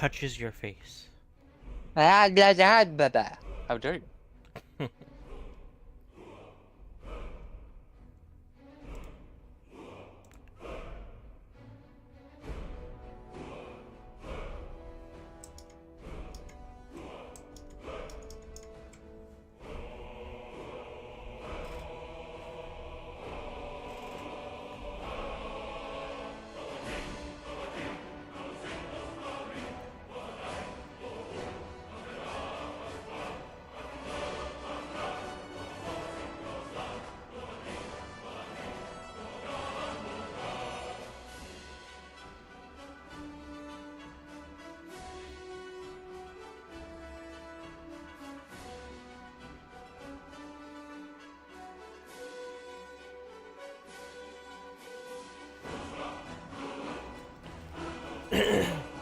touches your face? How dare you?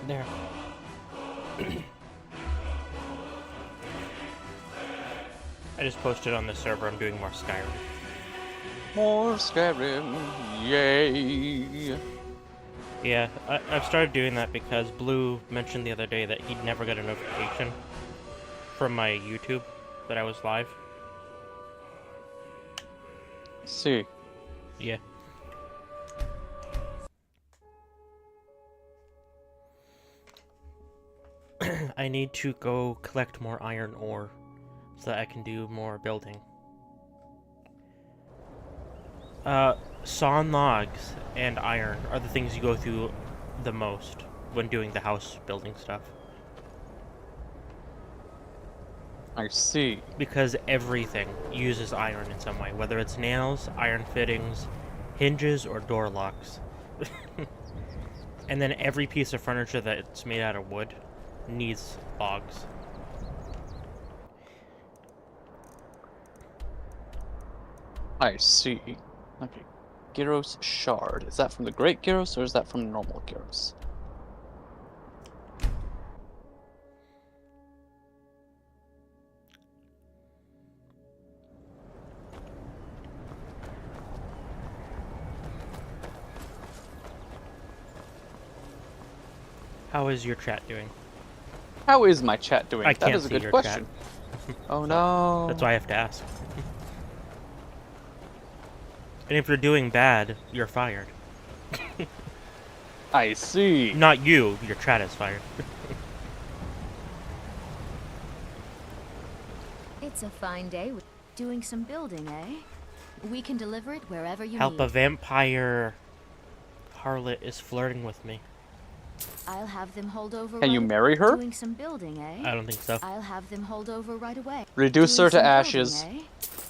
There. I just posted on the server I'm doing more Skyrim. More Skyrim, yay! Yeah, I've started doing that because Blue mentioned the other day that he'd never got a notification from my YouTube that I was live. See. Yeah. I need to go collect more iron ore so that I can do more building. Sawn logs and iron are the things you go through the most when doing the house building stuff. I see. Because everything uses iron in some way, whether it's nails, iron fittings, hinges, or door locks. And then every piece of furniture that's made out of wood needs logs. I see. Okay. Gyros shard. Is that from the Great Gyros or is that from normal Gyros? How is your chat doing? How is my chat doing? I That can't is a see good your question. chat. Oh no. That's why I have to ask. And if you're doing bad, you're fired. I see. Not you, your chat is fired. It's a fine day. Doing some building, eh? We can deliver it wherever you Help, need. a vampire harlot is flirting with me. I'll have them hold over. Can you marry her? Doing some building, eh? I don't think so. I'll have them hold over right away. Reduce Doing her to some ashes. building, eh?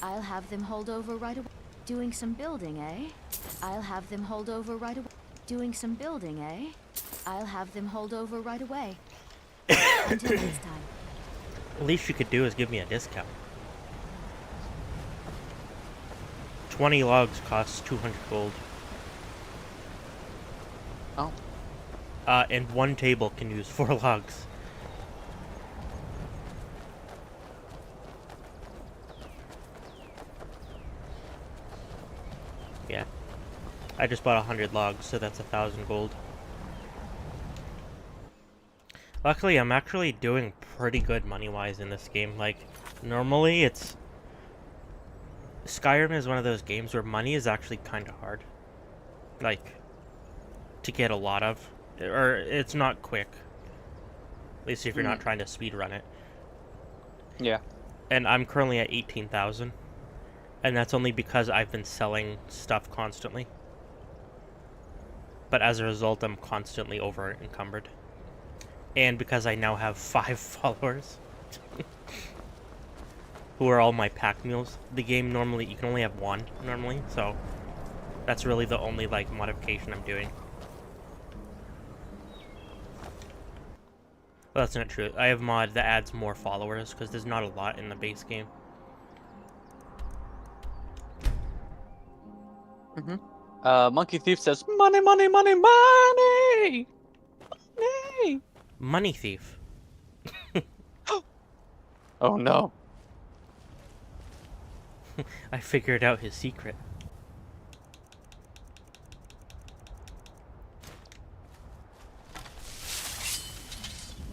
I'll have them hold over right away. Doing some building, eh? I'll have them hold over right away. Doing some building, eh? I'll have them hold over right away. Until next time. The least you could do is give me a discount. 20 logs costs 200 gold. Oh. And one table can use 4 logs. Yeah. I just bought 100 logs, so that's 1,000 gold. Luckily, I'm actually doing pretty good money-wise in this game. Like, normally it's... Skyrim is one of those games where money is actually kind of hard. Like, to get a lot of. Or, it's not quick. At least if you're not trying to speedrun it. Yeah. And I'm currently at 18,000. And that's only because I've been selling stuff constantly. But as a result, I'm constantly over-encumbered. And because I now have 5 followers. Who are all my pack mules. The game normally, you can only have 1, normally. So, that's really the only, like, modification I'm doing. Well, that's not true. I have a mod that adds more followers, because there's not a lot in the base game. Monkey Thief says, money, money, money, money! Money! Money thief. Oh no. I figured out his secret.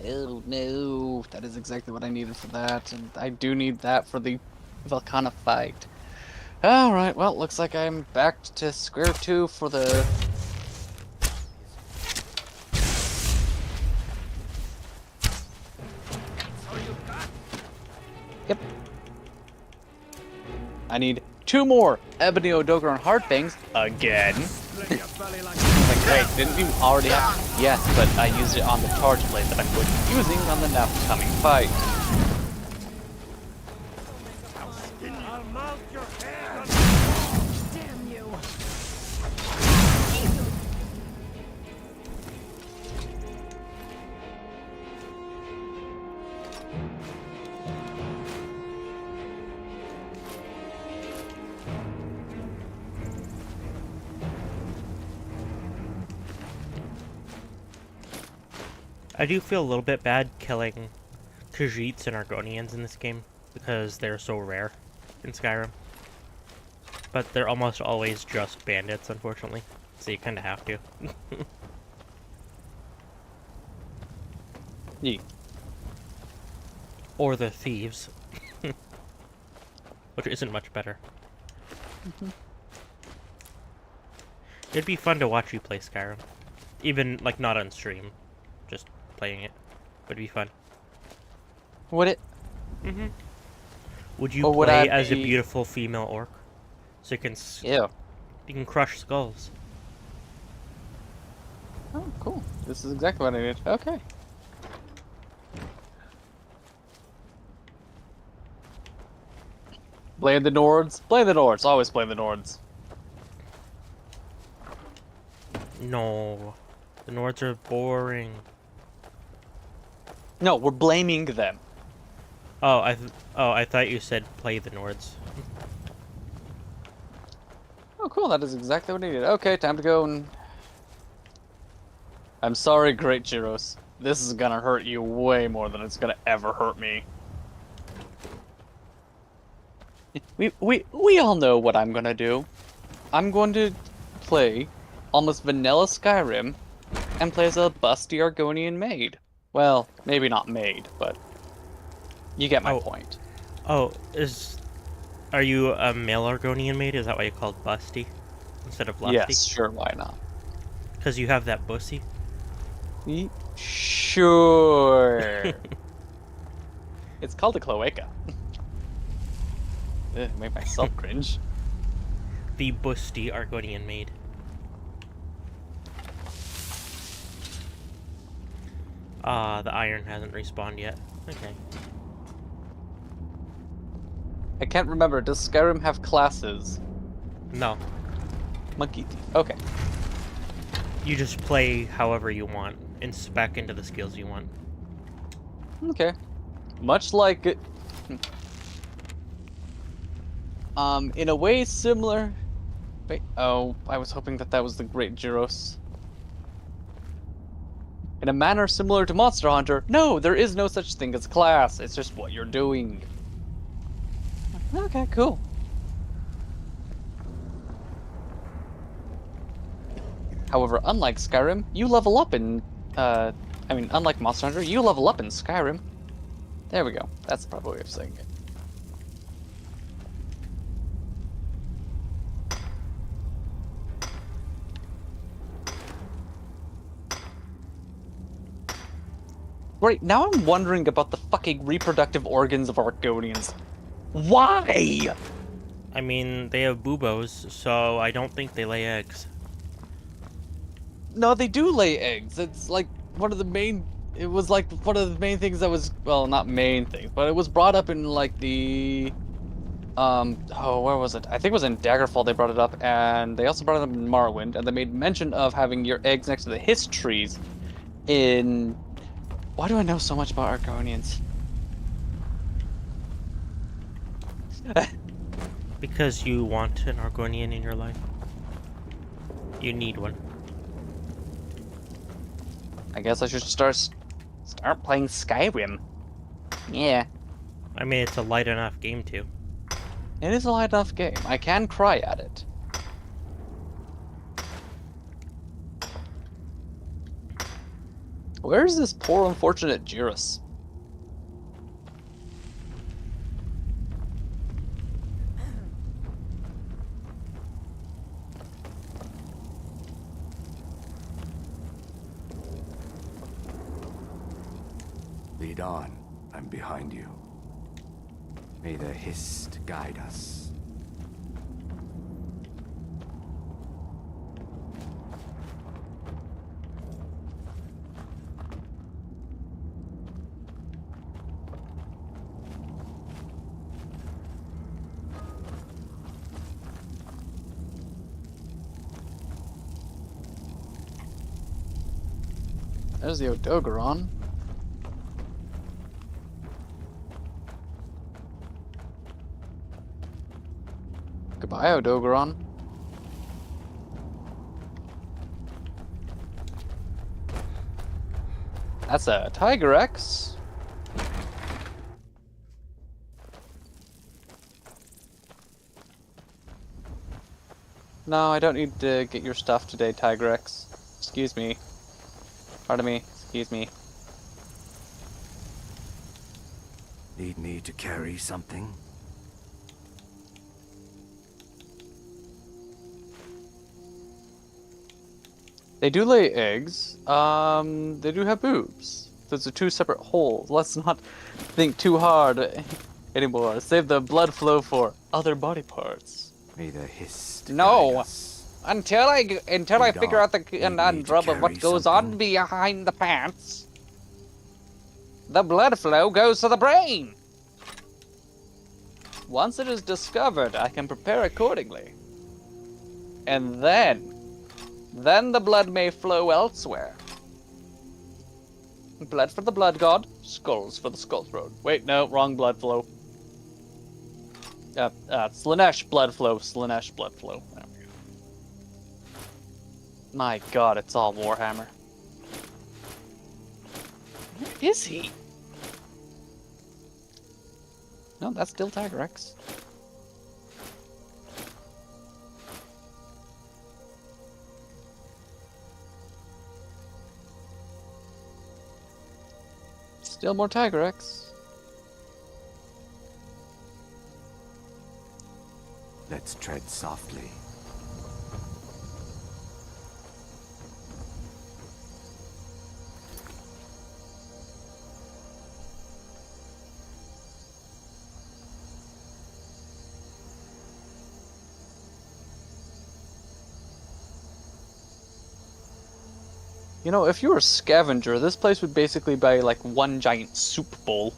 Oh no, that is exactly what I needed for that, and I do need that for the Volcana fight. Alright, well, looks like I'm back to square two for the... Yep. I need 2 more Ebony Odogaron Heartfangs again. Like, wait, didn't you already have... Yes, but I used it on the charge blade that I'm going to be using on the now coming fight. Damn you! I do feel a little bit bad killing Khajiits and Argonians in this game because they're so rare in Skyrim. But they're almost always just bandits, unfortunately. So you kind of have to. Yeah. Or the thieves. Which isn't much better. It'd be fun to watch you play Skyrim. Even, like, not on stream. Just playing it. Would be fun. Would it? Mm-hmm. Would you Or would play I as a be- beautiful female orc? So you can Yeah. you can crush skulls. Oh, cool. This is exactly what I needed. Okay. Play the Nords. Play the Nords. Always play the Nords. No. The Nords are boring. No, we're blaming them. Oh, I thought you said play the Nords. Oh, cool. That is exactly what I needed. Okay, time to go and... I'm sorry, Great Gyros. This is gonna hurt you way more than it's gonna ever hurt me. We all know what I'm gonna do. I'm going to play almost vanilla Skyrim and play as a busty Argonian maid. Well, maybe not maid, but you get my Oh. point. Oh, are you a male Argonian maid? Is that why you called Busty instead of Lusty? Yes, sure, why not? Because you have that bussy. Sure. It's called a cloaca. Ugh, make myself cringe. The busty Argonian maid. Ah, the iron hasn't respawned yet. Okay. I can't remember. Does Skyrim have classes? No. Monkey teeth. Okay. You just play however you want and spec into the skills you want. Okay. Much like in a way similar. Wait. Oh, I was hoping that was the Great Gyros. In a manner similar to Monster Hunter, no, there is no such thing as class. It's just what you're doing. Okay, cool. However, unlike Skyrim, you level up in, unlike Monster Hunter, you level up in Skyrim. There we go. That's the proper way of saying it. Right, now I'm wondering about the fucking reproductive organs of Argonians. Why? I mean, they have buboes, so I don't think they lay eggs. No, they do lay eggs. It's like one of the main... It was like one of the main things that was... Well, not main things, but it was brought up in like the... Oh, where was it? I think it was in Daggerfall they brought it up, and they also brought it up in Morrowind, and they made mention of having your eggs next to the hist trees in... Why do I know so much about Argonians? Because you want an Argonian in your life. You need one. I guess I should start playing Skyrim. Yeah. I mean, it's a light enough game too. It is a light enough game. I can cry at it. Where's this poor unfortunate Jirus? Lead on. I'm behind you. May the Hist guide us. There's the Odogaron. Goodbye, Odogaron. That's a Tiger X. No, I don't need to get your stuff today, Tiger X. Excuse me. Pardon me. Excuse me. Need me to carry something? They do lay eggs. They do have boobs. Those are two separate holes. Let's not think too hard anymore. Save the blood flow for other body parts. May the Hist No. guide us. Until I figure out the Need me to conundrum of what carry goes on something? behind the pants, the blood flow goes to the brain. Once it is discovered, I can prepare accordingly. And then the blood may flow elsewhere. Blood for the blood god, skulls for the skull throat. Wait, no, wrong blood flow. Slanesh blood flow, Slanesh blood flow. There we go. My god, it's all Warhammer. Where is he? No, that's still Tiger X. Still more Tiger X. Let's tread softly. You know, if you were a scavenger, this place would basically be like one giant soup bowl.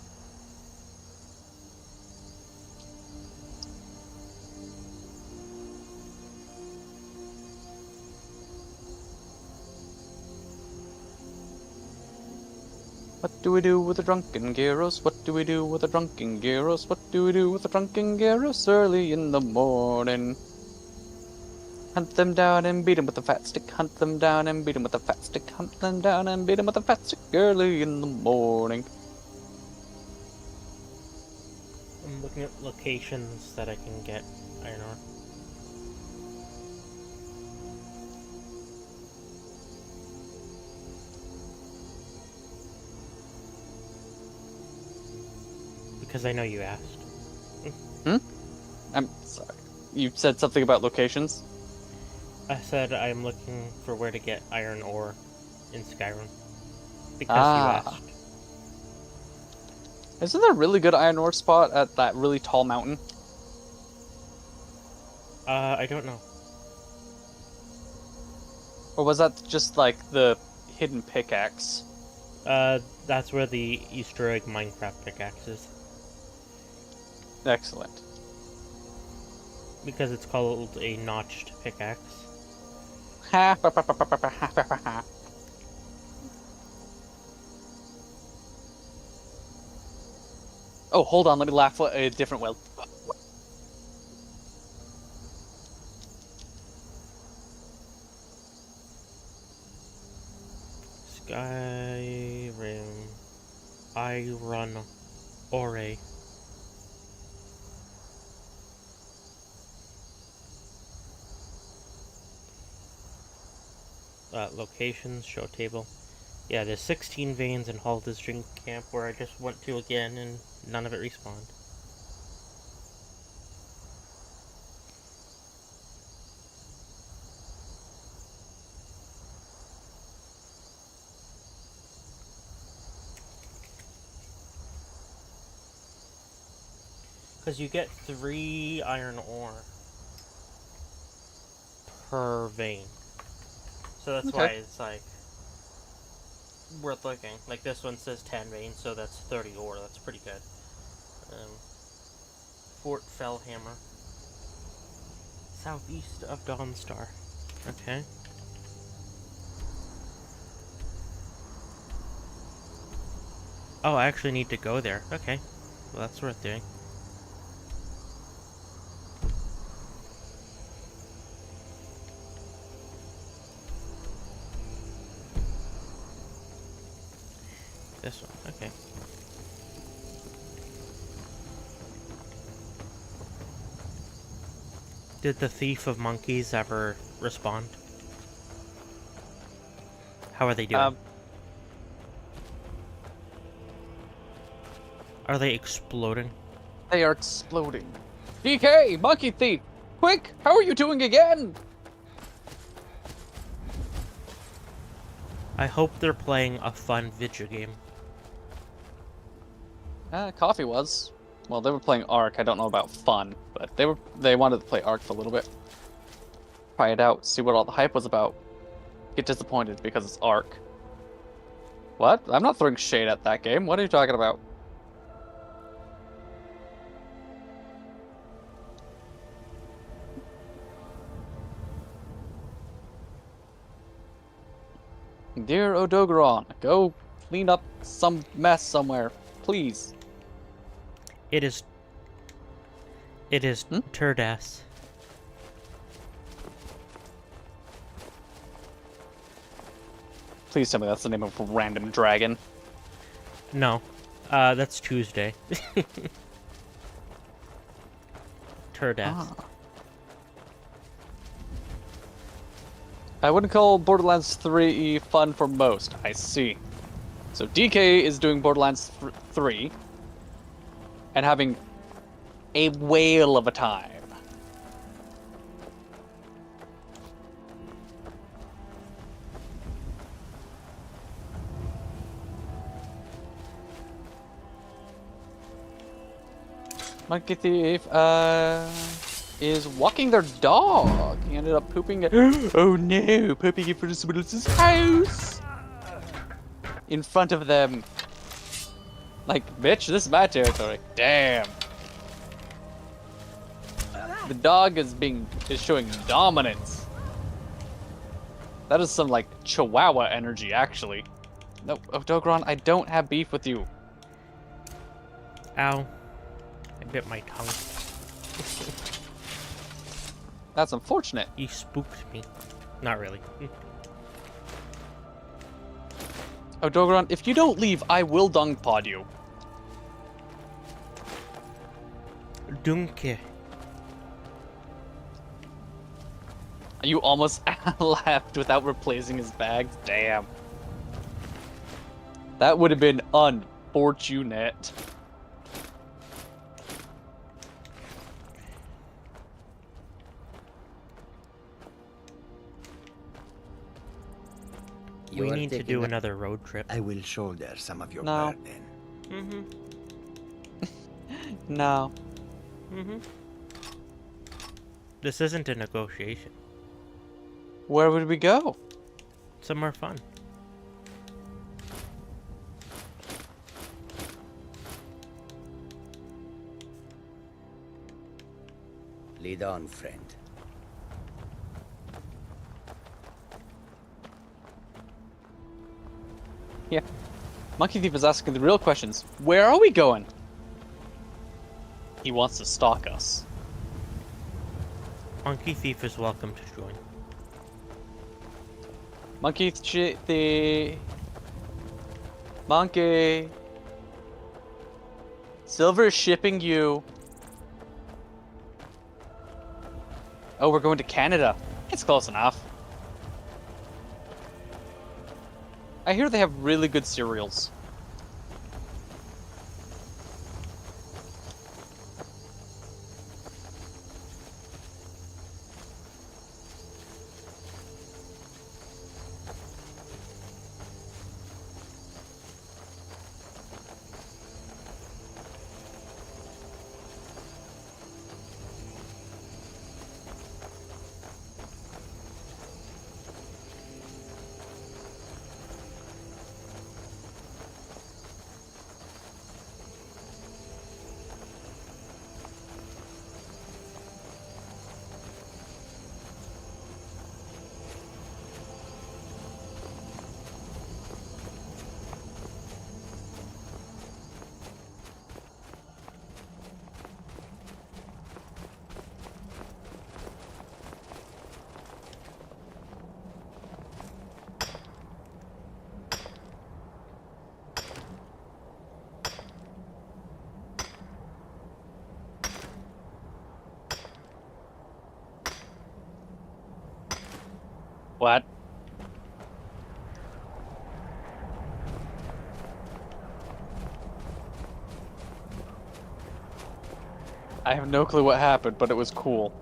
What do we do with the drunken Gyros? What do we do with the drunken Gyros? What do we do with the drunken Gyros early in the morning? Hunt them down and beat them with a fat stick. Hunt them down and beat them with a fat stick. Hunt them down and beat them with a fat stick early in the morning. I'm looking at locations that I can get iron ore. Because I know you asked. I'm sorry. You said something about locations? I said I'm looking for where to get iron ore in Skyrim. Because Ah. you asked. Isn't there a really good iron ore spot at that really tall mountain? I don't know. Or was that just like the hidden pickaxe? That's where the Easter egg Minecraft pickaxe is. Excellent. Because it's called a notched pickaxe. Oh, hold on, let me laugh a different way. Skyrim. Iron ore. Locations, show table. Yeah, there's 16 veins in Hull District Camp where I just went to again and none of it respawned. Because you get 3 iron ore per vein. So that's why it's like worth looking. Like this one says 10 veins, so that's 30 ore. That's pretty good. Fort Fellhammer. Southeast of Dawnstar. Okay. Oh, I actually need to go there. Okay. Well, that's worth doing. This one, okay. Did the Thief of Monkeys ever respond? How are they doing? Are they exploding? They are exploding. DK, Monkey Thief! Quick! How are you doing again? I hope they're playing a fun video game. Coffee was. Well, they were playing Ark. I don't know about fun, but they wanted to play Ark for a little bit. Try it out, see what all the hype was about. Get disappointed because it's Ark. What? I'm not throwing shade at that game. What are you talking about? Dear Odogaron, go clean up some mess somewhere, please. It is Turdas. Please tell me that's the name of a random dragon. No. That's Tuesday. Turdas. Ah. I wouldn't call Borderlands 3 fun for most. I see. So DK is doing Borderlands 3 and having a whale of a time. Monkey Thief, is walking their dog. He ended up pooping it. Oh no, pooping in front of someone else's house. In front of them. Like, bitch, this is my territory. Damn. The dog is showing dominance. That is some, like, Chihuahua energy, actually. No, Dogron, I don't have beef with you. Ow. I bit my tongue. That's unfortunate. You spooked me. Not really. Oh, Dogron, if you don't leave, I will dung pod you. Dunke. You almost left without replacing his bags? Damn. That would have been unfortunate. You We are need to taking do a- another road trip. I will shoulder some of your No. burden. No. This isn't a negotiation. Where would we go? Somewhere fun. Lead on, friend. Yeah. Monkey Thief is asking the real questions. Where are we going? He wants to stalk us. Monkey Thief is welcome to join. Monkey. Silver is shipping you. Oh, we're going to Canada. It's close enough. I hear they have really good cereals. What? I have no clue what happened, but it was cool.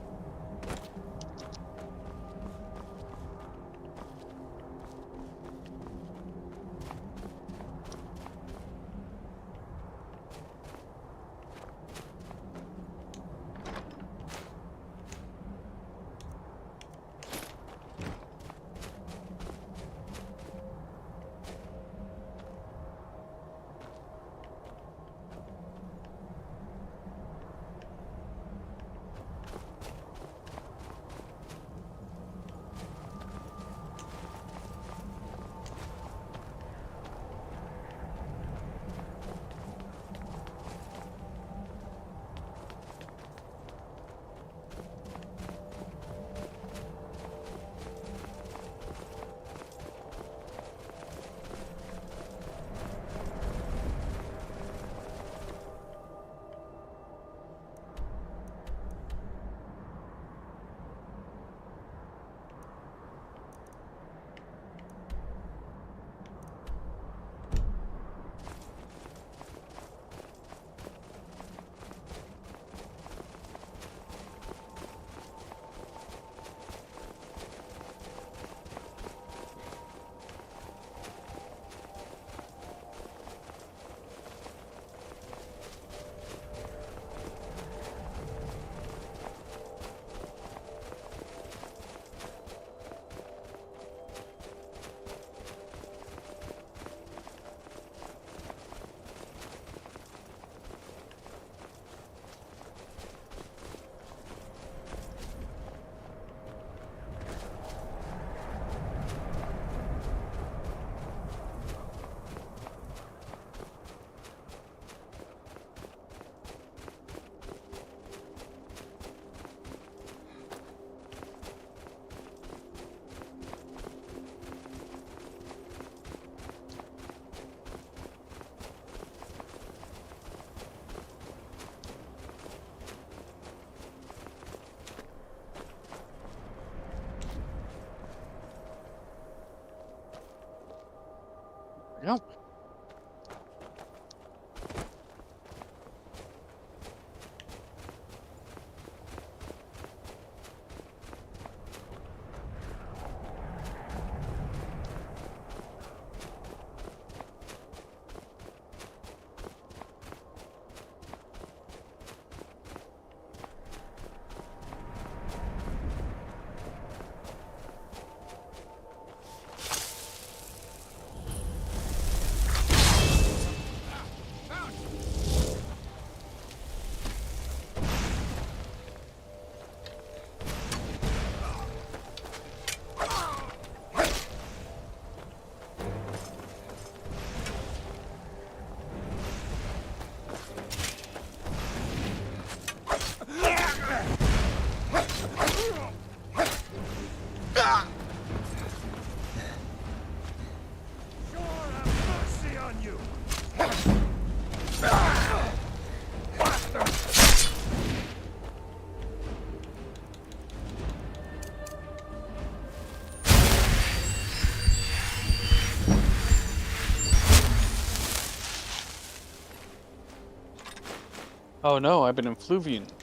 Oh no, I've been influvianed.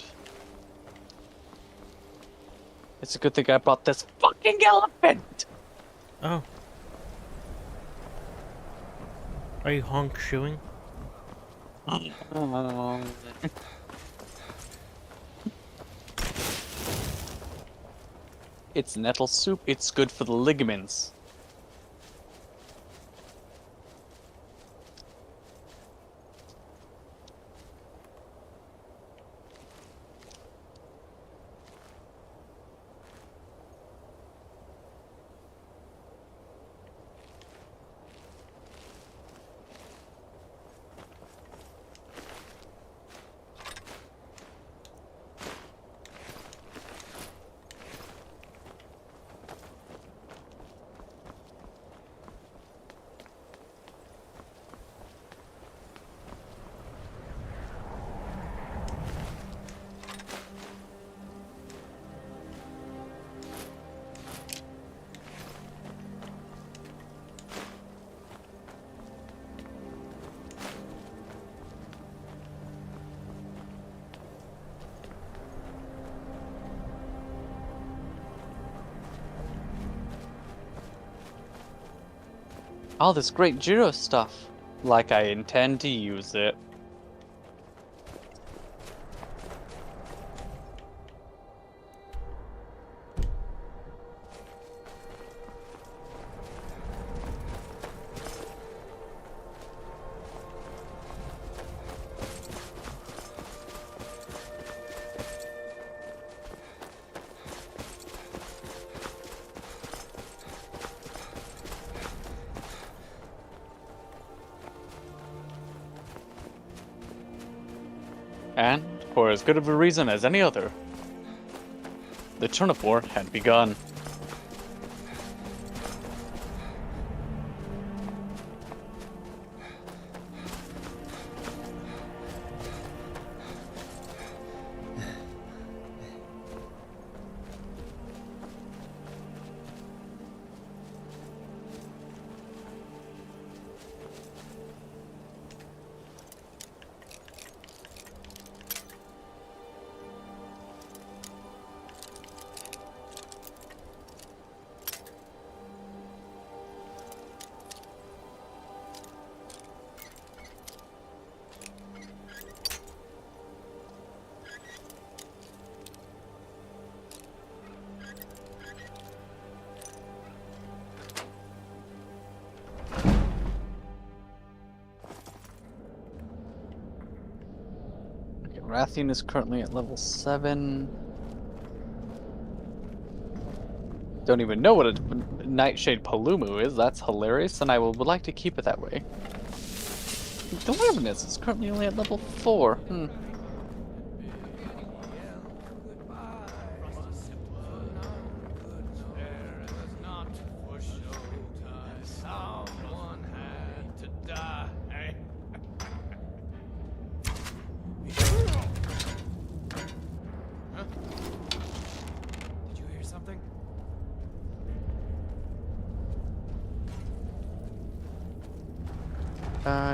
It's a good thing I brought this fucking elephant! Oh. Are you honk shoeing? It's nettle soup. It's good for the ligaments. All this great gyro stuff. Like I intend to use it. And, for as good of a reason as any other, the turnip war had begun. Rathian is currently at level 7. Don't even know what a Nightshade Palumu is. That's hilarious, and I would like to keep it that way. Deliverance is currently only at level 4.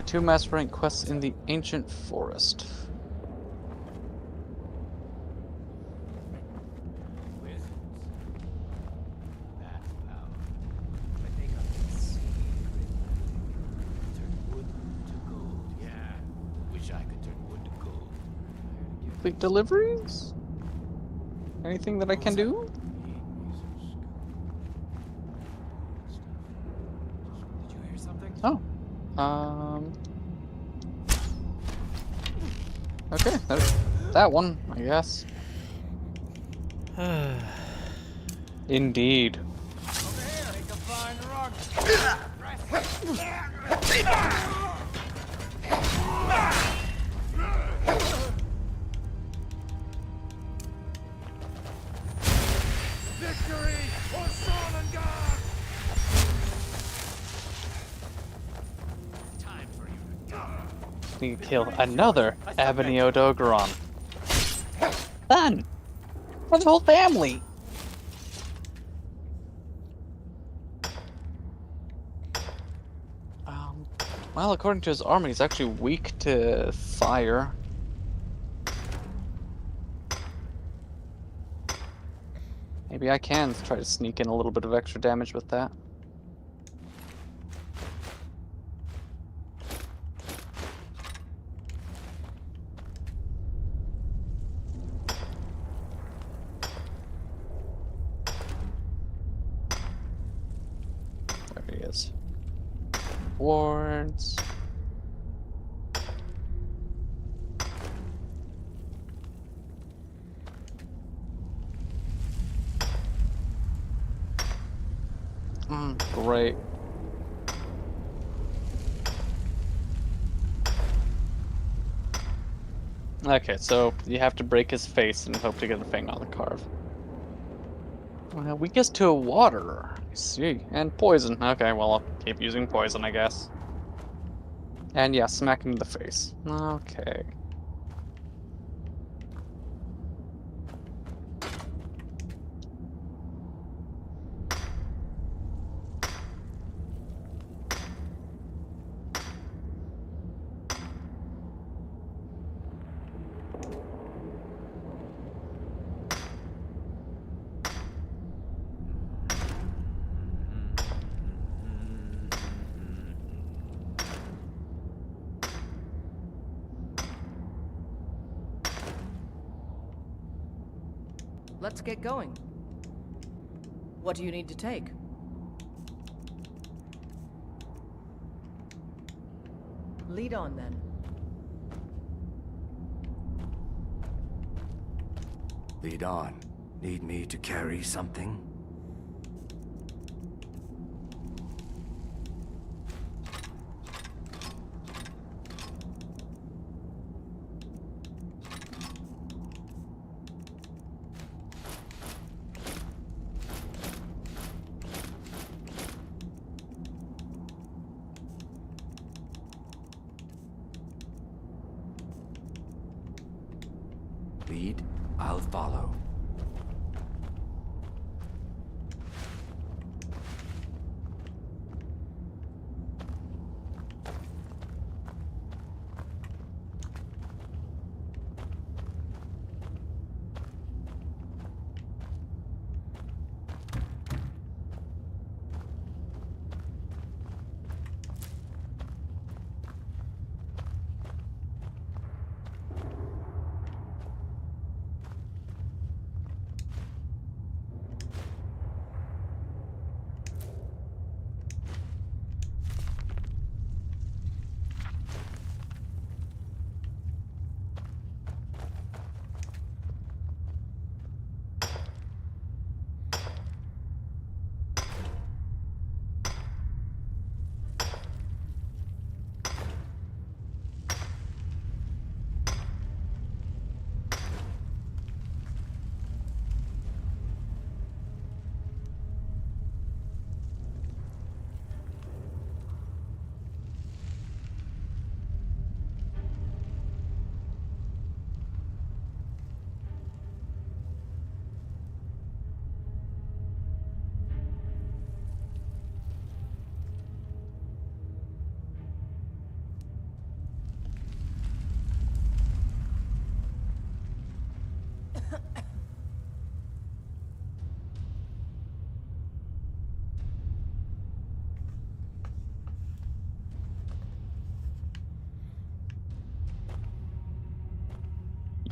Two master rank quests in the ancient forest. Complete deliveries? Anything that I can do? Oh. Okay, there's that one, I guess. Indeed. Victory for Sonnengar! Time for you to go. Need to kill another Abanio Dogoron. Done! For the whole family! Well, according to his armor, he's actually weak to fire. Maybe I can try to sneak in a little bit of extra damage with that. There he is. Wards. Great. Okay, so you have to break his face and hope to get a fang on the carve. Weakest to water. I see. And poison. Okay, well, I'll keep using poison, I guess. And yeah, smack him in the face. Okay. Let's get going. What do you need to take? Lead on, then. Lead on. Need me to carry something? Lead, I'll follow.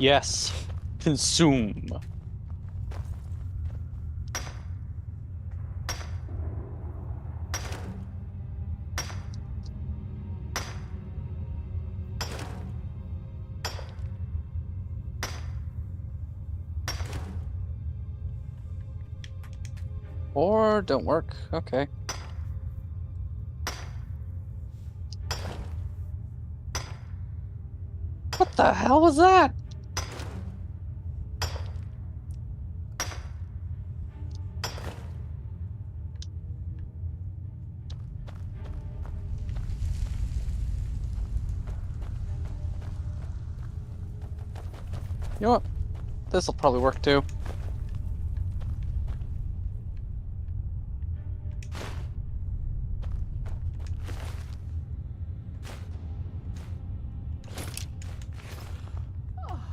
Yes. Consume. Or don't work. Okay. What the hell was that? You know what? This'll probably work too.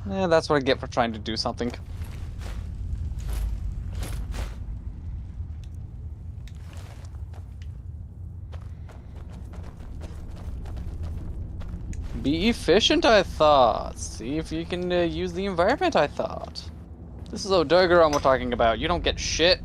Yeah, that's what I get for trying to do something. Be efficient, I thought. See if you can use the environment, I thought. This is Odogaron we're talking about. You don't get shit.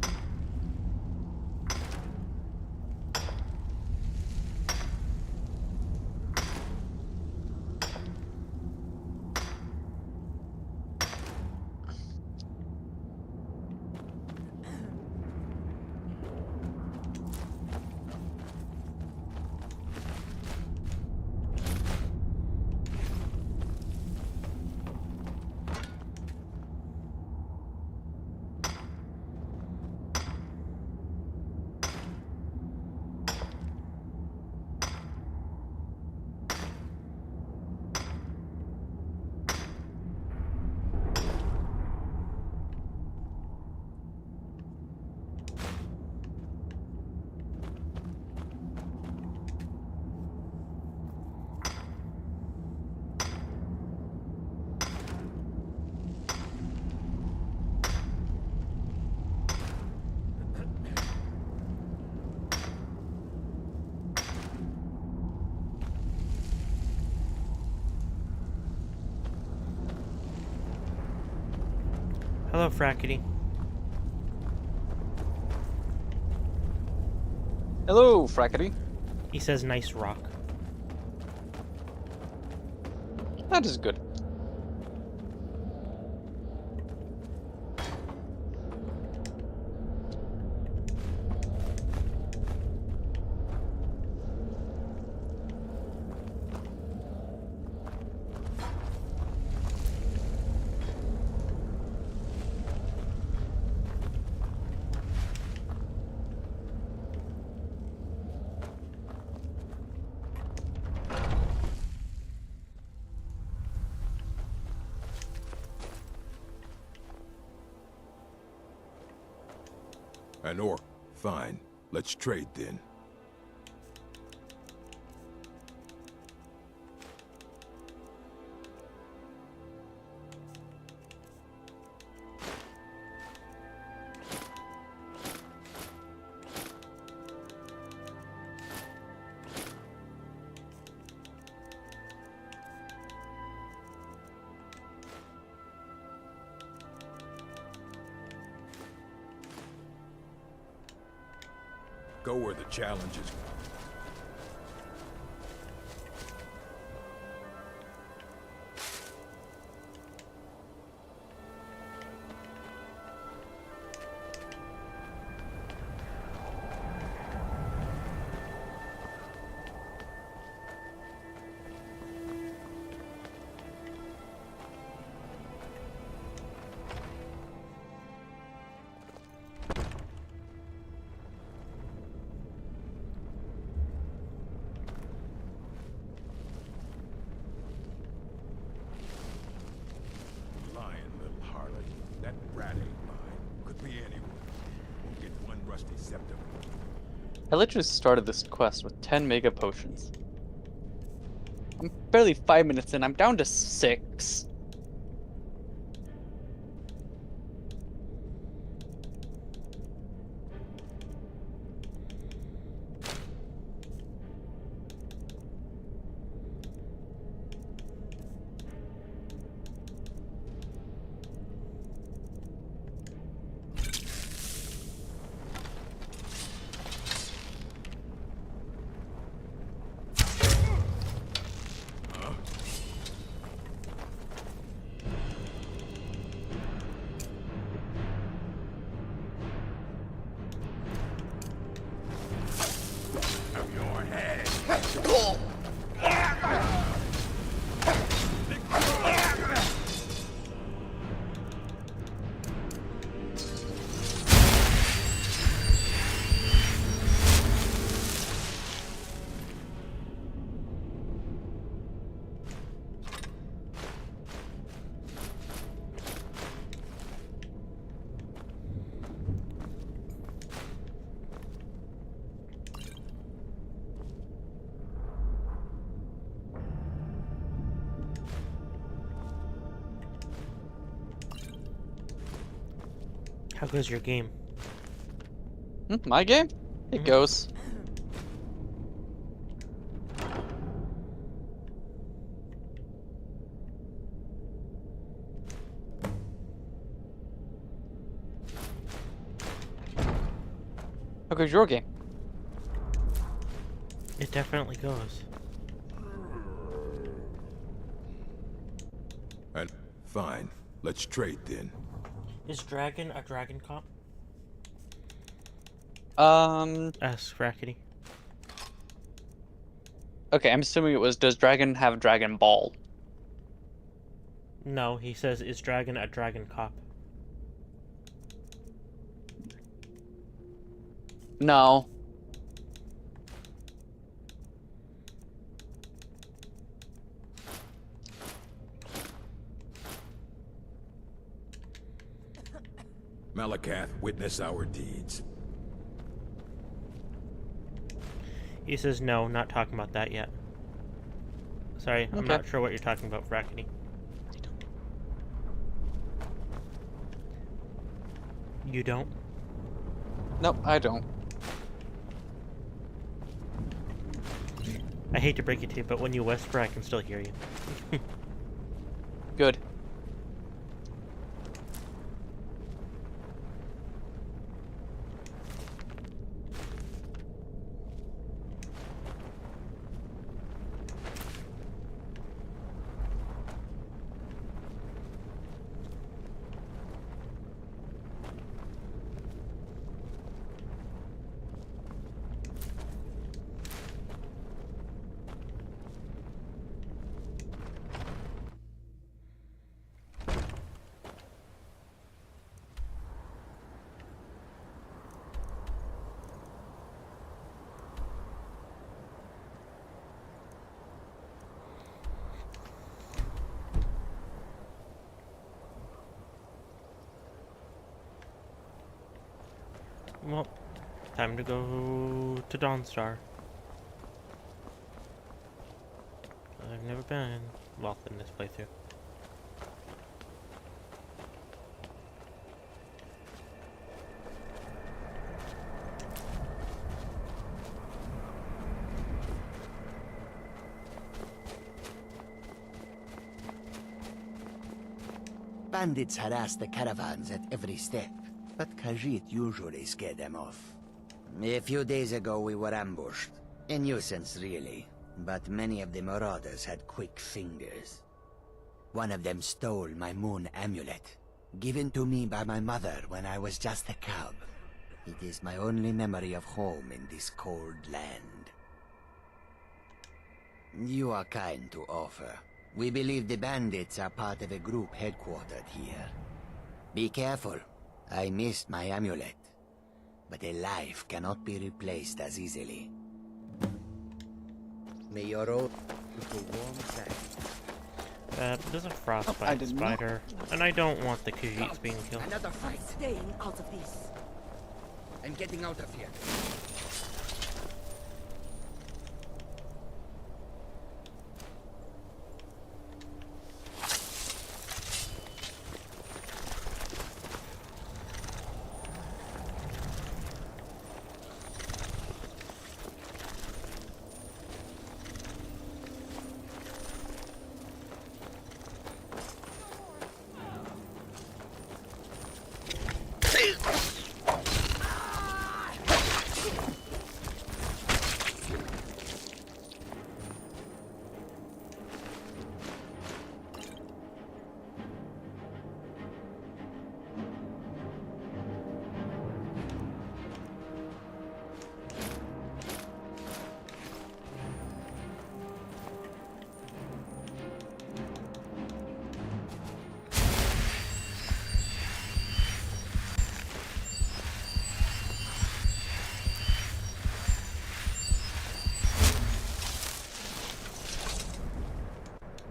Hello, Frackety. Hello, Frackety. He says nice rock. That is good. An orc. Fine. Let's trade then. Go where the challenge is. That rat ain't mine. Could be anyone. Won't get one rusty scepter. I literally started this quest with 10 mega potions. I'm barely 5 minutes in. I'm down to 6. How goes your game? My game? It goes. How goes your game? It definitely goes. And fine. Let's trade then. Is Dragon a dragon cop? Asks Rackety. Okay, I'm assuming it was, does Dragon have Dragon Ball? No, he says, is Dragon a dragon cop? No. Malakath, witness our deeds. He says, no, not talking about that yet. Sorry, I'm Okay. not sure what you're talking about, Rackety. You don't? Nope, I don't. I hate to break it to you, but when you whisper, I can still hear you. Good. Well, time to go to Dawnstar. I've never been, well, in this playthrough. Bandits harass the caravans at every step, but Khajiit usually scare them off. A few days ago we were ambushed. A nuisance, really. But many of the marauders had quick fingers. One of them stole my moon amulet, given to me by my mother when I was just a cub. It is my only memory of home in this cold land. You are kind to offer. We believe the bandits are part of a group headquartered here. Be careful. I missed my amulet. But a life cannot be replaced as easily. May your road to warm side. There's a frostbite I did not. spider, and I don't want the Khajiits being killed. Another fight. Staying out of this. I'm getting out of here.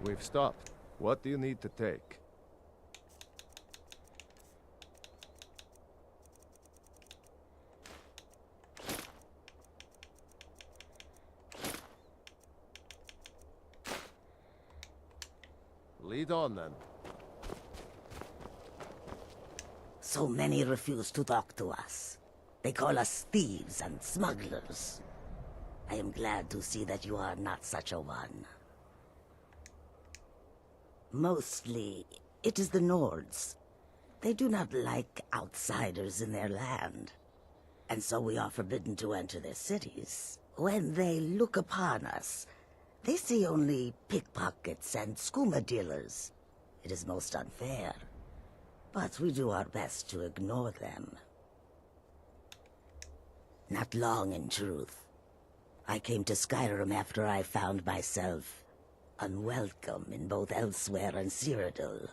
We've stopped. What do you need to take? Lead on then. So many refuse to talk to us. They call us thieves and smugglers. I am glad to see that you are not such a one. Mostly, it is the Nords. They do not like outsiders in their land. and so we are forbidden to enter their cities. When they look upon us, they see only pickpockets and skooma dealers. It is most unfair, but we do our best to ignore them. Not long, in truth. I came to Skyrim after I found myself unwelcome in both Elsewhere and Cyrodiil.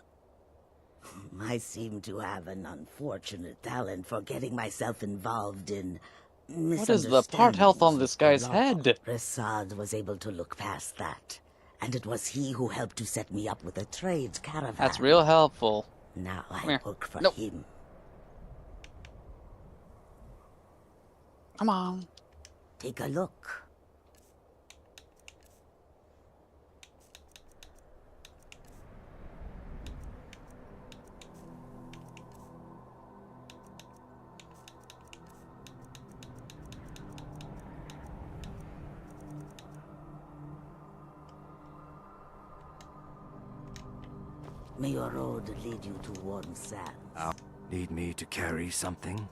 I seem to have an unfortunate talent for getting myself involved in What is the part health on this guy's head? Prasad was able to look past that, and it was he who helped to set me up with a trade caravan. That's real helpful. Now I here. work for Nope. him. Come on. Take a look. May your road lead you to warm sands. Need me to carry something?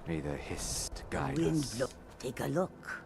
May the hist guide Wind us. blow. Take a look.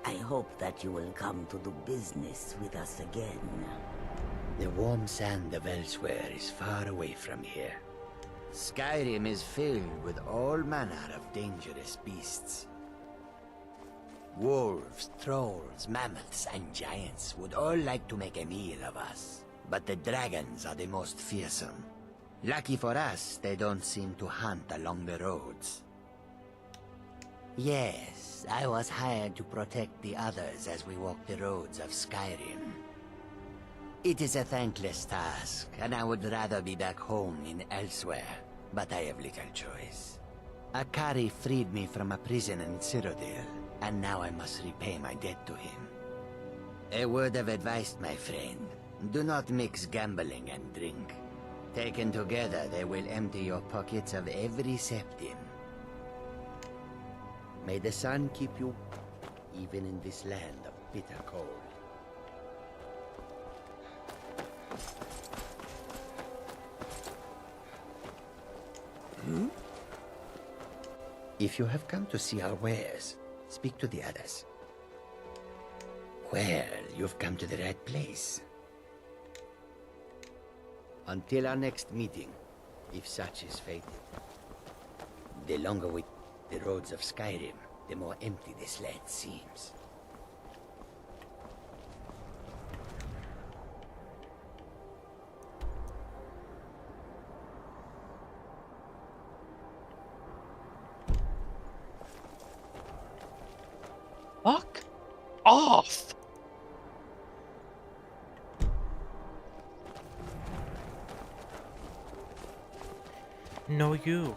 I hope that you will come to do business with us again. The warm sand of Elsewhere is far away from here. Skyrim is filled with all manner of dangerous beasts. Wolves, trolls, mammoths, and giants would all like to make a meal of us. But the dragons are the most fearsome. Lucky for us, they don't seem to hunt along the roads. Yes, I was hired to protect the others as we walk the roads of Skyrim. It is a thankless task, and I would rather be back home in Elsewhere, but I have little choice. Akari freed me from a prison in Cyrodiil, and now I must repay my debt to him. A word of advice, my friend. Do not mix gambling and drink. Taken together, they will empty your pockets of every septim. May the sun keep you, even in this land of bitter cold. If you have come to see our wares, speak to the others. Well, you've come to the right place. Until our next meeting, if such is fated. The longer we the roads of Skyrim, the more empty this land seems. off! No, you.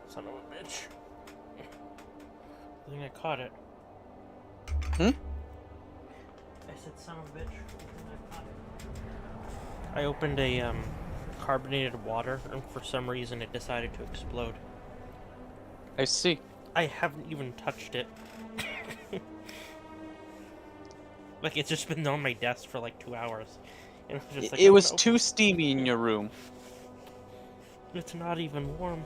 Son of a bitch. I think I caught it. Hmm? I said son of a bitch. I think I caught it. I opened a carbonated water and for some reason it decided to explode. I see. I haven't even touched it. Like, it's just been on my desk for like 2 hours. And it's just like, It I'm was gonna too steamy in your room. It's not even warm.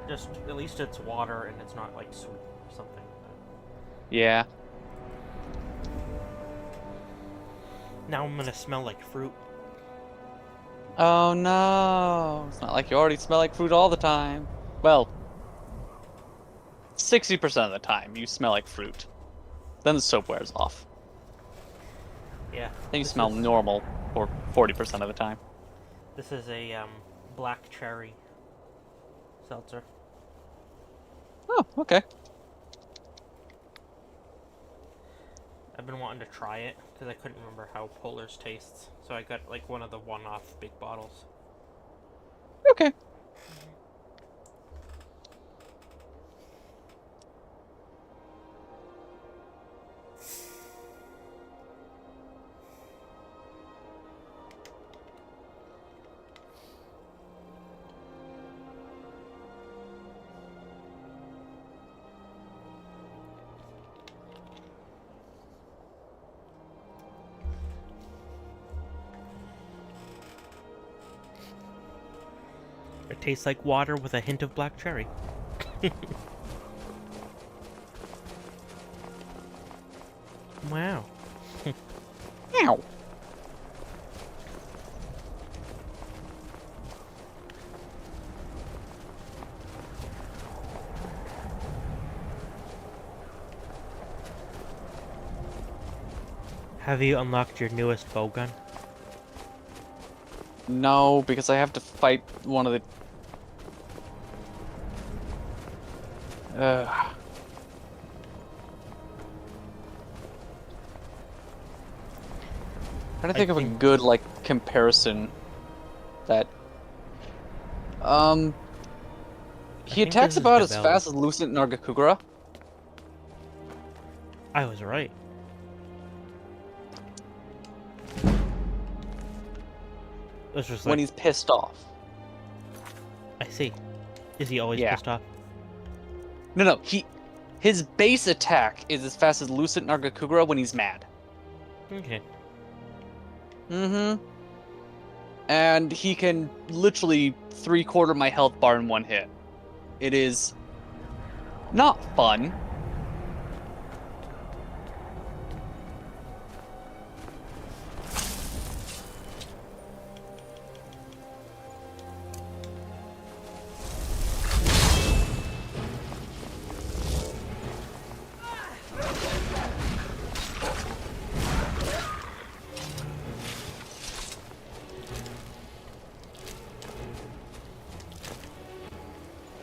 Just, at least it's water and it's not like sweet or something. Yeah. Now I'm gonna smell like fruit. Oh no. It's not like you already smell like fruit all the time. Well, 60% of the time you smell like fruit. Then the soap wears off. Yeah. Then you this smell is- normal for 40% of the time. This is a black cherry seltzer. Oh, okay. I've been wanting to try it because I couldn't remember how Polar's tastes, so I got like one of the one-off big bottles. Okay. It tastes like water with a hint of black cherry. Wow. Ow. Have you unlocked your newest bow gun? No, because I have to fight one of the... Trying to think of a think- good, like, comparison that... He think attacks this is about the as bell. fast as Lucent Nargakugura. I was right. It's just like, When he's pissed off. I see. Is he always Yeah. pissed off? No, his base attack is as fast as Lucent Nargakugura when he's mad. Okay. Mm-hmm. And he can literally 3/4 my health bar in one hit. It is not fun.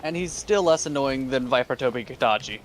And he's still less annoying than Viper Tobi Kitachi.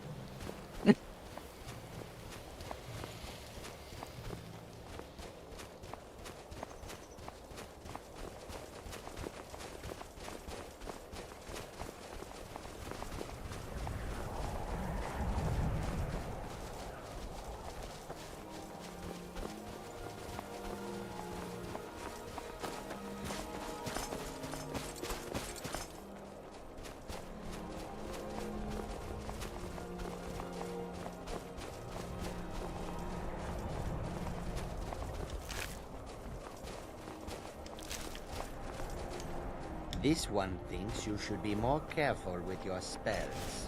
This one thinks you should be more careful with your spells.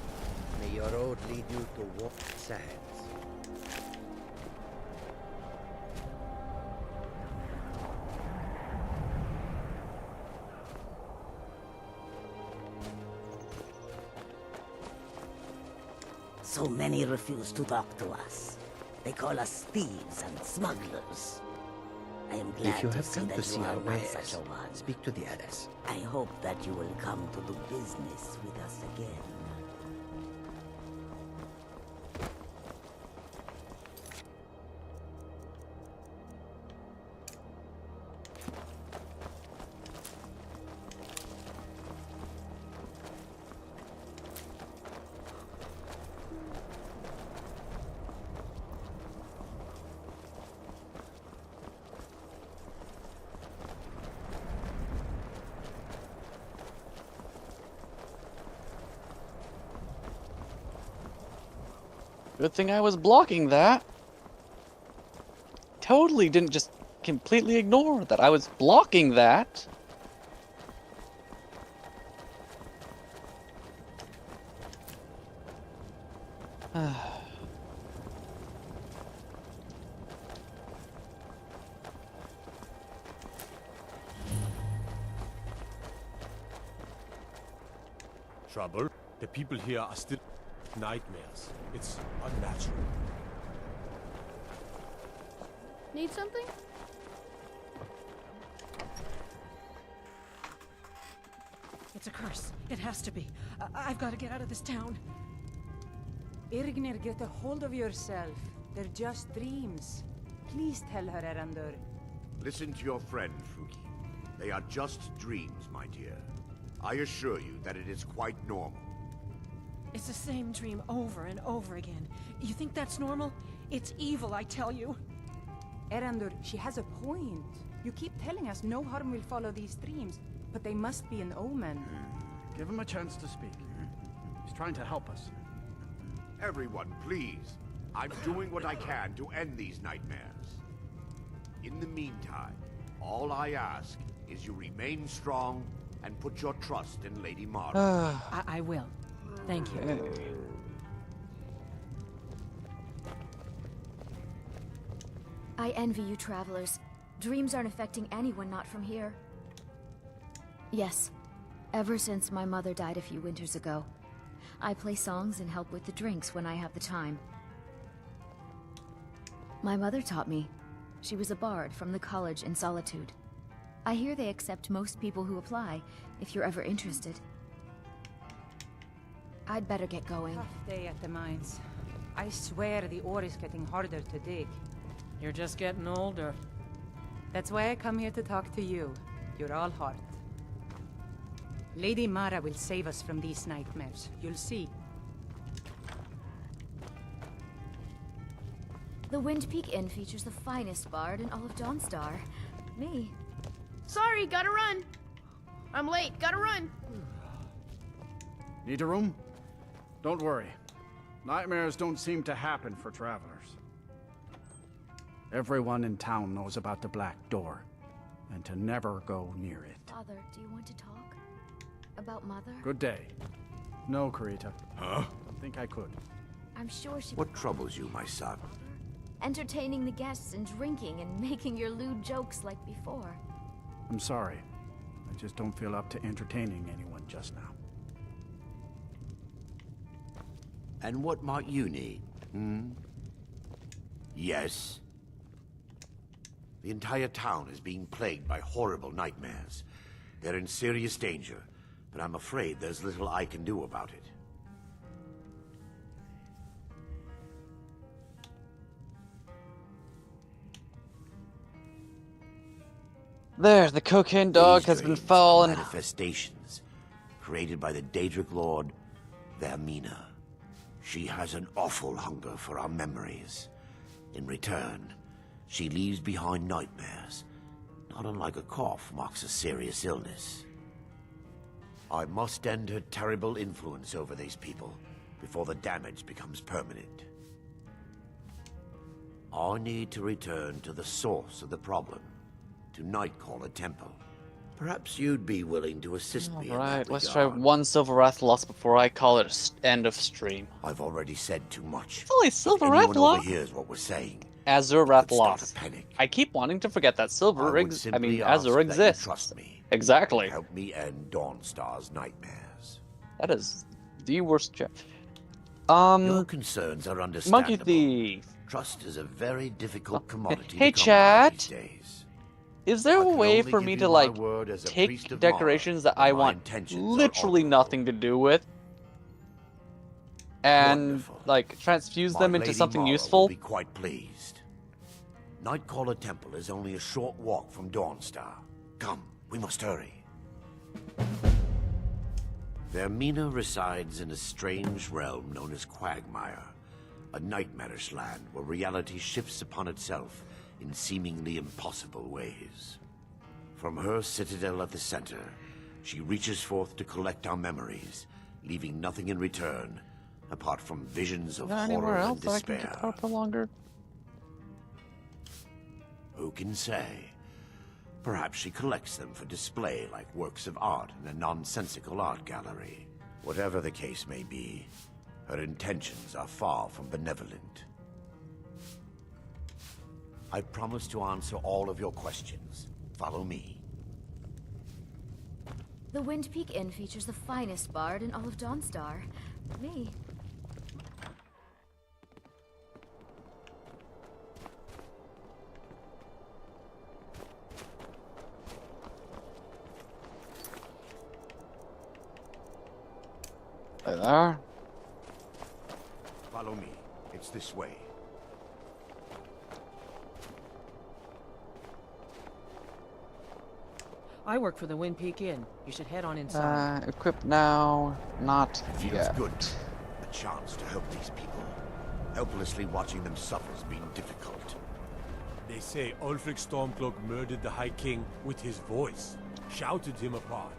May your road lead you to warped sands. So many refuse to talk to us. They call us thieves and smugglers. I am glad If you to have see come that to you see are our not wares, such a one. speak to the others. I hope that you will come to do business with us again. Good thing I was blocking that. Totally didn't just completely ignore that I was blocking that. Trouble? The people here are still nightmares. It's unnatural. Need something? It's a curse. It has to be. I've got to get out of this town. Irgnir, get a hold of yourself. They're just dreams. Please tell her, Erandur. Listen to your friend, Fuki. They are just dreams, my dear. I assure you that it is quite normal. It's the same dream over and over again. You think that's normal? It's evil, I tell you. Erandur, she has a point. You keep telling us no harm will follow these dreams, but they must be an omen. Give him a chance to speak. He's trying to help us. Everyone, please. I'm doing what I can to end these nightmares. In the meantime, all I ask is you remain strong and put your trust in Lady Mara. I will. Thank you. I envy you travelers. Dreams aren't affecting anyone not from here. Yes, ever since my mother died a few winters ago. I play songs and help with the drinks when I have the time. My mother taught me. She was a bard from the college in Solitude. I hear they accept most people who apply, if you're ever interested. I'd better get going. Tough day at the mines. I swear the ore is getting harder to dig. You're just getting older. That's why I come here to talk to you. You're all heart. Lady Mara will save us from these nightmares. You'll see. The Wind Peak Inn features the finest bard in all of Dawnstar. Me. Sorry, gotta run. I'm late, gotta run. Need a room? Don't worry. Nightmares don't seem to happen for travelers. Everyone in town knows about the Black Door, and to never go near it. Father, do you want to talk? About Mother? Good day. No, Karita. Huh? Don't think I could. I'm sure she... What troubles you, my son? Entertaining the guests and drinking and making your lewd jokes like before. I'm sorry. I just don't feel up to entertaining anyone just now. And what might you need? Yes? The entire town is being plagued by horrible nightmares. They're in serious danger, but I'm afraid there's little I can do about it. There, the cocaine dog These has been dreams are fallen. manifestations created by the Daedric Lord, Vermina. She has an awful hunger for our memories. In return, she leaves behind nightmares. Not unlike a cough marks a serious illness. I must end her terrible influence over these people before the damage becomes permanent. I need to return to the source of the problem, to Nightcaller Temple. Perhaps you'd be willing to assist me in that Alright, let's try regard. one Silver Wrath lost before I call it end of stream. I've already said too much. It's only Silver If Wrath anyone lost. overhears what we're saying, Azure it Wrath could start lost. a panic. I keep wanting to forget that Silver I would simply ask Azure that you exists. trust me. Exactly. Help me end Dawnstar's nightmares. That is the worst job. Your concerns are understandable. Monkey thief. Trust is a very difficult commodity Hey, to come by these chat. days. Is there I a can way only for give me you to my like word as a priest take of Mara decorations that that I my want intentions are literally honorable. nothing to do with, and Wonderful. like transfuse My them into Lady something Mara will useful? be quite pleased. Nightcaller Temple is only a short walk from Dawnstar. Come, we must hurry. Their Mina resides in a strange realm known as Quagmire, a nightmarish land where reality shifts upon itself in seemingly impossible ways. From her citadel at the center, she reaches forth to collect our memories, leaving nothing in return apart from visions of horror and that I can despair. get power for longer? Who can say? Perhaps she collects them for display like works of art in a nonsensical art gallery. Whatever the case may be, her intentions are far from benevolent. I promise to answer all of your questions. Follow me. The Wind Peak Inn features the finest bard in all of Dawnstar. Me. Hey there. Follow me. It's this way. I work for the Wind Peak Inn. You should head on inside. Equip now, not Feels yet. good. A chance to help these people. Helplessly watching them suffer has been difficult. They say Ulfric Stormcloak murdered the High King with his voice. Shouted him apart.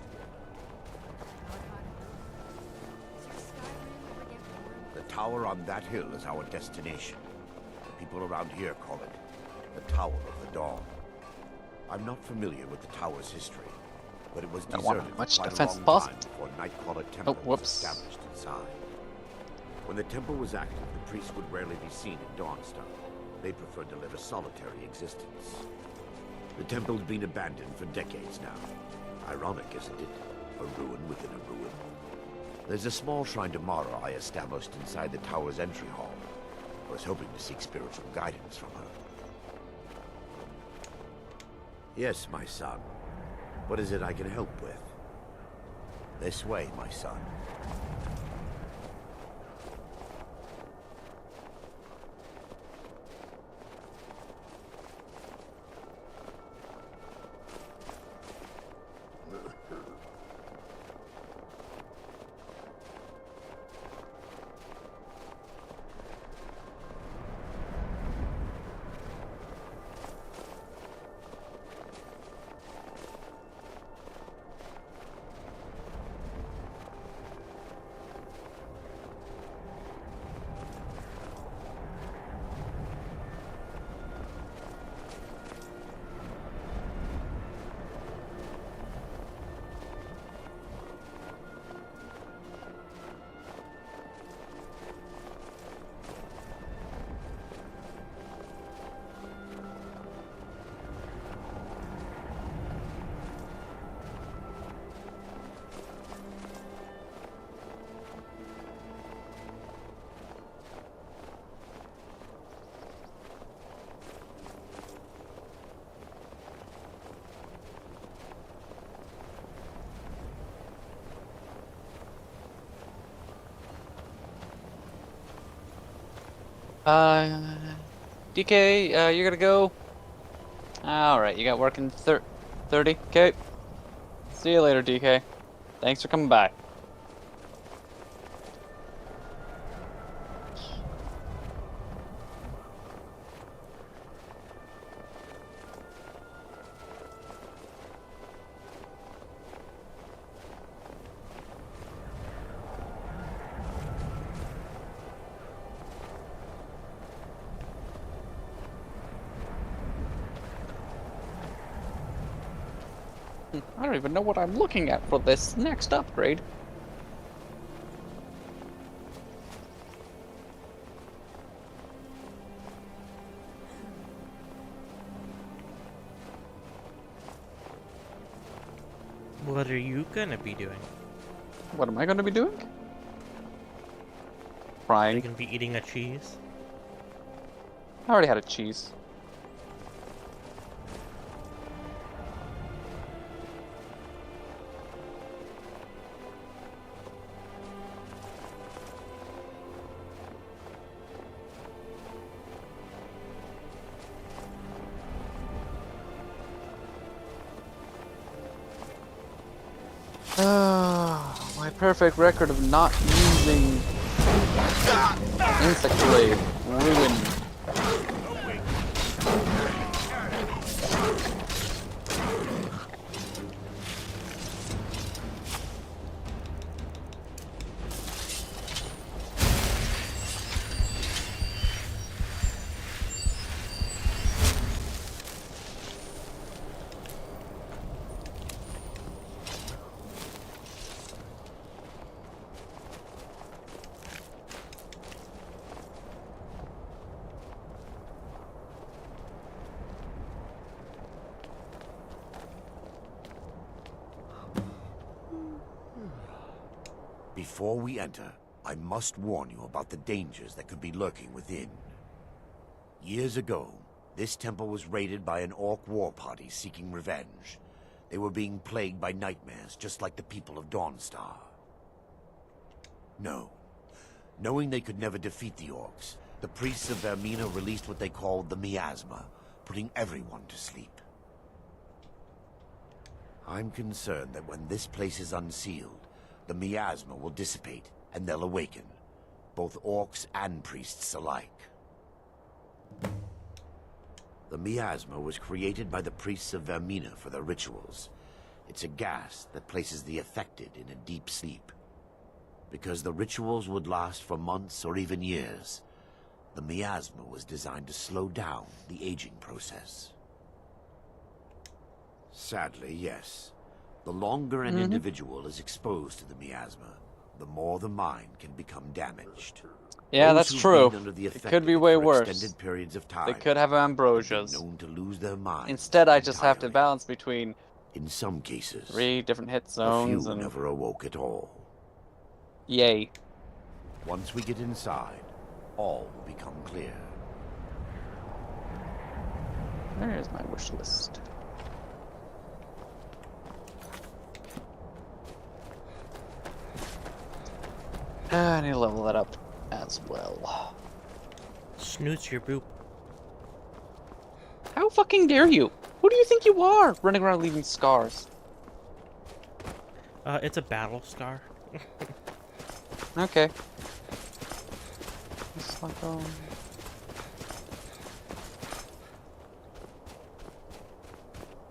The tower on that hill is our destination. The people around here call it the Tower of the Dawn. I'm not familiar with the tower's history, but it was I want deserted as much for quite defense a as long possible. time before Nightcaller Temple was whoops. established inside. When the temple was active, the priests would rarely be seen in Dawnstar. They preferred to live a solitary existence. The temple's been abandoned for decades now. Ironic, isn't it? A ruin within a ruin. There's a small shrine to Mara I established inside the tower's entry hall. I was hoping to seek spiritual guidance from her. Yes, my son. What is it I can help with? This way, my son. DK, you're gonna go? Alright, you got working 30? Okay. See you later, DK. Thanks for coming by. I don't even know what I'm looking at for this next upgrade. What are you gonna be doing? What am I gonna be doing? crying. They can be eating a cheese. I already had a cheese. My perfect record of not using insect blade ruined. Before we enter, I must warn you about the dangers that could be lurking within. Years ago, this temple was raided by an orc war party seeking revenge. They were being plagued by nightmares, just like the people of Dawnstar. No. Knowing they could never defeat the orcs, the priests of Vermina released what they called the miasma, putting everyone to sleep. I'm concerned that when this place is unsealed, the miasma will dissipate, and they'll awaken. Both orcs and priests alike. The miasma was created by the priests of Vermina for their rituals. It's a gas that places the affected in a deep sleep. Because the rituals would last for months or even years, the miasma was designed to slow down the aging process. Sadly, yes. The longer an individual is exposed to the miasma, the more the mind can become damaged. Yeah, Those that's who've true. been under the It effect could of be way for worse. extended periods of time They could have ambrosias. known to lose their minds Instead, I just have to balance between in some cases 3 different hit a zones few and never awoke at all. yay. Once we get inside, all will become clear. There's my wish list. I need to level that up as well. Snoots your boop. How fucking dare you? Who do you think you are? Running around leaving scars. It's a battle scar. Okay. It's like,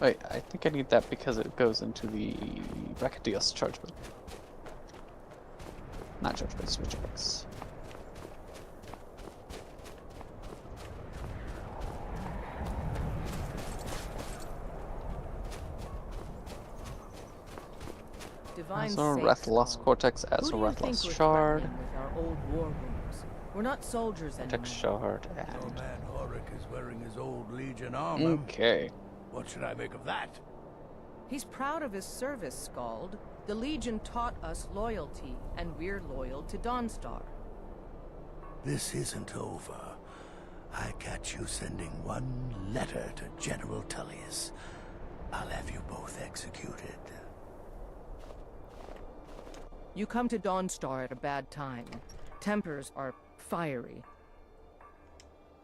wait, I think I need that because it goes into the Rakadios charge book. Not charge books, switch books. Divine Azorethlus Cortex, Azorethlus Shard. With our old war wounds. We're not soldiers anymore. Cortex Shard, Your and... man Horik is wearing his old Legion armor. Okay. What should I make of that? He's proud of his service, Scald. The Legion taught us loyalty, and we're loyal to Dawnstar. This isn't over. I catch you sending one letter to General Tullius. I'll have you both executed. You come to Dawnstar at a bad time. Tempers are fiery.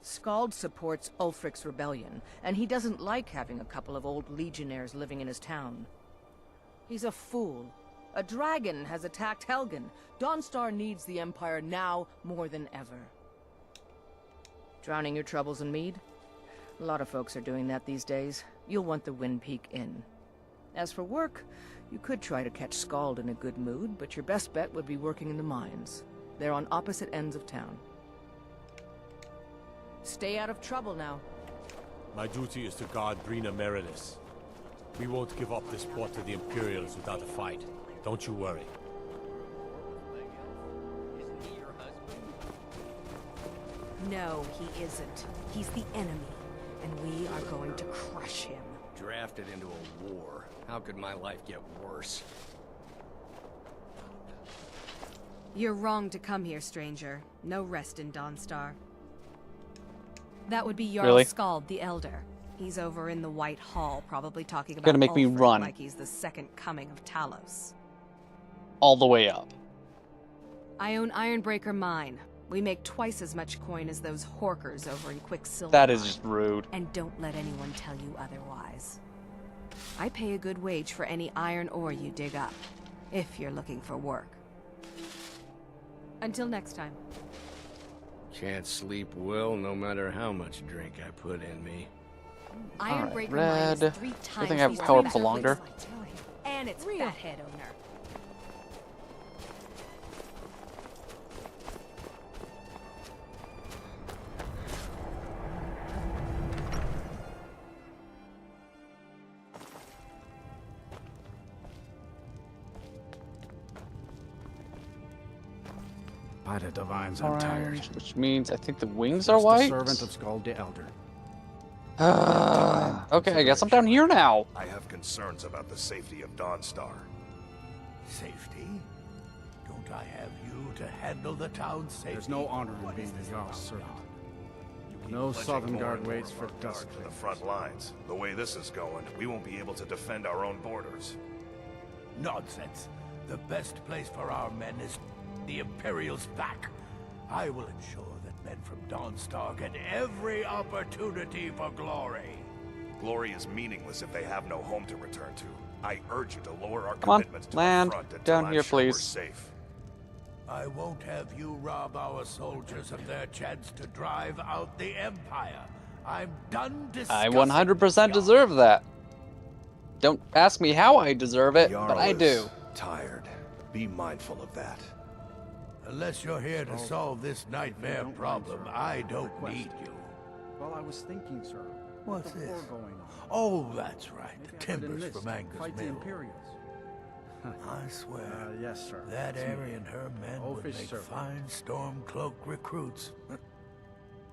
Scald supports Ulfric's rebellion, and he doesn't like having a couple of old legionnaires living in his town. He's a fool. A dragon has attacked Helgen. Dawnstar needs the Empire now more than ever. Drowning your troubles in mead? A lot of folks are doing that these days. You'll want the Wind Peak Inn. As for work, you could try to catch Scald in a good mood, but your best bet would be working in the mines. They're on opposite ends of town. Stay out of trouble now. My duty is to guard Brina Meredith. We won't give up this port to the Imperials without a fight. Don't you worry. No, he isn't. He's the enemy, and we are going to crush him. Drafted into a war. How could my life get worse? You're wrong to come here, stranger. No rest in Dawnstar. That would be Jarl Really? Skald the Elder. He's over in the White Hall, probably talking about Gonna make me Ulfric run. like he's the second coming of Talos. All the way up. I own Ironbreaker Mine. We make twice as much coin as those horkers over in Quicksilver. That is just rude. And don't let anyone tell you otherwise. I pay a good wage for any iron ore you dig up, if you're looking for work. Until next time. Can't sleep well no matter how much drink I put in me. Ironbreaker Mine red. is 3 I times think I have these power trees for are longer. rich, and it's fathead owner. By the divines, I'm tired. Orange, which means I think the wings are Just the white. servant of Skald the Elder. Okay, I guess I'm down here now. I have concerns about the safety of Dawnstar. Safety? Don't I have you to handle the town's safety? There's no honor in being a Jarl's servant. No Pledging Southern more Guard and more waits of for our guard dust. to the front lines. The way this is going, we won't be able to defend our own borders. Nonsense. The best place for our men is the Imperial's back. I will ensure that men from Dawnstar get every opportunity for glory. Glory is meaningless if they have no home to return to. I urge you to lower our Come on, commitments to land the front until down I'm here, sure we're please. safe. I won't have you rob our soldiers of their chance to drive out the Empire. I'm done I discussing. 100% deserve that. Don't ask me how I deserve it, Jarl but I is do. tired. Be mindful of that. Unless you're here to solve this nightmare problem, I don't need you. Well, I was thinking, sir. What's with the war this? going on. Oh, that's right. Maybe The I could timbers enlist from and Anger's fight the Mill. Imperials. I swear. Yes, sir. That It's me. area and her men would Oafish make servant. fine Stormcloak recruits.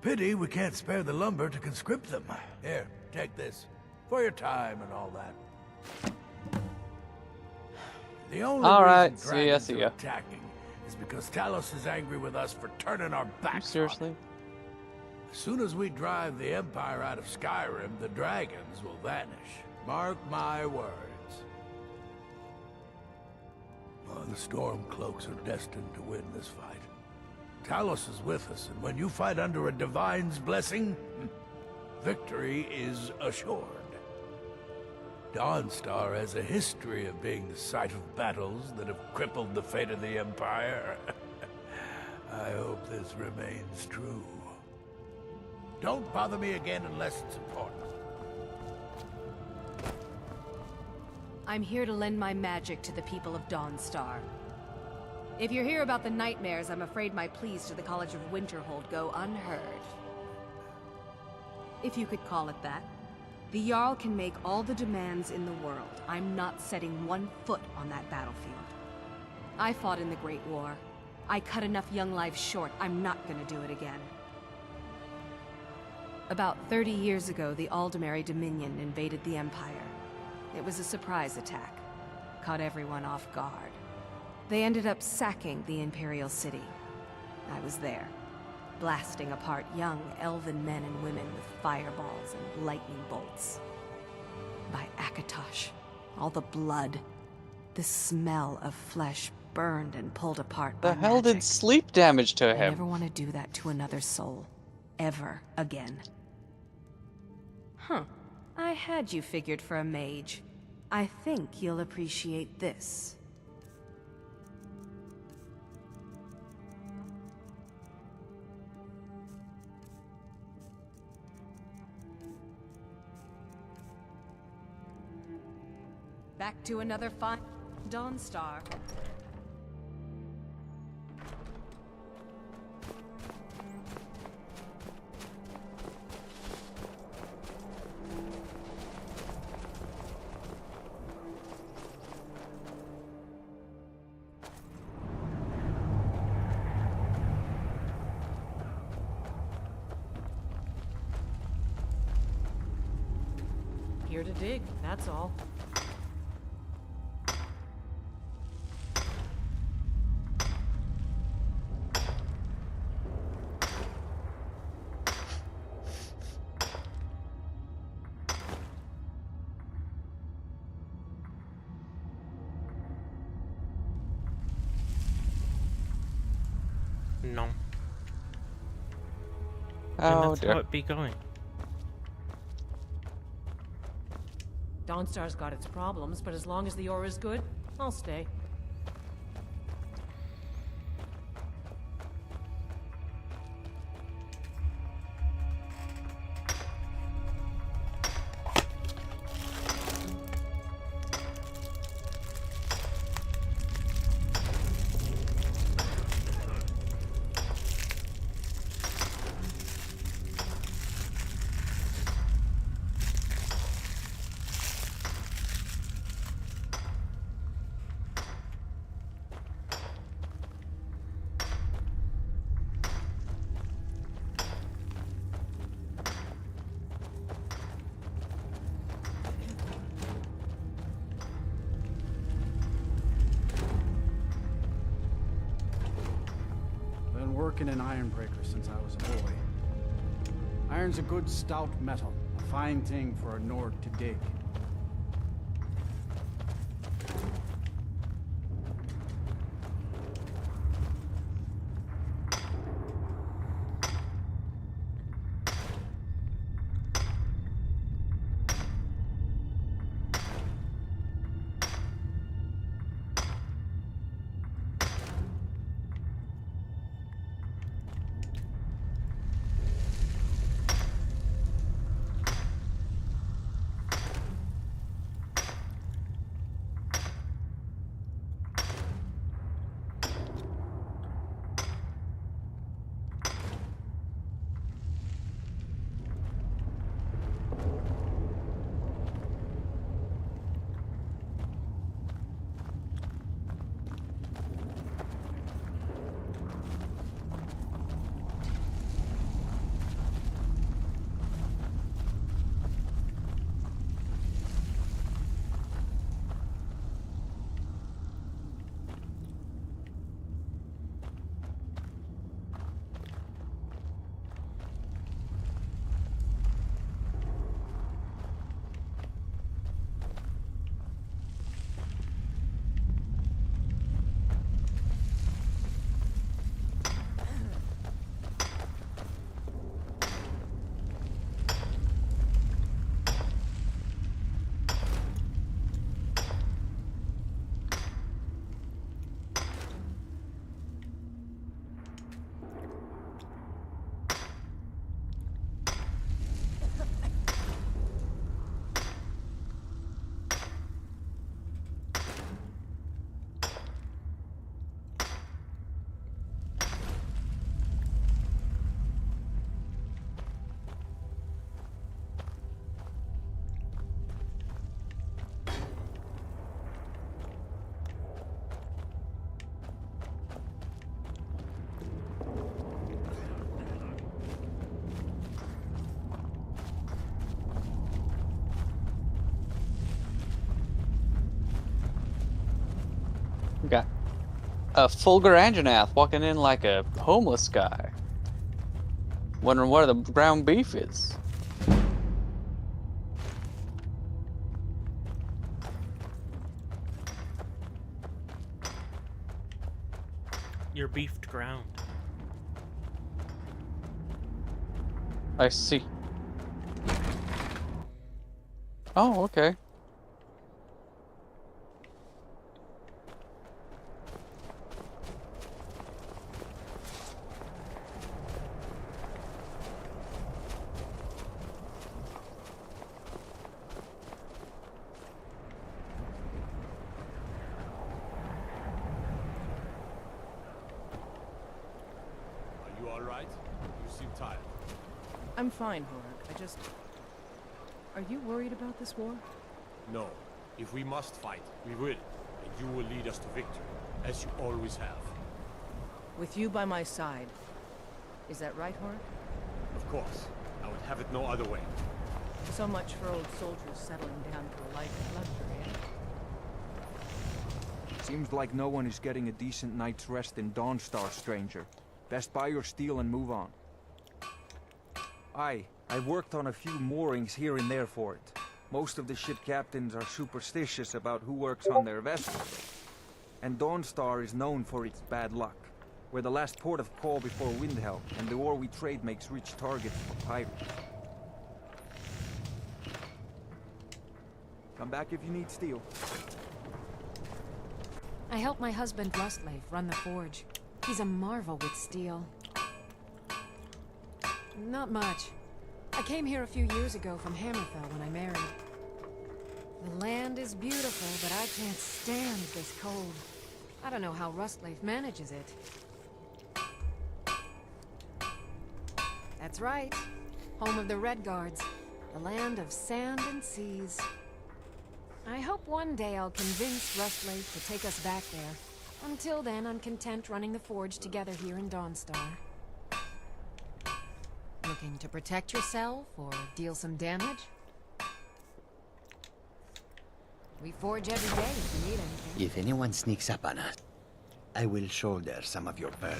Pity we can't spare the lumber to conscript them. Here, take this. For your time and all that. The only All right, reason see ya, dragons see are ya. attacking is because Talos is angry with us for turning our backs Seriously? on him. As soon as we drive the Empire out of Skyrim, the dragons will vanish. Mark my words. Oh, the Stormcloaks are destined to win this fight. Talos is with us, and when you fight under a divine's blessing, victory is assured. Dawnstar has a history of being the site of battles that have crippled the fate of the Empire. I hope this remains true. Don't bother me again unless it's important. I'm here to lend my magic to the people of Dawnstar. If you're here about the nightmares, I'm afraid my pleas to the College of Winterhold go unheard. If you could call it that. The Jarl can make all the demands in the world. I'm not setting one foot on that battlefield. I fought in the Great War. I cut enough young lives short. I'm not gonna do it again. About 30 years ago, the Aldemary Dominion invaded the Empire. It was a surprise attack. Caught everyone off guard. They ended up sacking the Imperial City. I was there, blasting apart young elven men and women with fireballs and lightning bolts. By Akatosh, all the blood, the smell of flesh burned and pulled apart The by hell did magic. sleep damage to I him? never want to do that to another soul. Ever again. Huh. I had you figured for a mage. I think you'll appreciate this. Back to another fine Dawnstar. Here to dig, that's all. No. Oh, and that's dear. how it be going. Dawnstar's got its problems, but as long as the ore is good, I'll stay. Been working in ironbreaker since I was a boy. Iron's a good stout metal, a fine thing for a Nord to dig. Got a Fulgur Anjanath walking in like a homeless guy. Wondering where the ground beef is. Your beefed ground. I see. Oh, okay. Are you alright? You seem tired. I'm fine, Horak. Are you worried about this war? No. If we must fight, we will. And you will lead us to victory, as you always have. With you by my side. Is that right, Horak? Of course. I would have it no other way. So much for old soldiers settling down to a life of luxury, eh? Seems like no one is getting a decent night's rest in Dawnstar, stranger. Best buy your steel and move on. Aye, I've worked on a few moorings here and there for it. Most of the ship captains are superstitious about who works on their vessels. And Dawnstar is known for its bad luck. We're the last port of call before Windhelm, and the ore we trade makes rich targets for pirates. Come back if you need steel. I help my husband Rustleif run the forge. He's a marvel with steel. Not much. I came here a few years ago from Hammerfell when I married. The land is beautiful, but I can't stand this cold. I don't know how Rustleif manages it. That's right. Home of the Red Guards. The land of sand and seas. I hope one day I'll convince Rustleif to take us back there. Until then, I'm content running the forge together here in Dawnstar. Looking to protect yourself or deal some damage? We forge every day if you need anything. If anyone sneaks up on us, I will shoulder some of your burden.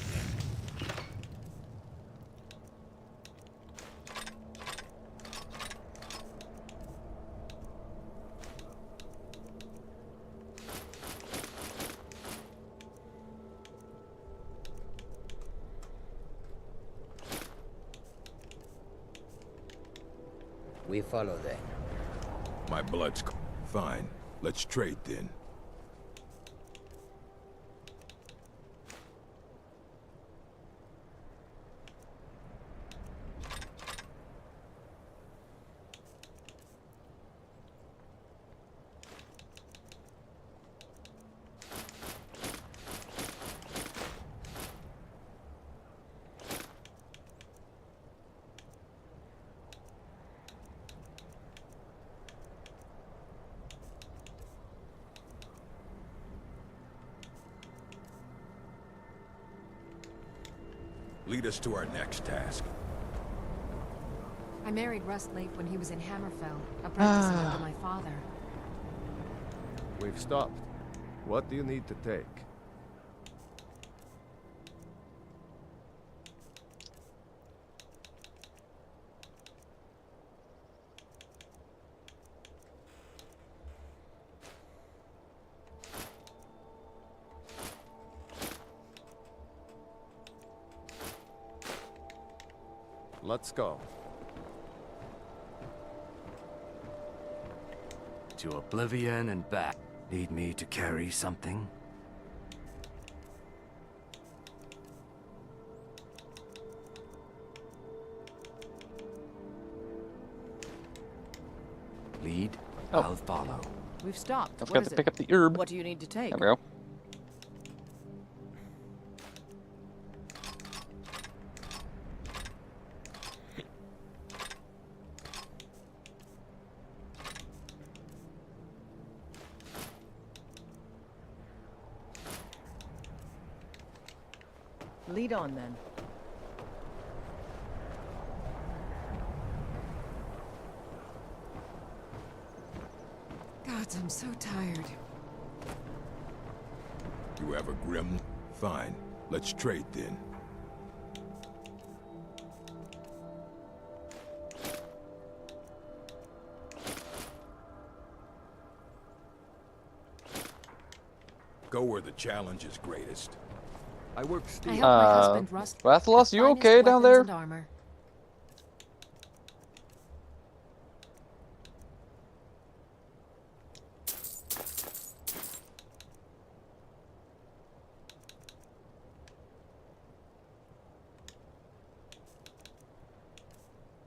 We follow them. My blood's fine. Let's trade then. Lead us to our next task. I married Rustleif when he was in Hammerfell, apprenticing under my father. We've stopped. What do you need to take? Let's go. To oblivion and back. Need me to carry something? Lead, I'll follow. We've stopped. Don't What forget is to it? pick up the herb. What do you need to take? There we go. Lead on then. Gods, I'm so tired. You have a grim? Fine. Let's trade then. Go where the challenge is greatest. I work steel. I help my husband Rust. Rathalos, the you finest okay down weapons there? and armor.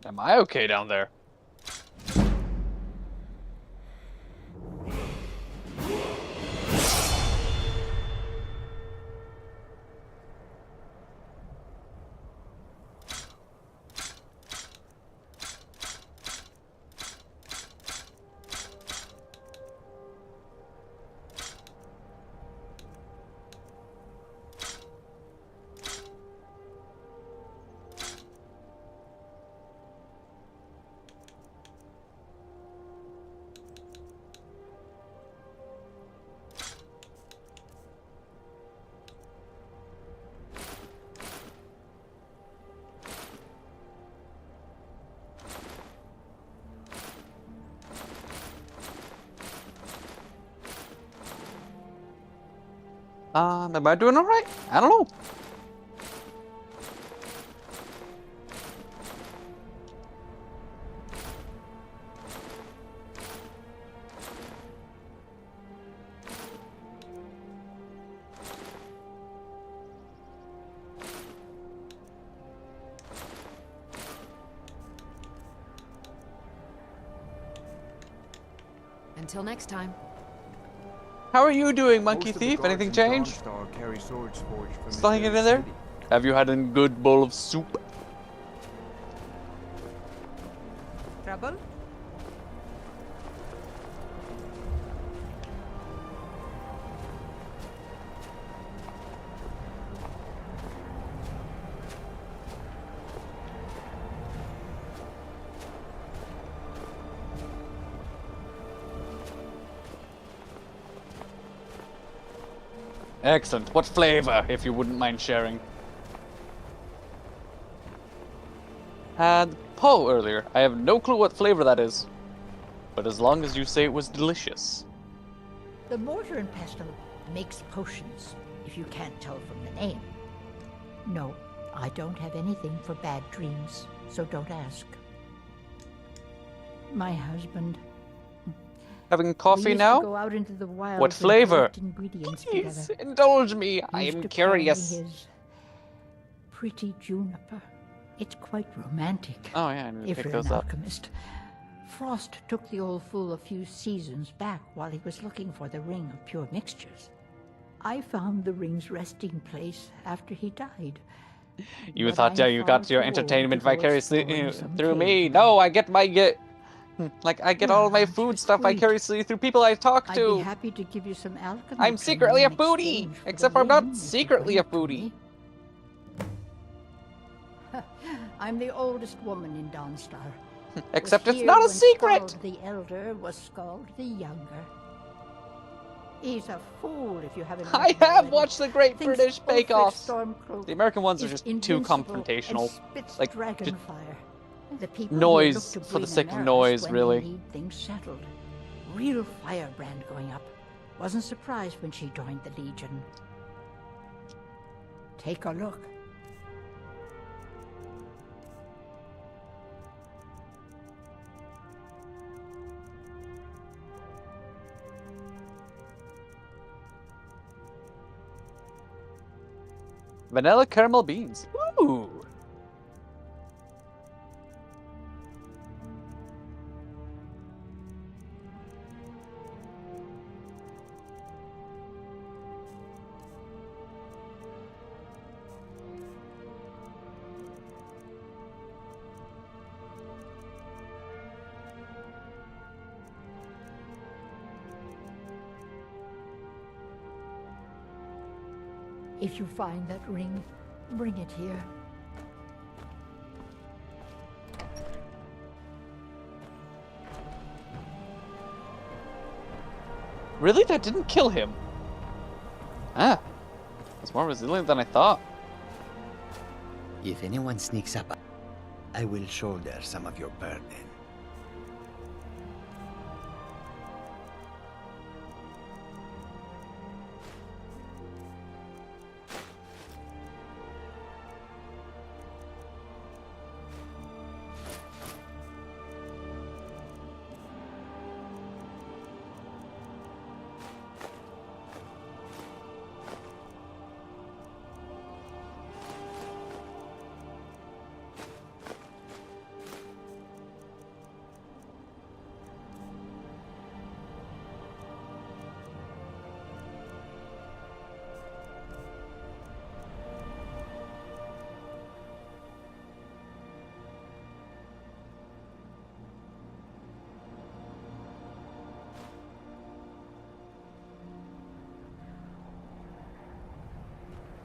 Am I okay down there? Am I doing alright? I don't know. Until next time. How are you doing, Monkey Most of the Thief? guards Anything in changed? Dawnstar carry swords forged from Still this hanging very in there? city. Have you had a good bowl of soup? Trouble? Excellent. What flavor, if you wouldn't mind sharing? Had Poe earlier. I have no clue what flavor that is. But as long as you say it was delicious. The mortar and pestle makes potions, if you can't tell from the name. No, I don't have anything for bad dreams, so don't ask. My husband... Having coffee we used now? To go out into the wilds What and flavor? collect ingredients Please, together. indulge me. I He used am to call me curious. his pretty juniper. It's quite romantic. Oh yeah, I need to if pick you're those an up. alchemist. Frost took the old fool a few seasons back while he was looking for the ring of pure mixtures. I found the ring's resting place after he died. You But thought, I'm yeah, you far got your too old entertainment to go vicariously exploring some through me. cave No, I get my like I get all my Ah, food you're stuff sweet. vicariously through people I talk I'd to. be happy to give you some alchemy I'm training secretly a in foodie, exchange for except the I'm not ring, if you secretly bring a it to foodie. me. I'm the oldest woman in Dawnstar. Except Was it's here not a when secret. Skald the elder was Skald the younger. He's a fool if you haven't. I met him have already. watched the Great Thinks British Bake Ulfric Offs. Stormcloak The American ones are is just too invincible confrontational. and spits Like dragon just fire. The people noise here look to for the Brina sake of Maris noise, when really. They need things settled. Real firebrand going up. Wasn't surprised when she joined the Legion. Take a look. Vanilla caramel beans. Ooh. If you find that ring, bring it here. Really? That didn't kill him. Ah. It's more resilient than I thought. If anyone sneaks up, I will shoulder some of your burden.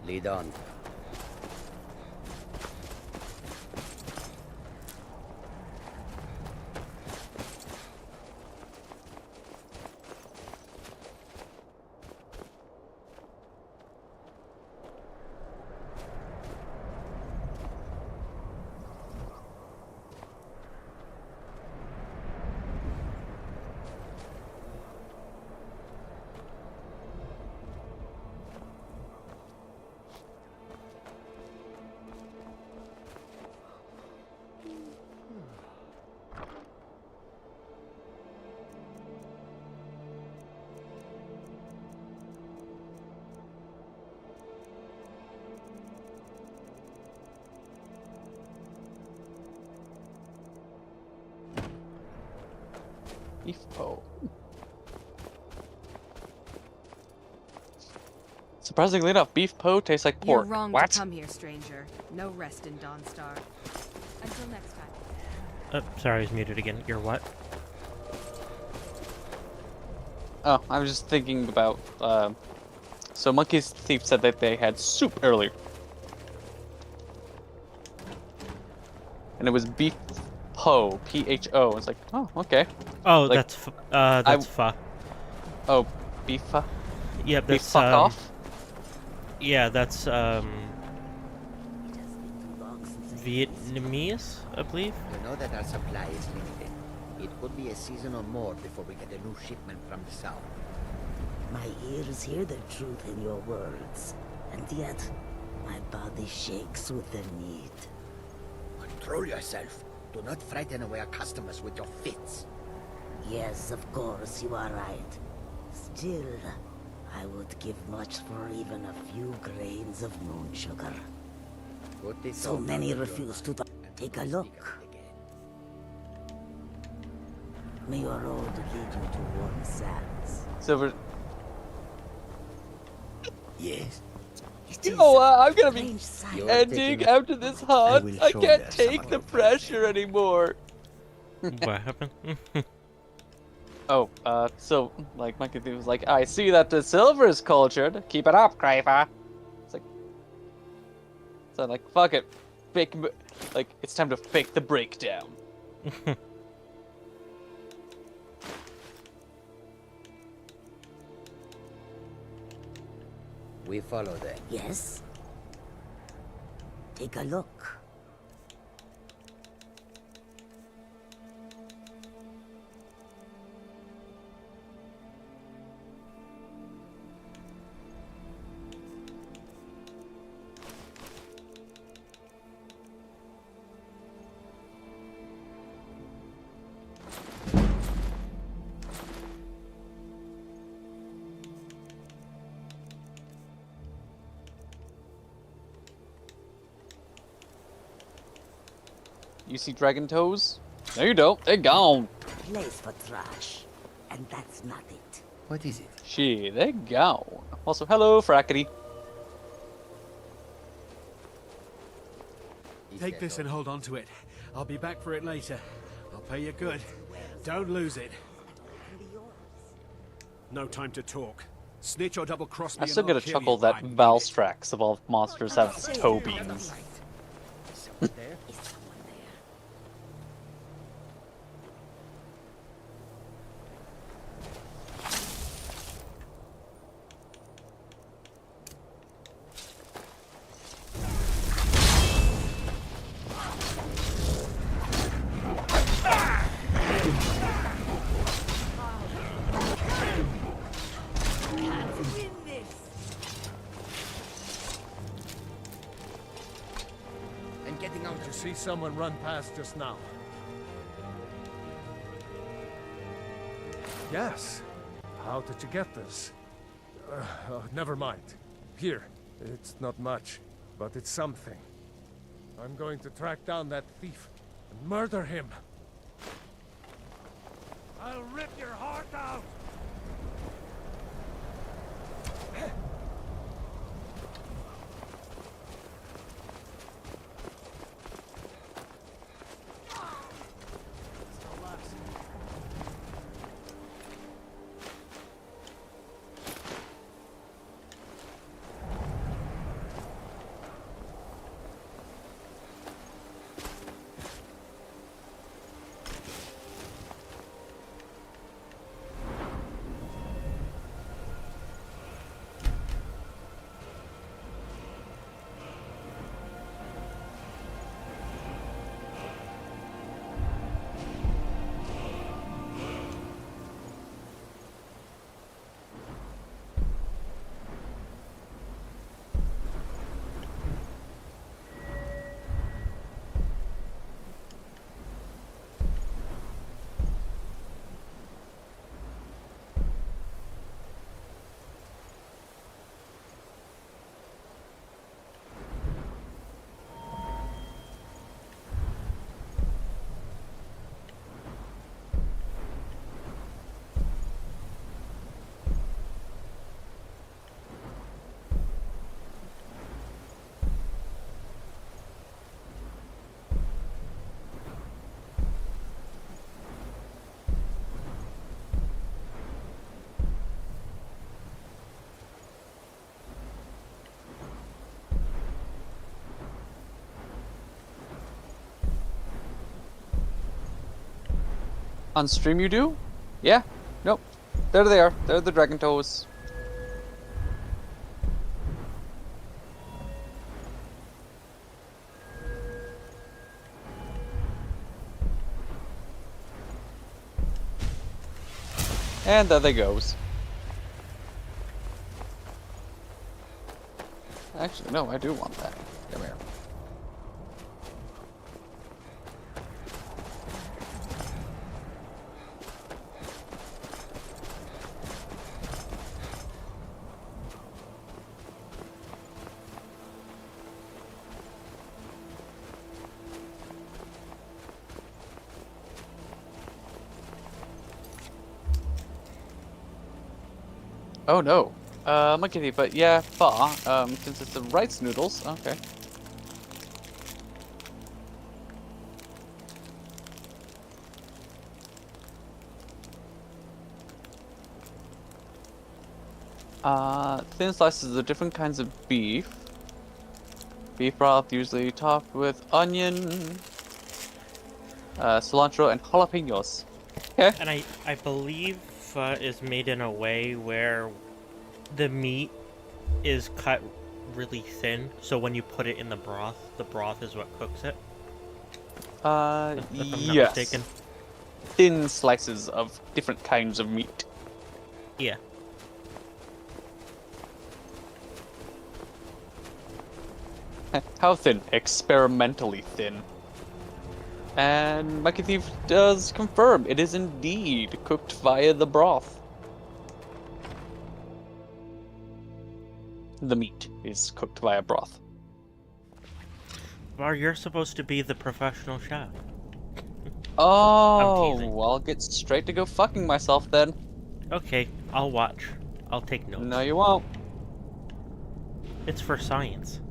Lead on. Ifo. Surprisingly enough, beef po tastes like pork. You're wrong What? to come here, stranger. No rest in Dawnstar. Until next time. Oh, sorry, I was muted again. You're what? Oh, I was just thinking about, so Monkey's Thief said that they had soup earlier. And it was beef po, P-H-O. It's like, oh, okay. Oh, like, that's pho. Oh, beef pho? Yep, beef that's, fuck off? Yeah, that's, Vietnamese, I believe? You know that our supply is limited. It could be a season or more before we get a new shipment from the south. My ears hear the truth in your words, and yet my body shakes with the need. Control yourself. Do not frighten away our customers with your fits. Yes, of course, you are right. Still, I would give much for even a few grains of moon sugar. So many refuse to take a look. May your road lead you to warm sands. Silver. Yes. You know what? I'm gonna be ending after this hunt. I can't take the pressure anymore. What happened? Oh, so, like, Monkey Thief was like, I see that the silver is cultured. Keep it up, Kraver. It's like, so like, fuck it. Fake, like, it's time to fake the breakdown. We follow them. Yes? Take a look. You see dragon toes? No, you don't. They're gone. Place for trash. And that's not it. What is it? Shit, they're gone. Also, hello, Frackety. Take this and hold on to it. I'll be back for it later. I'll pay you good. Don't lose it. No time to talk. Snitch or double cross me. I still and get a I'll kill chuckle you. that Valstrax of all monsters have toe beams. Did you see someone run past just now? Yes. How did you get this? Never mind. Here. It's not much, but it's something. I'm going to track down that thief and murder him. I'll rip your heart out! On stream you do? Yeah. Nope. There they are. They're the dragon toes. And there they goes. Actually, no, I do want that. Come here. Oh no. Monkey, but yeah, pho. Since it's the rice noodles, okay. Thin slices of different kinds of beef. Beef broth usually topped with onion, cilantro, and jalapenos. Okay. And I believe pho is made in a way where the meat is cut really thin, so when you put it in the broth is what cooks it. If I'm not Yes. mistaken. Thin slices of different kinds of meat. Yeah. How thin? Experimentally thin. And Monkey Thief does confirm it is indeed cooked via the broth. The meat is cooked via broth. Well, you're supposed to be the professional chef. Oh, teasing. well, I'll get straight to go fucking myself then. Okay, I'll watch. I'll take notes. No, you won't. It's for science.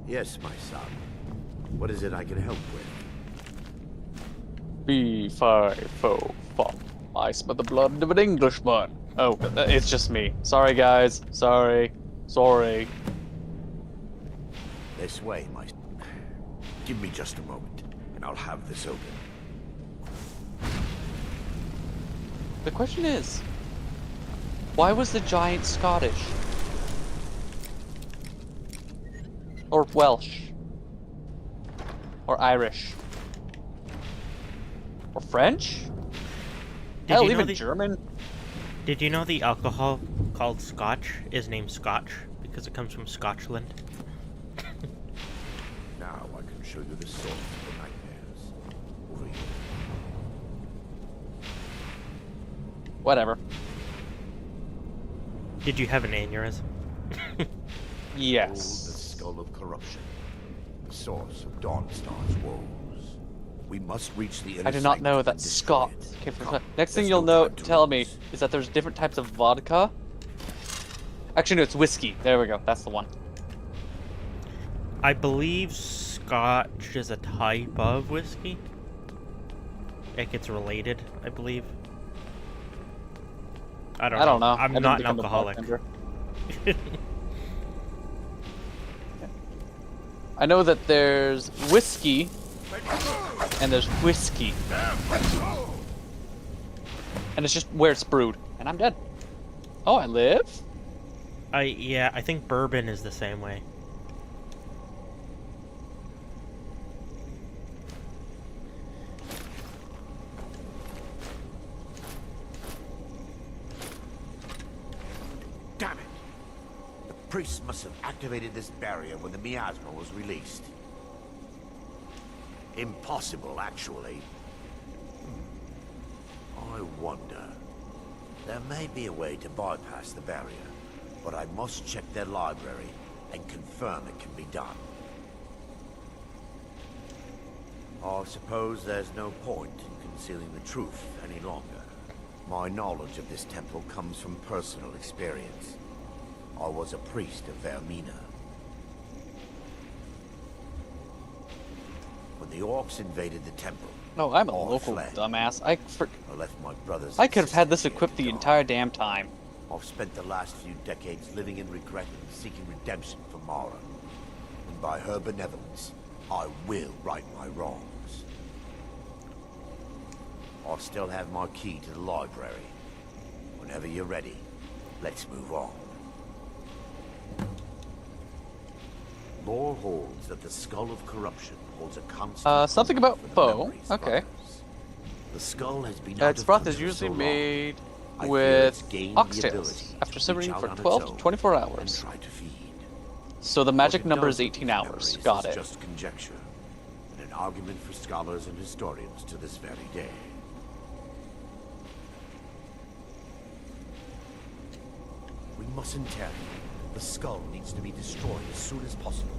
Yes, my son. What is it I can help with? B545. I smell the blood of an Englishman. Oh, it's just me. Sorry, guys. Sorry. This way, my... Give me just a moment, and I'll have this open. The question is, why was the giant Scottish? Or Welsh? Or Irish? Or French? Hell, even German? Did you know the alcohol called Scotch is named Scotch because it comes from Scotland? Now I can show you the source of the nightmares. Over here. Whatever. Did you have an aneurysm? Yes. The skull of corruption. The source of Dawnstar's woes. We must reach the inner I did not know that Scott came from. Next thing you'll know, tell me, is that there's different types of vodka. Actually, no, it's whiskey. There we go. That's the one. I believe Scotch is a type of whiskey. Like it's related, I believe. I don't know. I'm not an alcoholic. I know that there's whiskey and there's whiskey. And it's just where it's brewed. And I'm dead. Oh, I live? Yeah, I think bourbon is the same way. Damn it! The priest must have activated this barrier when the miasma was released. Impossible, actually. I wonder. There may be a way to bypass the barrier, but I must check their library and confirm it can be done. I suppose there's no point in concealing the truth any longer. My knowledge of this temple comes from personal experience. I was a priest of Vermina. When the orcs invaded the temple, No, I'm a local dumbass. I left my brothers. I could have had this equipped the entire damn time. I've spent the last few decades living in regret and seeking redemption for Mara. And by her benevolence, I will right my wrongs. I still have my key to the library. Whenever you're ready, let's move on. Lore holds that the Skull of Corruption holds a constant... something about foe. Okay. The skull has been Its broth is usually made with oxtails after simmering for 12 to 24 hours. So the magic number is 18 hours. Got it. Just conjecture, and an argument for scholars and historians to this very day. We mustn't tarry. The skull needs to be destroyed as soon as possible.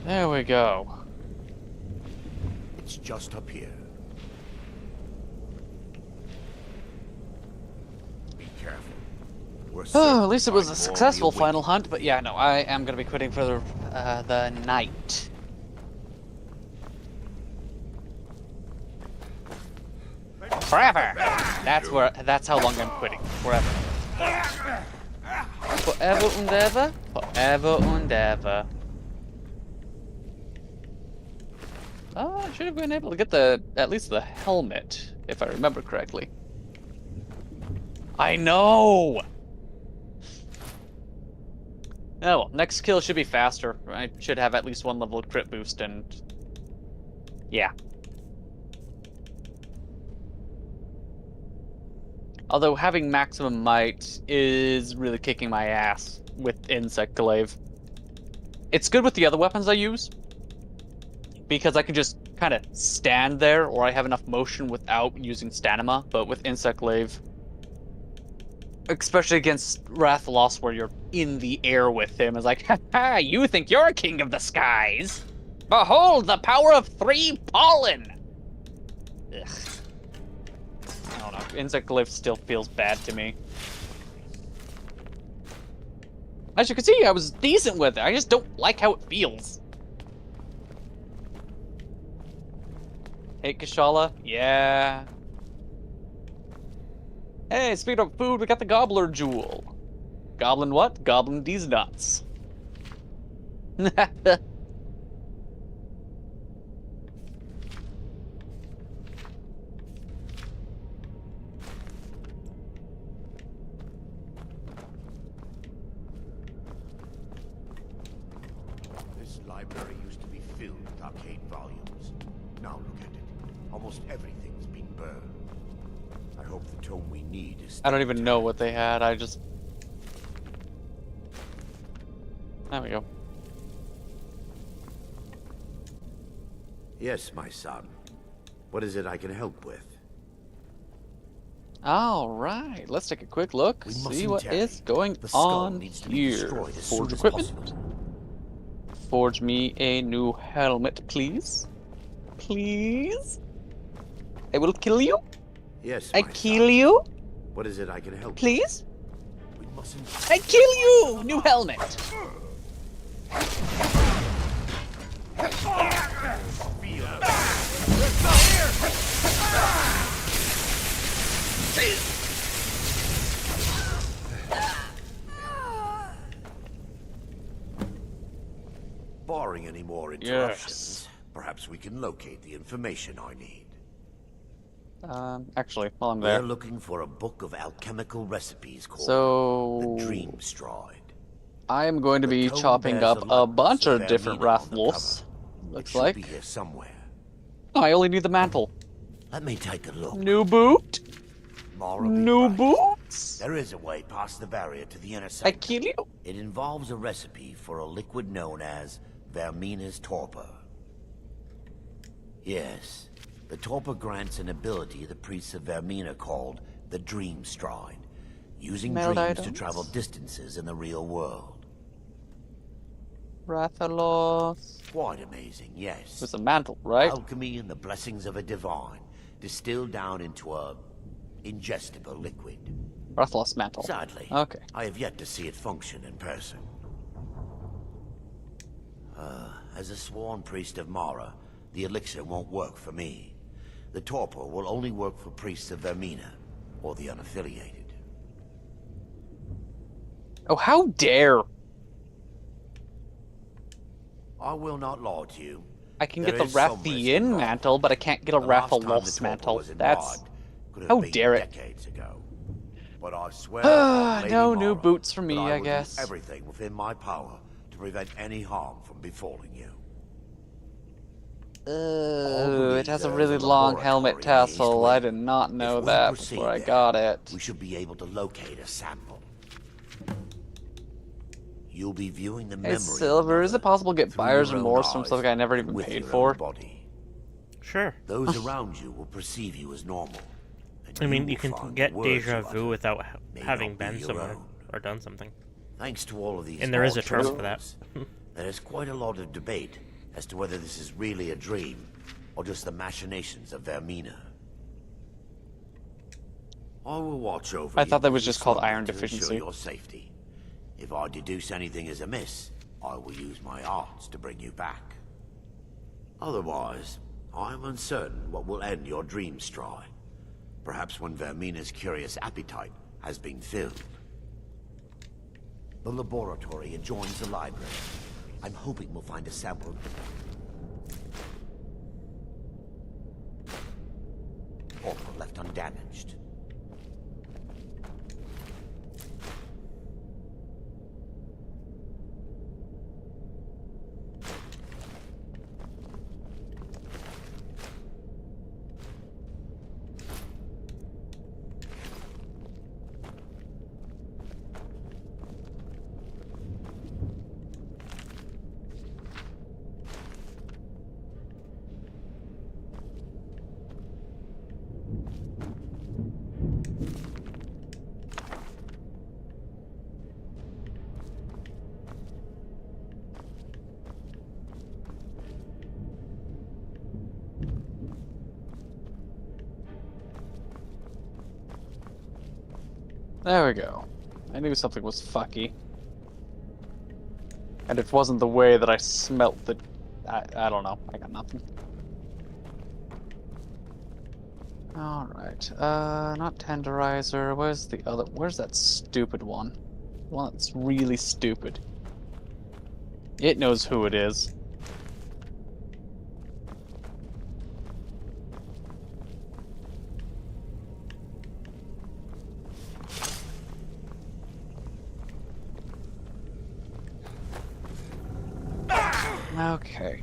There we go. It's just up here. Be careful. Oh, at least it was a successful final hunt, but yeah, no, I am going to be quitting for the night. Forever! That's how long I'm quitting. Forever. Forever and ever. Forever and ever. Oh, I should have been able to get at least the helmet, if I remember correctly. I know! Oh well, next kill should be faster. I should have at least one level of crit boost and... yeah. Although having maximum might is really kicking my ass with Insect Glaive. It's good with the other weapons I use, because I can just kind of stand there, or I have enough motion without using stamina, but with Insect Glaive, especially against Rathalos, where you're in the air with him, is like, ha, you think you're king of the skies? Behold the power of 3 pollen! Ugh. I don't know, Insect Glaive still feels bad to me. As you can see, I was decent with it, I just don't like how it feels. Hey, Kashala? Yeah. Hey, speaking of food, we got the Gobbler Jewel. Goblin what? Goblin these nuts. This library used to be filled with arcane volumes. Now look at it. Almost everything's been burned. I hope the tome we need is... I don't even know what they had, I just... There we go. Yes, my son. What is it I can help with? Alright, let's take a quick look, see what is going on here. Forge equipment. Forge me a new helmet, please. Please? I will kill you? Yes, I kill you? What is it I can help Please? with? We mustn't... I kill you! New helmet! Barring any more interruptions, perhaps we can locate the information I need. Actually, while I'm there. We're looking for a book of alchemical recipes called So... The Dream Stride. I am going to be chopping up a bunch of different Rathalos. Looks like. It should be here somewhere. Oh, I only need the mantle. Let me take a look. New boot? Mara, New boots? there is a way past the barrier to the inner I sanctum. kill you? It involves a recipe for a liquid known as Vermina's torpor. Yes, the torpor grants an ability the priests of Vermina called the Dream Stride, using Meld dreams to items? travel distances in the real world. Rathalos. Quite amazing, yes. With a mantle, right? Alchemy and the blessings of a divine, distilled down into a ingestible liquid. Breathless mantle. Sadly, Okay. I have yet to see it function in person. As a sworn priest of Mara, the elixir won't work for me. The torpor will only work for priests of Vermina, or the unaffiliated. Oh, how dare! I will not lie to you. I can There get the is some risk Rathian involved. mantle, but I can't get a The last time the Rathalos torpor mantle. was in That's... Bard could have How been dare it. decades ago. But I swear upon Lady No Mara new boots for that me, I will guess. do everything within my power to prevent any harm from befalling you. It has a really long helmet tassel. I did not know that before I got it. We should be able to locate a sample. You'll be viewing the Hey, memory Silver, is it possible to get through buyer's your own remorse from eyes something I never and even with paid your for? own body. Sure. Those around you will perceive you as normal. and I mean, you will can find get the words deja you vu utter without may having not be been your somewhere own. or done something. Thanks to all of these And there is a term odd for that. truths, there is quite a lot of debate as to whether this is really a dream or just the machinations of Vermina. I will watch over I you thought that was very just called slowly iron to ensure deficiency. your safety. If I deduce anything is amiss, I will use my arts to bring you back. Otherwise, I am uncertain what will end your dream stride. Perhaps when Vermina's curious appetite has been filled. The laboratory adjoins the library. I'm hoping we'll find a sample. All left undamaged. There we go. I knew something was fucky. And it wasn't the way that I smelt the... I don't know. I got nothing. Alright. Not tenderizer. Where's the other... Where's that stupid one? One that's really stupid. It knows who it is. Okay.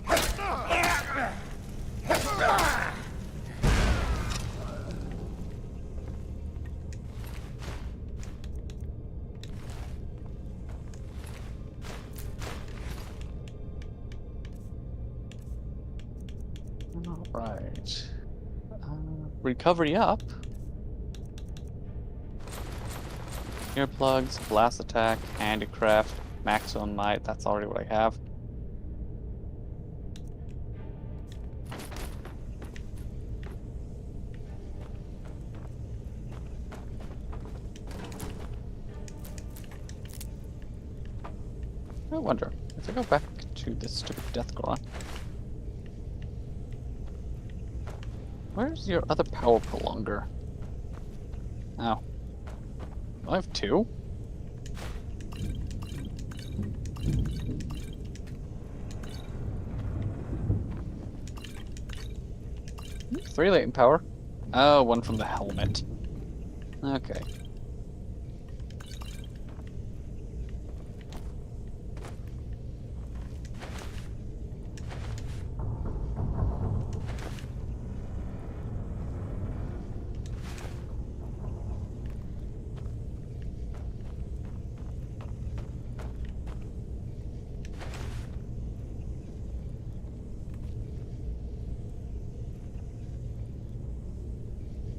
Alright. Recovery up. Earplugs, blast attack, handicraft, maximum might. That's already what I have. I wonder if I go back to this stupid death grot. Where's your other power prolonger? Oh. I have two? Three latent power. Oh, one from the helmet. Okay.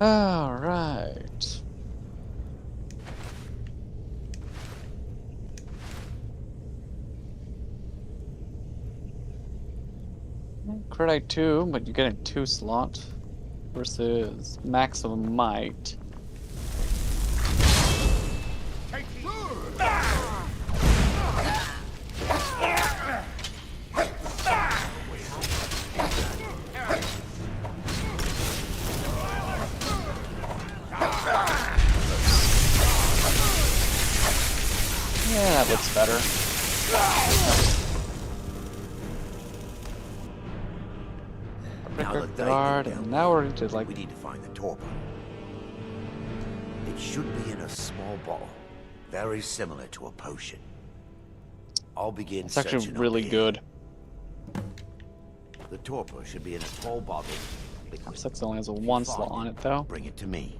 All right. Credite 2, but you get a 2 slot versus maximum might. Yeah, that looks better. Now that they've Guard, been and dealt now we're with, into like. we need to find the torpor. It should be in a small bottle, very similar to a potion. I'll begin It's actually searching really up here. good. The torpor should be in a small bottle. Liquid. Sex only has a 1 slot on it though. Bring it to me.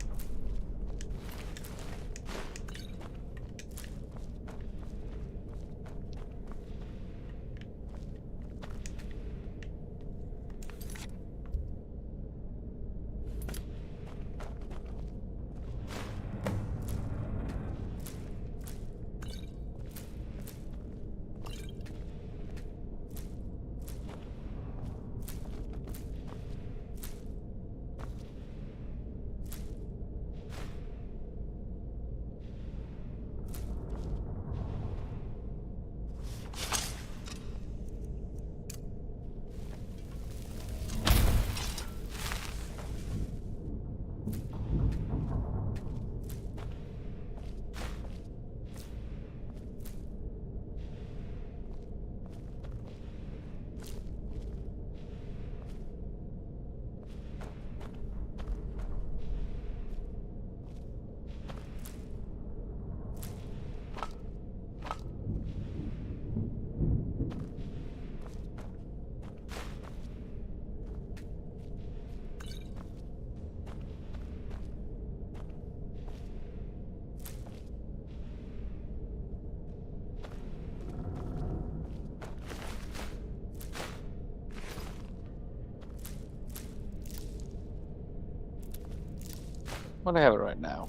What do I have it right now?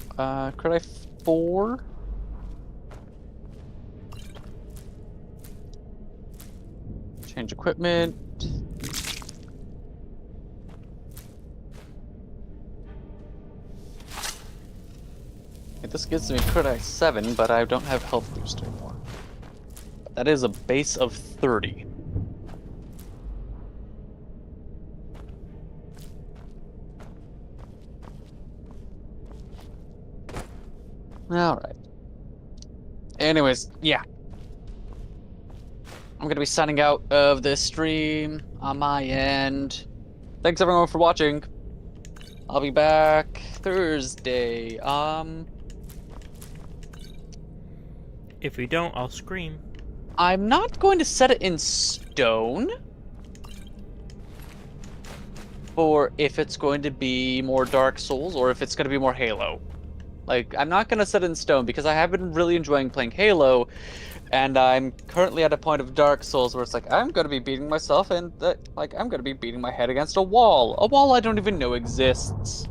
Could I 4? Change equipment. Okay, this gives me crit 7, but I don't have health boost anymore. That is a base of 30. Alright. Anyways, yeah. I'm gonna be signing out of this stream on my end. Thanks everyone for watching. I'll be back Thursday. If we don't, I'll scream. I'm not going to set it in stone. For if it's going to be more Dark Souls or if it's going to be more Halo. Like, I'm not going to set it in stone because I have been really enjoying playing Halo, and I'm currently at a point of Dark Souls where it's like, I'm going to be beating myself and, like, I'm going to be beating my head against a wall I don't even know exists.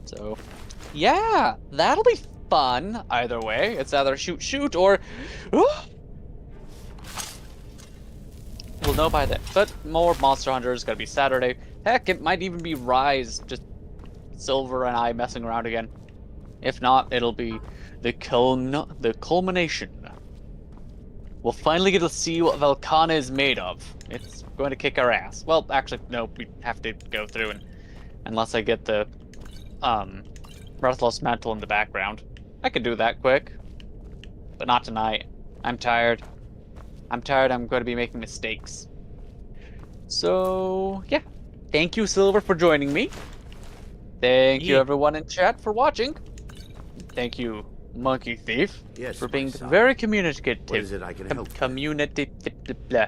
So, yeah, that'll be fun either way. It's either shoot or... We'll know by then. But more Monster Hunter is going to be Saturday. Heck, it might even be Rise, just Silver and I messing around again. If not, it'll be the culmination. We'll finally get to see what Velkhana is made of. It's going to kick our ass. Well, actually, no, we have to go through and... Unless I get the, Breathless Mantle in the background. I could do that quick. But not tonight. I'm tired. I'm going to be making mistakes. So, yeah. Thank you, Silver, for joining me. Thank you, everyone in chat, for watching. Thank you, Monkey Thief, for being very communicative. What is it I can help? Communicative, blah,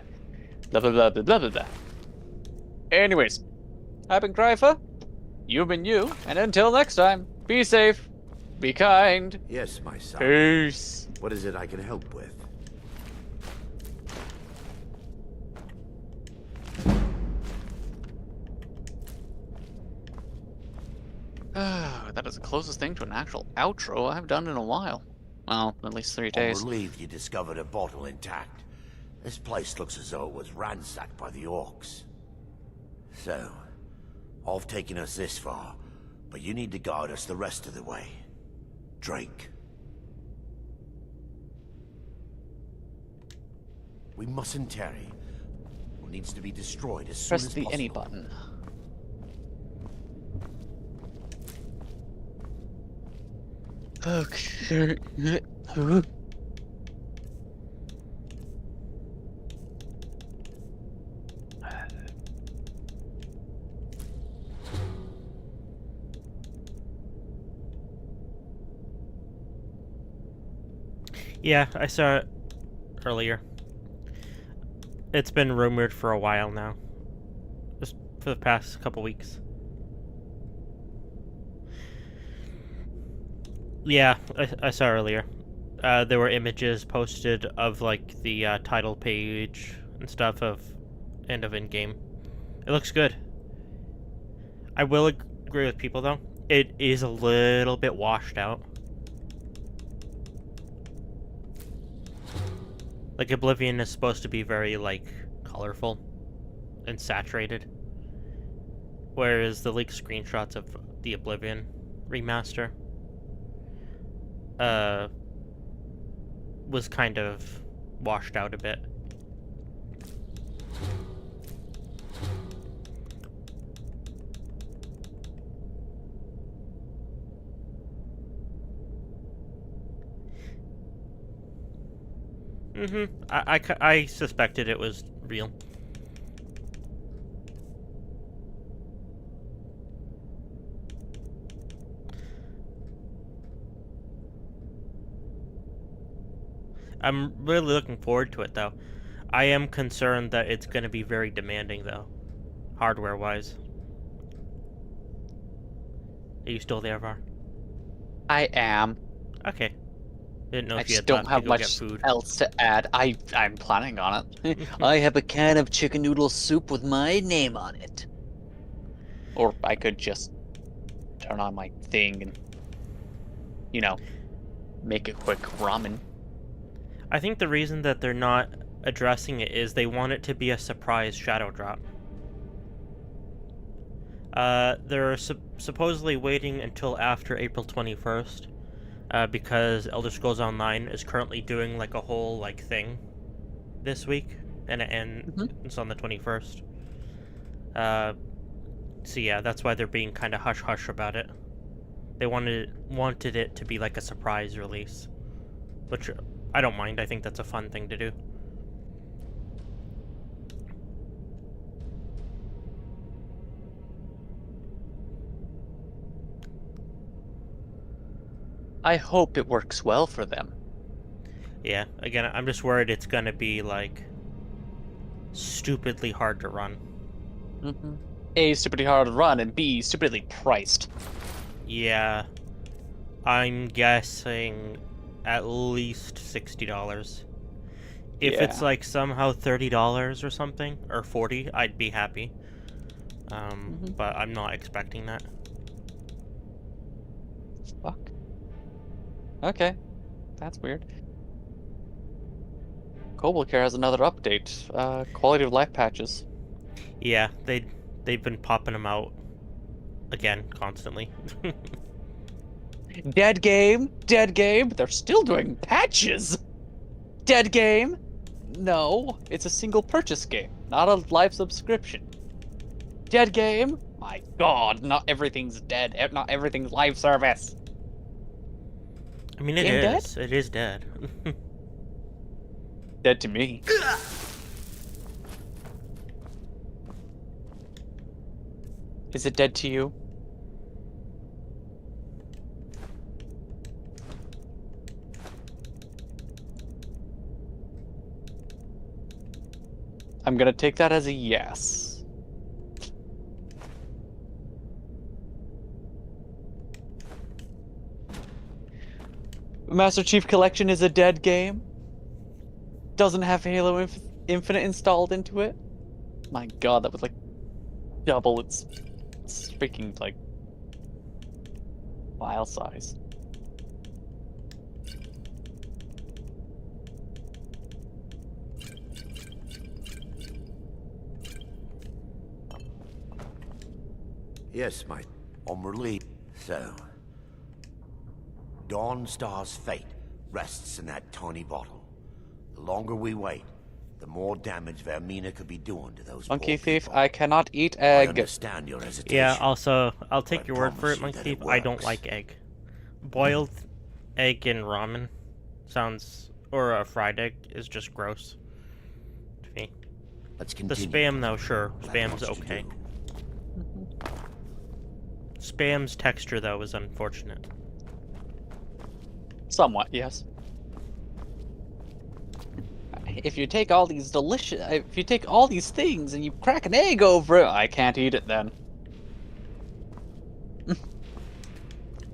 blah, blah, blah, blah, blah, blah. Anyways, I've been Grypha. You've been you. And until next time, be safe, be kind. Yes, my son. Peace. What is it I can help with? That is the closest thing to an actual outro I've done in a while. Well, at least 3 days. I'm relieved you discovered a bottle intact. This place looks as though it was ransacked by the orcs. So, I've taken us this far, but you need to guide us the rest of the way. Drink. We mustn't tarry. What needs to be destroyed as soon as possible. Press the any button. Okay. Yeah, I saw it earlier. It's been rumored for a while now. Just for the past couple weeks. Yeah, I saw earlier. There were images posted of like the title page and stuff of end of in-game. It looks good. I will agree with people though. It is a little bit washed out. Like Oblivion is supposed to be very like colorful and saturated. Whereas the leaked screenshots of the Oblivion remaster was kind of washed out a bit. I suspected it was real. I'm really looking forward to it, though. I am concerned that it's going to be very demanding, though, hardware-wise. Are you still there, Var? I am. Okay. Didn't know I if you just had don't left to have go much get food. else to add. I'm planning on it. I have a can of chicken noodle soup with my name on it. Or I could just turn on my thing and, you know, make a quick ramen. I think the reason that they're not addressing it is they want it to be a surprise shadow drop. They're supposedly waiting until after April 21st. Because Elder Scrolls Online is currently doing like a whole like thing this week, and it ends on the 21st. So yeah, that's why they're being kind of hush hush about it. They wanted it to be like a surprise release, which I don't mind. I think that's a fun thing to do. I hope it works well for them. Yeah, again, I'm just worried it's gonna be like stupidly hard to run. A, stupidly hard to run, and B, stupidly priced. Yeah, I'm guessing at least $60. If it's like somehow $30 or something, or $40, I'd be happy. But I'm not expecting that. Fuck. Okay, that's weird. Cobalt Care has another update. Quality of life patches. Yeah, they've been popping them out again constantly. Dead game, dead game. They're still doing patches. Dead game. No, it's a single purchase game, not a live subscription. Dead game. My God, not everything's dead. Not everything's live service. I mean, it is. It is dead. Dead to me. Is it dead to you? I'm gonna take that as a yes. Master Chief Collection is a dead game. Doesn't have Halo Infinite installed into it. My God, that was like double its freaking like file size. Yes, mate. I'm relieved. So, Dawnstar's fate rests in that tiny bottle. The longer we wait, the more damage Vermina could be doing to those Monkey poor Thief, people. I cannot eat I egg. understand your hesitation. Yeah, also, I'll take but I your word for promise it, you Monkey that Thief. it I don't works. like egg. Boiled egg in ramen sounds, or a fried egg is just gross to me. Let's The continue. spam though, sure, spam's okay. Spam's texture though is unfortunate. Somewhat, yes. If you take all these if you take all these things and you crack an egg over it, I can't eat it then.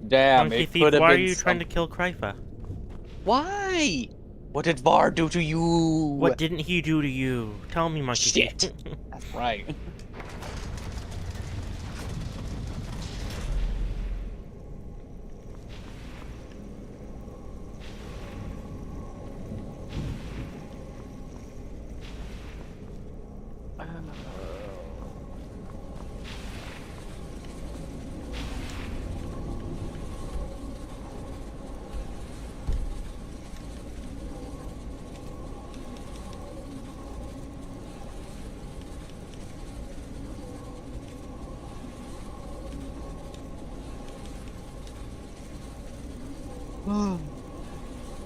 Damn, Monkey it Thief, could have why been are you trying to kill Krypha? Why? What did Var do to you? What didn't he do to you? Tell me, Monkey Shit. Thief. That's right.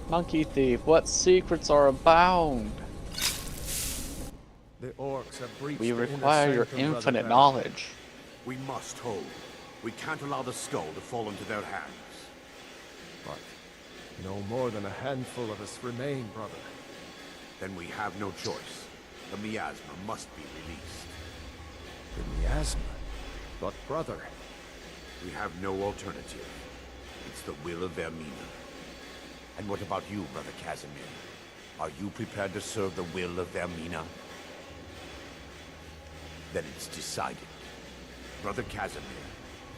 Monkey Thief, what secrets are abound? The orcs have breached We the inner require your sanctum, Brother infinite Van. knowledge. We must hold. We can't allow the skull to fall into their hands. But no more than a handful of us remain, brother. Then we have no choice. The miasma must be released. The miasma? But brother... We have no alternative. It's the will of Vermina. And what about you, Brother Casimir? Are you prepared to serve the will of Vermina? Then it's decided. Brother Casimir,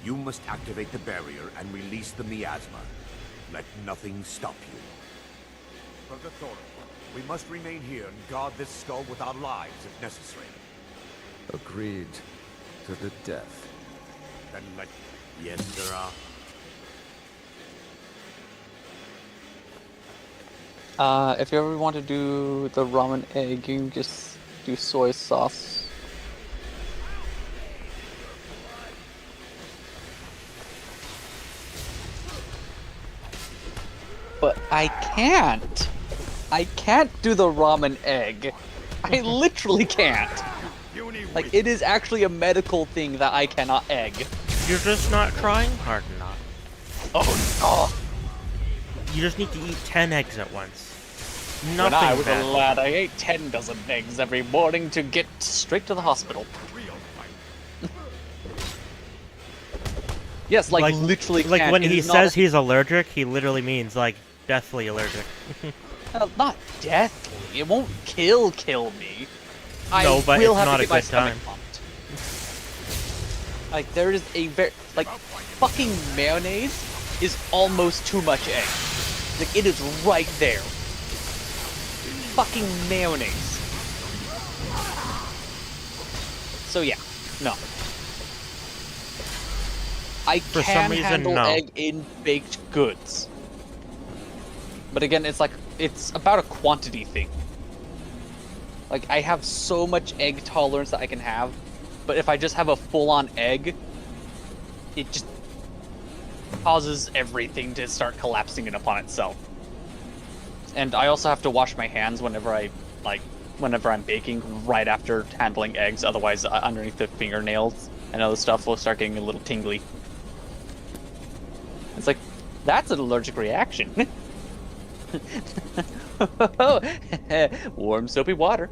you must activate the barrier and release the miasma. Let nothing stop you. Brother Thorin, we must remain here and guard this skull with our lives if necessary. Agreed to the death. Then let... Yes, sirrah. If you ever want to do the ramen egg, you can just do soy sauce. But I can't. I can't do the ramen egg. I literally can't. Like, it is actually a medical thing that I cannot egg. You're just not trying hard enough. Oh, You just need to eat 10 eggs at once. When Nothing I was bad. a lad, I ate 10 dozen eggs every morning to get straight to the hospital. Yes, like literally Like can't. when It he is not says he's allergic, he literally means like deathly allergic. not deathly. It won't kill me. No, but will it's have not to a get my good stomach time. pumped. Like there is a like fucking mayonnaise is almost too much egg. Like it is right there. Fucking mayonnaise. So yeah, no. I For can some reason, handle no. egg in baked goods. But again, it's like, it's about a quantity thing. Like, I have so much egg tolerance that I can have, but if I just have a full-on egg, it just causes everything to start collapsing in upon itself. And I also have to wash my hands whenever I'm baking, right after handling eggs, otherwise underneath the fingernails and other stuff will start getting a little tingly. It's like, that's an allergic reaction. Warm soapy water.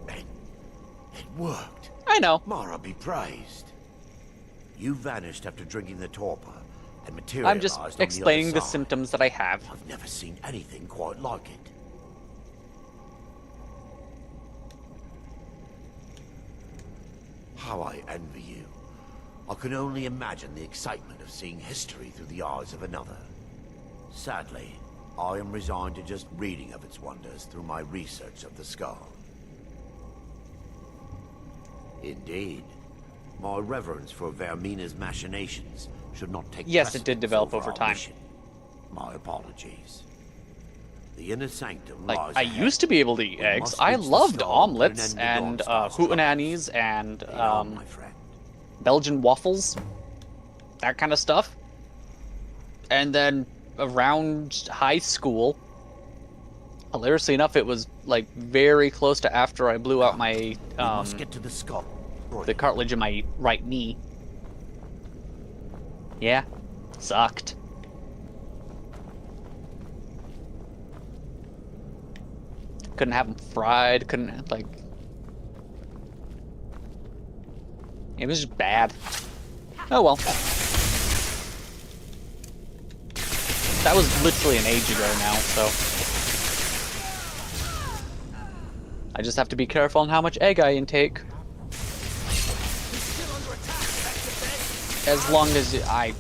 It worked. I know. Mara be praised. You vanished after drinking the torpor and I'm materialized just on the explaining other the side. symptoms that I have. I've never seen anything quite like it. How I envy you. I can only imagine the excitement of seeing history through the eyes of another. Sadly, I am resigned to just reading of its wonders through my research of the skull. Indeed, my reverence for Vermina's machinations should not take Yes, it did precedence develop over over our time. mission. My apologies. The inner sanctum Like, lies I ahead. used to be able to eat We eggs. must I reach the loved skull and omelets end the and Dawn Star's hootenannies and Beyond, my friend. Belgian waffles. that kind of stuff. And then around high school, hilariously enough, it was like very close to after I blew out my We must get to the skull. the cartilage in my right knee. Yeah, sucked. Couldn't have them fried. Couldn't like. It was just bad. Oh well. That was literally an age ago now, so I just have to be careful on how much egg I intake. As long as I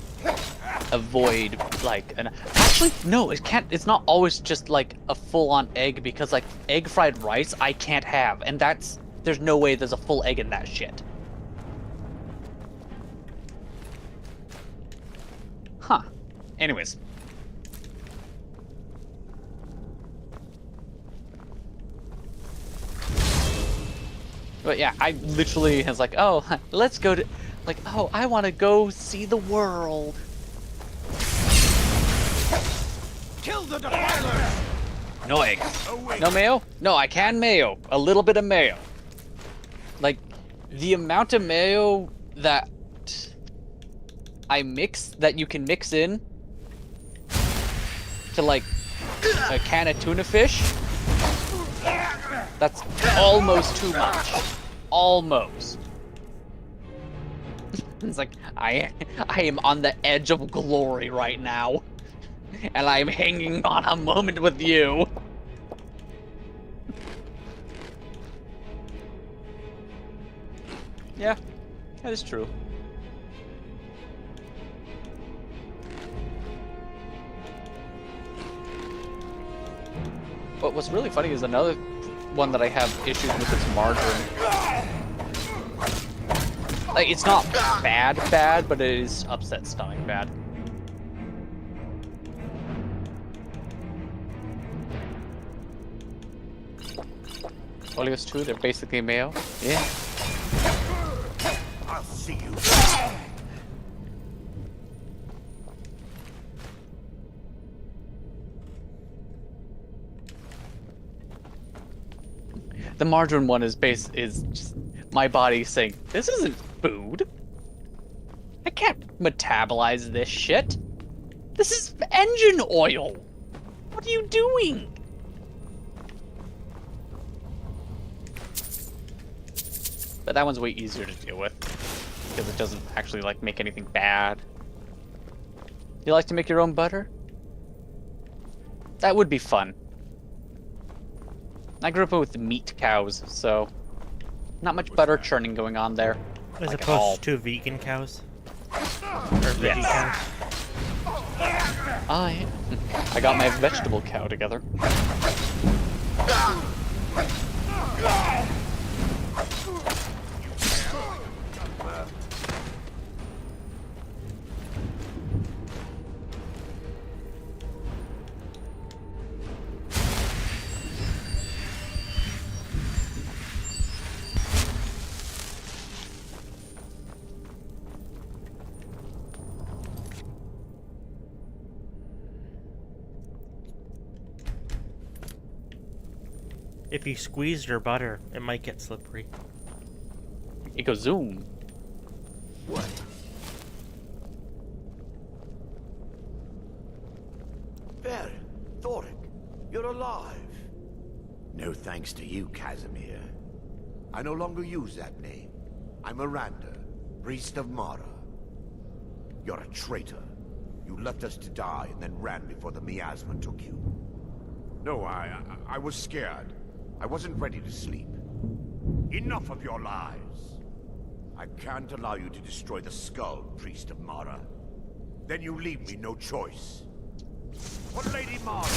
avoid like an actually no, it can't. It's not always just like a full-on egg, because like egg fried rice I can't have, and there's no way there's a full egg in that shit. Huh. Anyways. But yeah, I literally was like, oh, let's go to, like, oh, I want to go see the world. Kill the defilers! No eggs. No mayo? No, I can mayo. A little bit of mayo. Like, the amount of mayo that that you can mix in to like a can of tuna fish, that's almost too much. Almost. It's like, I am on the edge of glory right now, and I am hanging on a moment with you. Yeah, that is true. But what's really funny is another one that I have issues with is margarine. Like, it's not bad, but it is upset stomach bad. Oreos too, they're basically mayo. Yeah. I'll see you. The margarine one is just my body saying, this isn't food. I can't metabolize this shit. This is engine oil. What are you doing? But that one's way easier to deal with, because it doesn't actually like make anything bad. You like to make your own butter? That would be fun. I grew up with meat cows, so not much butter churning going on there. As like opposed to vegan cows? Or veggie cows? I got my vegetable cow together. If you squeeze your butter, it might get slippery. It goes zoom. What? There, Thoric, you're alive. No thanks to you, Casimir. I no longer use that name. I'm Miranda, priest of Mara. You're a traitor. You left us to die and then ran before the miasma took you. No, I was scared. I wasn't ready to sleep. Enough of your lies. I can't allow you to destroy the skull, priest of Mara. Then you leave me no choice. For Lady Mara.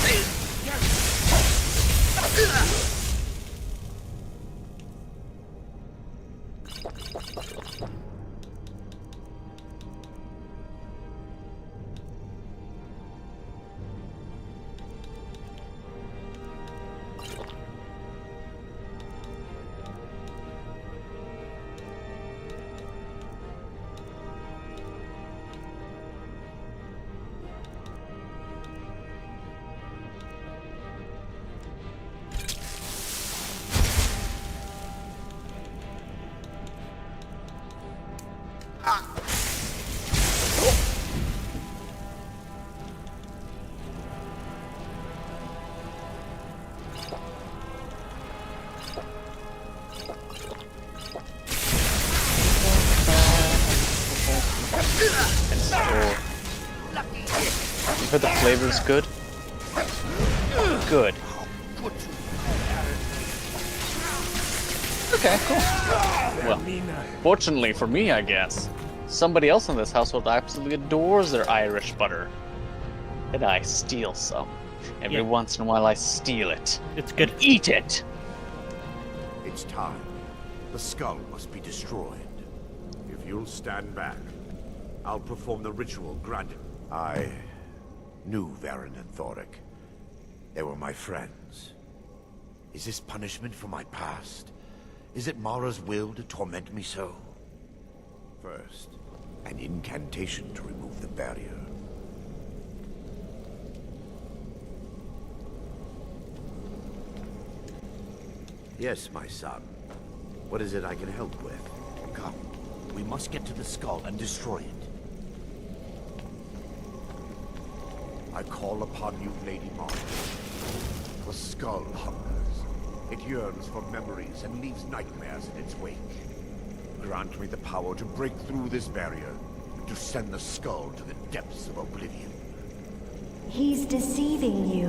And so, you heard the flavor's good? Good. Okay, cool. Well, fortunately for me, I guess, somebody else in this household absolutely adores their Irish butter. And I steal some. Every once in a while I steal it. It's good. And eat it! It's time. The skull must be destroyed. If you'll stand back, I'll perform the ritual granted. I knew Varen and Thoric. They were my friends. Is this punishment for my past? Is it Mara's will to torment me so? First, an incantation to remove the barrier. Yes, my son. What is it I can help with? Come, we must get to the skull and destroy it. I call upon you, Lady Mara. The skull hungers. It yearns for memories and leaves nightmares in its wake. Grant me the power to break through this barrier and to send the skull to the depths of oblivion. He's deceiving you.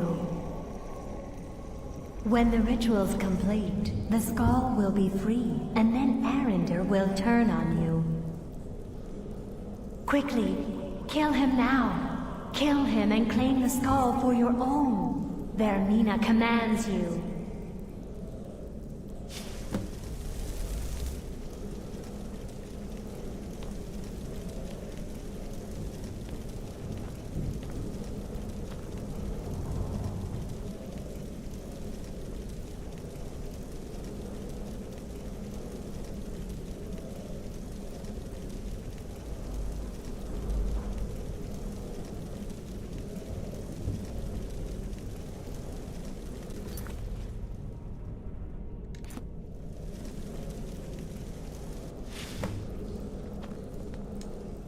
When the ritual's complete, the skull will be free, and then Arender will turn on you. Quickly, kill him now. Kill him and claim the skull for your own. Vermina commands you.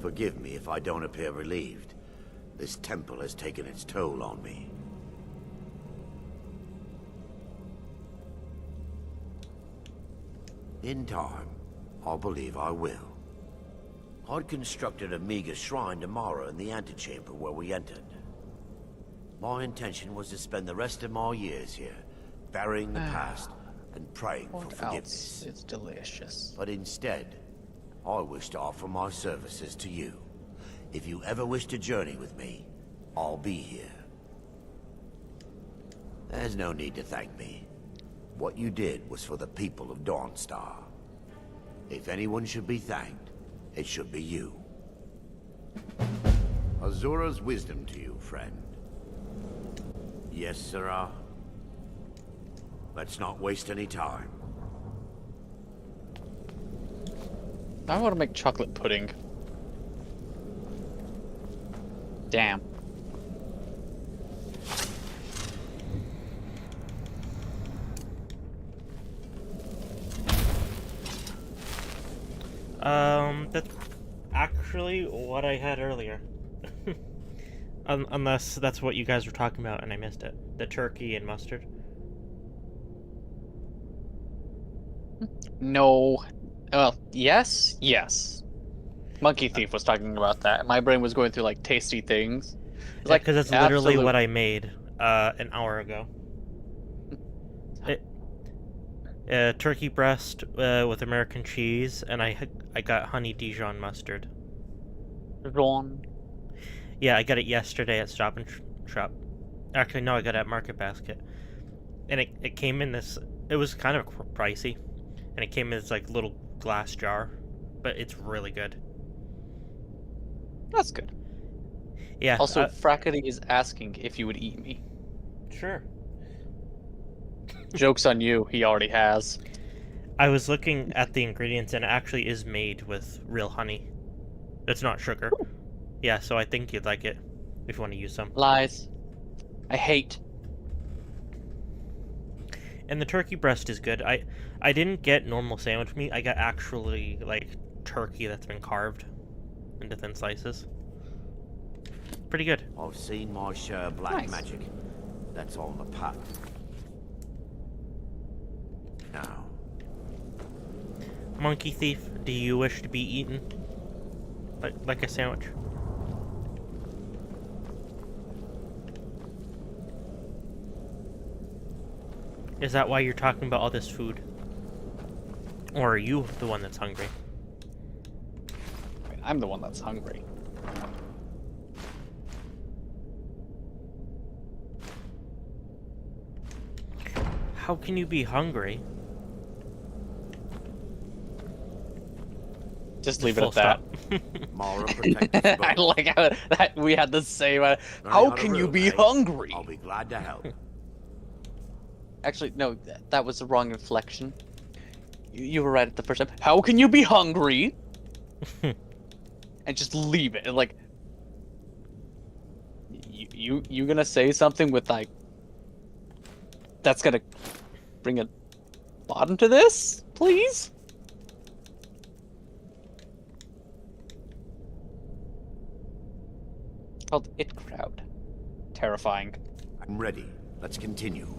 Forgive me if I don't appear relieved. This temple has taken its toll on me. In time, I believe I will. I'd constructed a meager shrine to Mara in the antechamber where we entered. My intention was to spend the rest of my years here, burying the past and praying for forgiveness. It's delicious. But instead, I wish to offer my services to you. If you ever wish to journey with me, I'll be here. There's no need to thank me. What you did was for the people of Dawnstar. If anyone should be thanked, it should be you. Azura's wisdom to you, friend. Yes, sirrah? Let's not waste any time. I want to make chocolate pudding. Damn. That's actually what I had earlier. Unless that's what you guys were talking about and I missed it. The turkey and mustard. No. Well, yes. Monkey Thief was talking about that. My brain was going through like tasty things. It's like because that's literally what I made an hour ago. Turkey breast with American cheese, and I got honey Dijon mustard. Ron. Yeah, I got it yesterday at Stop and Shop. Actually, no, I got it at Market Basket, and it came in this. It was kind of pricey, and it came in this like little glass jar, but it's really good. That's good. Yeah. Also, Frackety is asking if you would eat me. Sure. Joke's on you, he already has. I was looking at the ingredients and it actually is made with real honey. It's not sugar. Ooh. Yeah, so I think you'd like it if you want to use some. Lies. I hate. And the turkey breast is good. I didn't get normal sandwich meat. I got actually like turkey that's been carved into thin slices. Pretty good. I've seen my share of black magic. That's on the pot. Now. Monkey Thief, do you wish to be eaten Like a sandwich. Is that why you're talking about all this food? Or are you the one that's hungry? I'm the one that's hungry. How can you be hungry? Just leave it Full at that. Mara, protect us I both. like how that we had the same. Running How out of can you room, be eh? hungry? I'll be glad to help. Actually, no, that was the wrong inflection. You were right at the first time. How can you be hungry? And just leave it. And like, you gonna say something with like, that's gonna bring a bottom to this, please? Called It Crowd. Terrifying. I'm ready. Let's continue.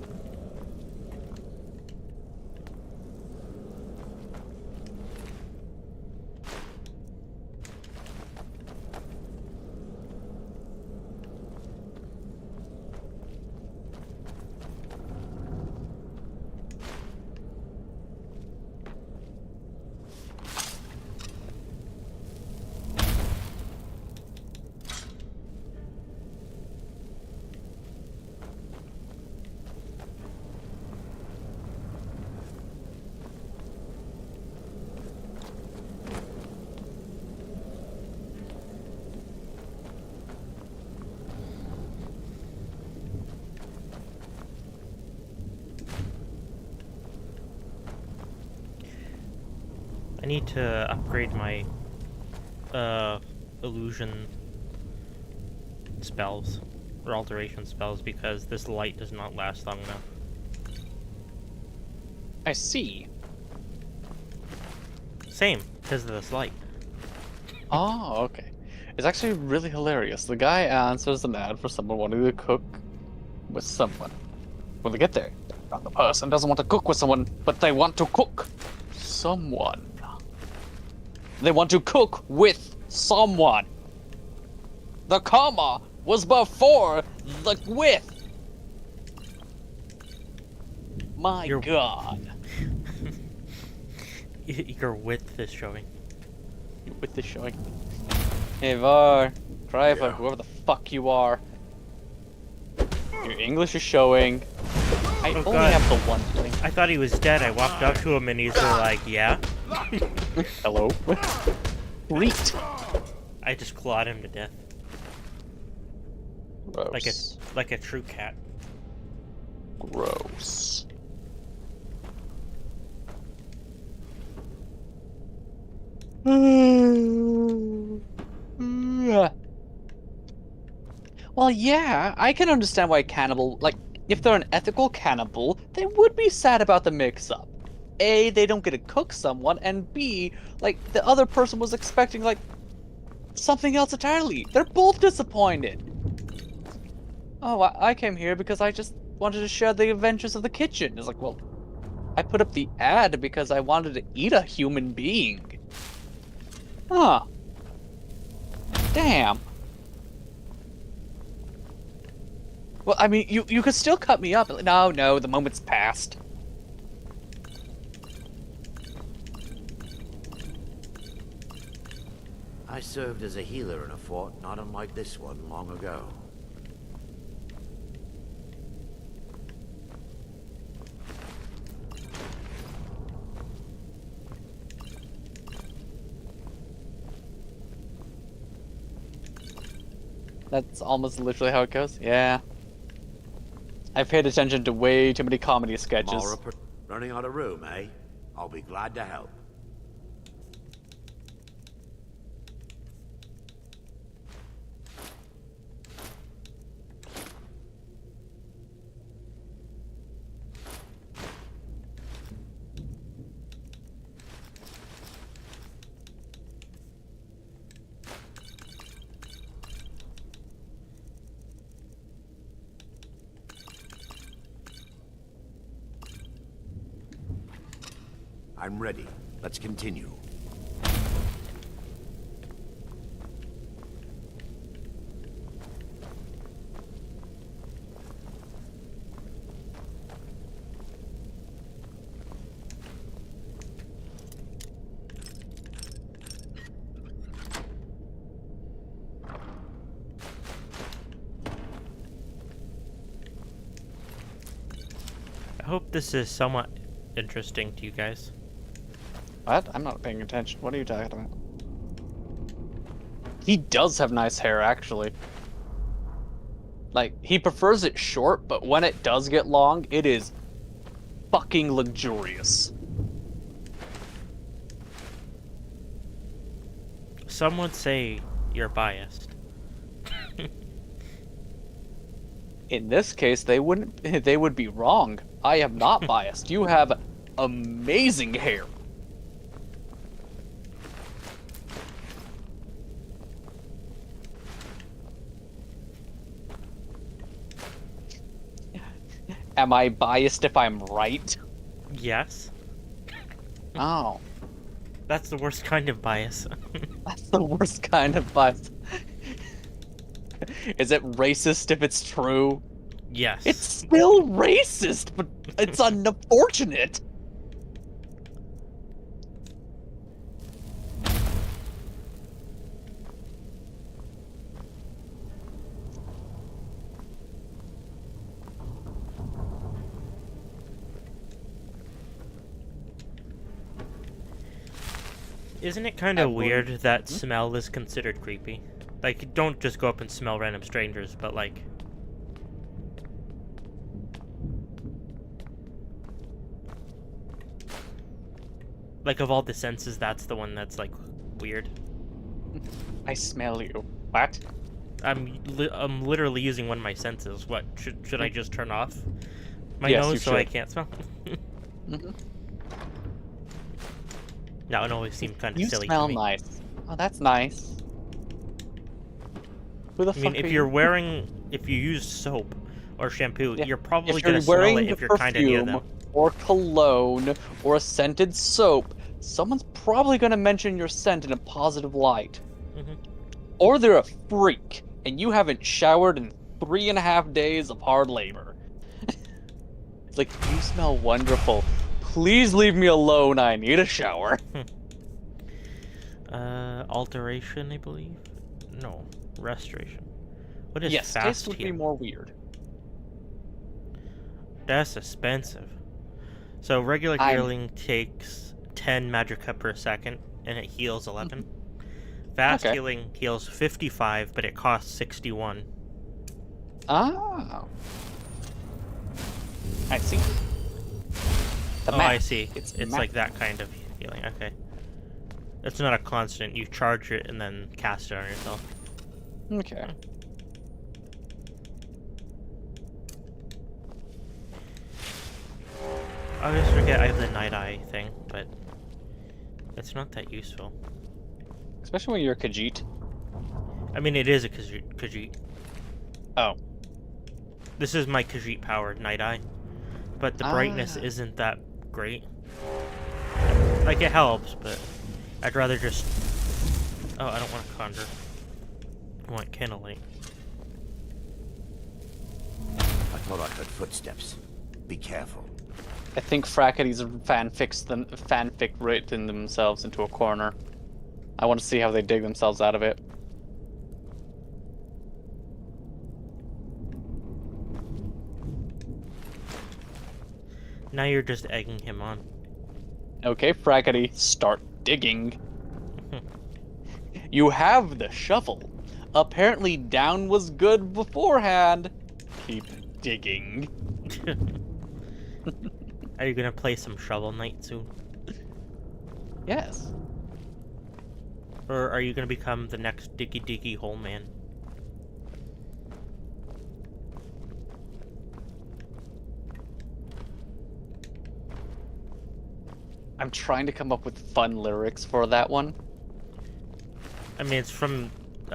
I need to upgrade my illusion spells or alteration spells because this light does not last long enough. I see. Same, because of this light. Oh, okay. It's actually really hilarious. The guy answers an ad for someone wanting to cook with someone. When they get there, the person doesn't want to cook with someone, but they want to cook someone. They want to cook with someone. The comma was before the with. My God. Your width is showing. Your width is showing. Hey, Var, Driver, whoever the fuck you are. Your English is showing. I only God. have the one thing. I thought he was dead. I walked up to him and he's like, yeah? Hello? Reet. I just clawed him to death. Gross. Like a true cat. Gross. Well, yeah, I can understand why cannibal, like, if they're an ethical cannibal, they would be sad about the mix-up. A, they don't get to cook someone, and B, like, the other person was expecting, like, something else entirely. They're both disappointed. Oh, I came here because I just wanted to share the adventures of the kitchen. It's like, well, I put up the ad because I wanted to eat a human being. Huh. Damn. Well, I mean, you could still cut me up. No, the moment's passed. I served as a healer in a fort not unlike this one long ago. That's almost literally how it goes. Yeah. I've paid attention to way too many comedy sketches. Mara, running out of room, eh? I'll be glad to help. I'm ready. Let's continue. hope this is somewhat interesting to you guys. What? I'm not paying attention. What are you talking about? He does have nice hair, actually. Like, he prefers it short, but when it does get long, it is fucking luxurious. Some would say you're biased. In this case, they would be wrong. I am not biased. You have amazing hair. Am I biased if I'm right? Yes. Oh. That's the worst kind of bias. That's the worst kind of bias. Is it racist if it's true? Yes. It's still racist, but it's unfortunate. Isn't it kind of weird that smell is considered creepy? Like, don't just go up and smell random strangers, but like... Like, of all the senses, that's the one that's, like, weird. I smell you. What? I'm literally using one of my senses. What, should I just turn off my Yes, nose you so I should. can't smell? Mm-hmm. That one always seemed kind of You silly smell to me. nice. Oh, that's nice. Who the I fuck mean, are if you? you're wearing... If you use soap or shampoo, Yeah. you're probably If going you're to smell wearing it the if you're kind of near perfume them. or cologne or a scented soap, someone's probably going to mention your scent in a positive light. Mm-hmm. Or they're a freak, and you haven't showered in 3.5 days of hard labor. It's like, you smell wonderful. Please leave me alone, I need a shower. Alteration, I believe? No, restoration. What is Yes, fast taste would be healing? more weird. That's expensive. So regular I'm- healing takes 10 magicka per second, and it heals 11. Fast Okay. healing heals 55, but it costs 61. Oh. I see. The Oh, I math. see. It's It's math. like that kind of healing. Okay. It's not a constant. You charge it and then cast it on yourself. Okay. I always forget I have the night eye thing, but it's not that useful. Especially when you're a Khajiit. I mean, it is a Khajiit. Oh. This is my Khajiit powered night eye, but the brightness Ah. isn't that great. Like, it helps, but I'd rather just... Oh, I don't want to conjure. I want candlelight. I thought I heard footsteps. Be careful. I think Frackety's fanfic written themselves into a corner. I want to see how they dig themselves out of it. Now you're just egging him on. Okay, Frackety, start digging. You have the shovel. Apparently down was good beforehand. Keep digging. Are you gonna play some Shovel Knight soon? Yes. Or are you gonna become the next Diggy Diggy Hole Man? I'm trying to come up with fun lyrics for that one. I mean, it's from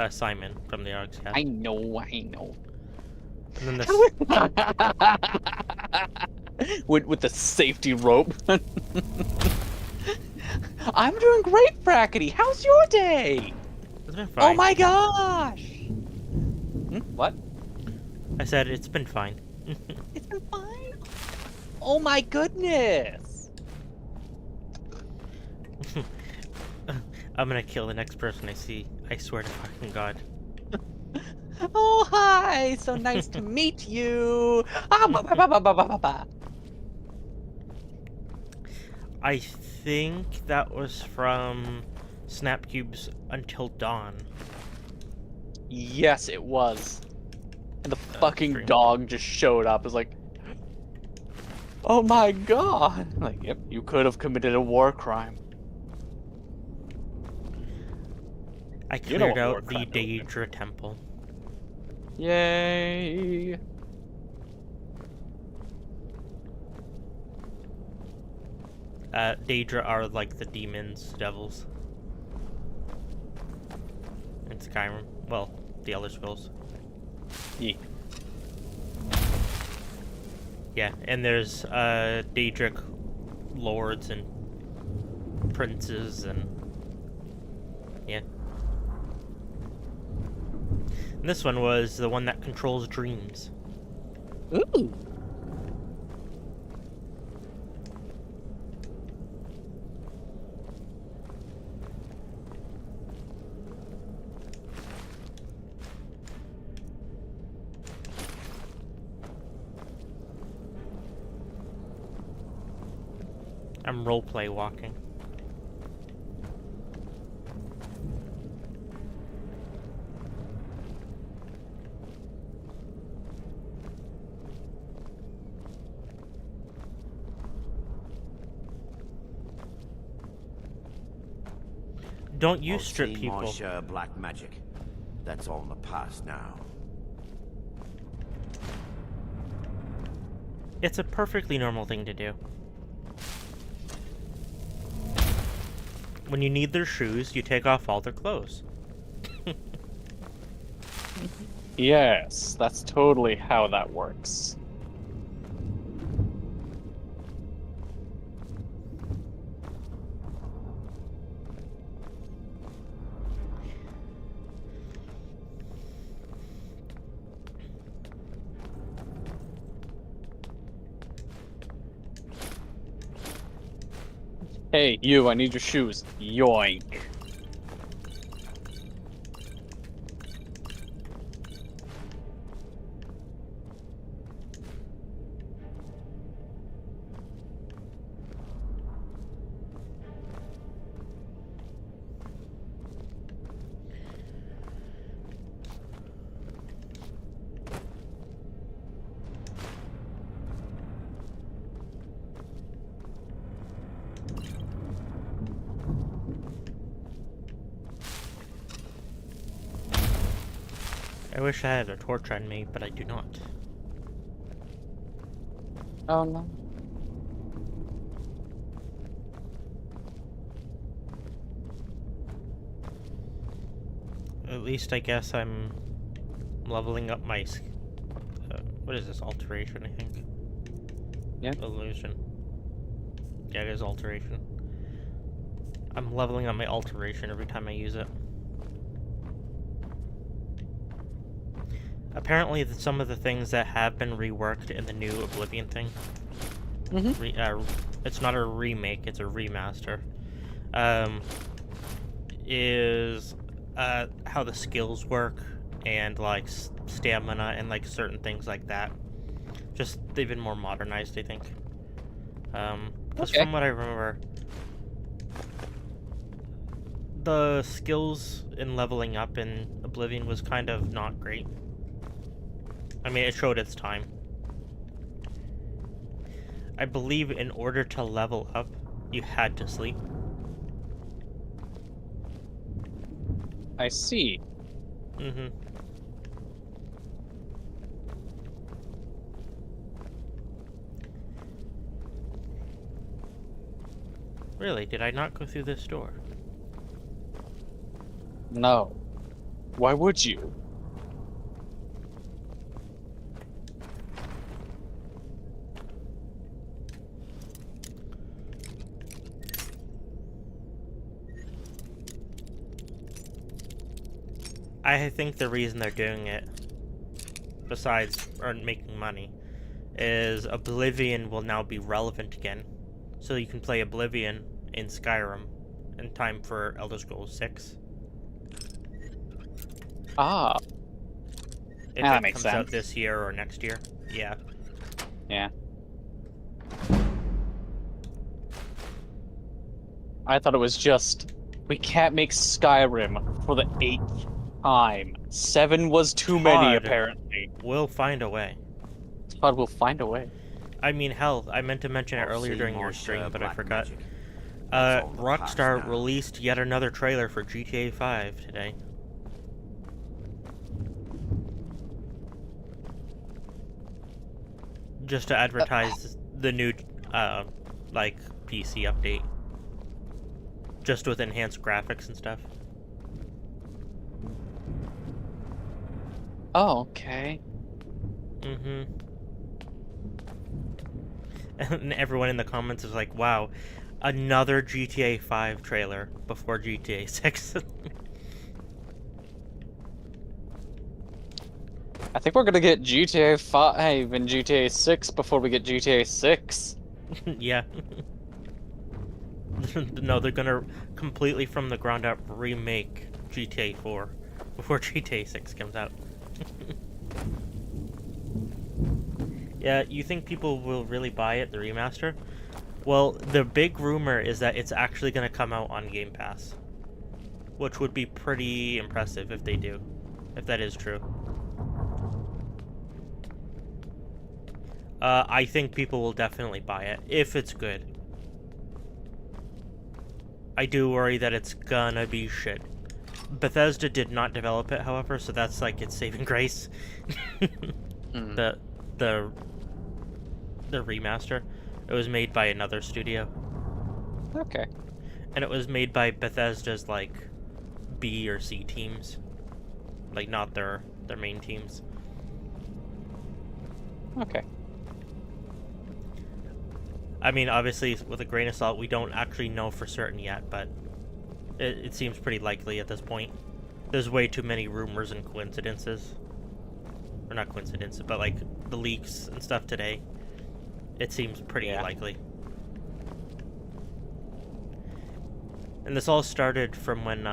Simon from the Args Cast. I know. And then this... with the safety rope. I'm doing great, Frackety. How's your day? It's been Oh fine. my gosh! What? I said it's been fine. It's been fine. Oh my goodness! I'm gonna kill the next person I see. I swear to fucking God. Oh hi! So nice to meet you. Ah, ba, ba, ba, ba, ba, ba, ba. I think that was from Snapcube's Until Dawn. Yes, it was. And the fucking stream. dog just showed up. It's like, oh my god! Like, yep, you could have committed a war crime. I You know cleared what war out the crime that would Daedra Temple. Yay! Daedra are like the demons, devils. In Skyrim. Well, the Elder Scrolls. Yeah. Yeah, and there's Daedric lords and princes and yeah. And this one was the one that controls dreams. Ooh. I'm roleplay walking. Don't you strip people? Share black magic. That's all in the past now. It's a perfectly normal thing to do. When you need their shoes, you take off all their clothes. Yes, that's totally how that works. Hey, you, I need your shoes. Yoink. I wish I had a torch on me, but I do not. Oh no. At least I guess I'm leveling up my... what is this? Alteration, I think? Yeah. Illusion. Yeah, it is alteration. I'm leveling up my alteration every time I use it. Apparently, some of the things that have been reworked in the new Oblivion thing, it's not a remake, it's a remaster, is how the skills work and like stamina and like certain things like that. Just they've been more modernized, I think. Because from what I remember, the skills in leveling up in Oblivion was kind of not great. I mean, it showed its time. I believe in order to level up, you had to sleep. I see. Mm-hmm. Really? Did I not go through this door? No. Why would you? I think the reason they're doing it, besides making money, is Oblivion will now be relevant again. So you can play Oblivion in Skyrim in time for Elder Scrolls 6. Ah. If that it makes comes out sense. this year or next year. Yeah. Yeah. I thought it was just we can't make Skyrim for the 8th time. 7 was too many, apparently. We'll find a way. Todd will find a way. I mean, hell, I meant to mention it earlier during your stream, but I forgot. Rockstar released yet another trailer for GTA 5 today. Just to advertise the new, like, PC update. Just with enhanced graphics and stuff. Oh, okay. Mm-hmm. And everyone in the comments is like, wow, another GTA 5 trailer before GTA 6. I think we're gonna get GTA 5 and GTA 6 before we get GTA 6. Yeah. No, they're gonna completely from the ground up remake GTA 4 before GTA 6 comes out. Yeah, you think people will really buy it, the remaster? Well, the big rumor is that it's actually gonna come out on Game Pass. Which would be pretty impressive if they do. If that is true. I think people will definitely buy it, if it's good. I do worry that it's gonna be shit. Bethesda did not develop it, however, so that's like its saving grace. The remaster. It was made by another studio. Okay. And it was made by Bethesda's like B or C teams. Like not their main teams. Okay. I mean, obviously, with a grain of salt, we don't actually know for certain yet, but it seems pretty likely at this point. There's way too many rumors and coincidences. Or not coincidences, but like the leaks and stuff today. It seems pretty likely. And this all started from when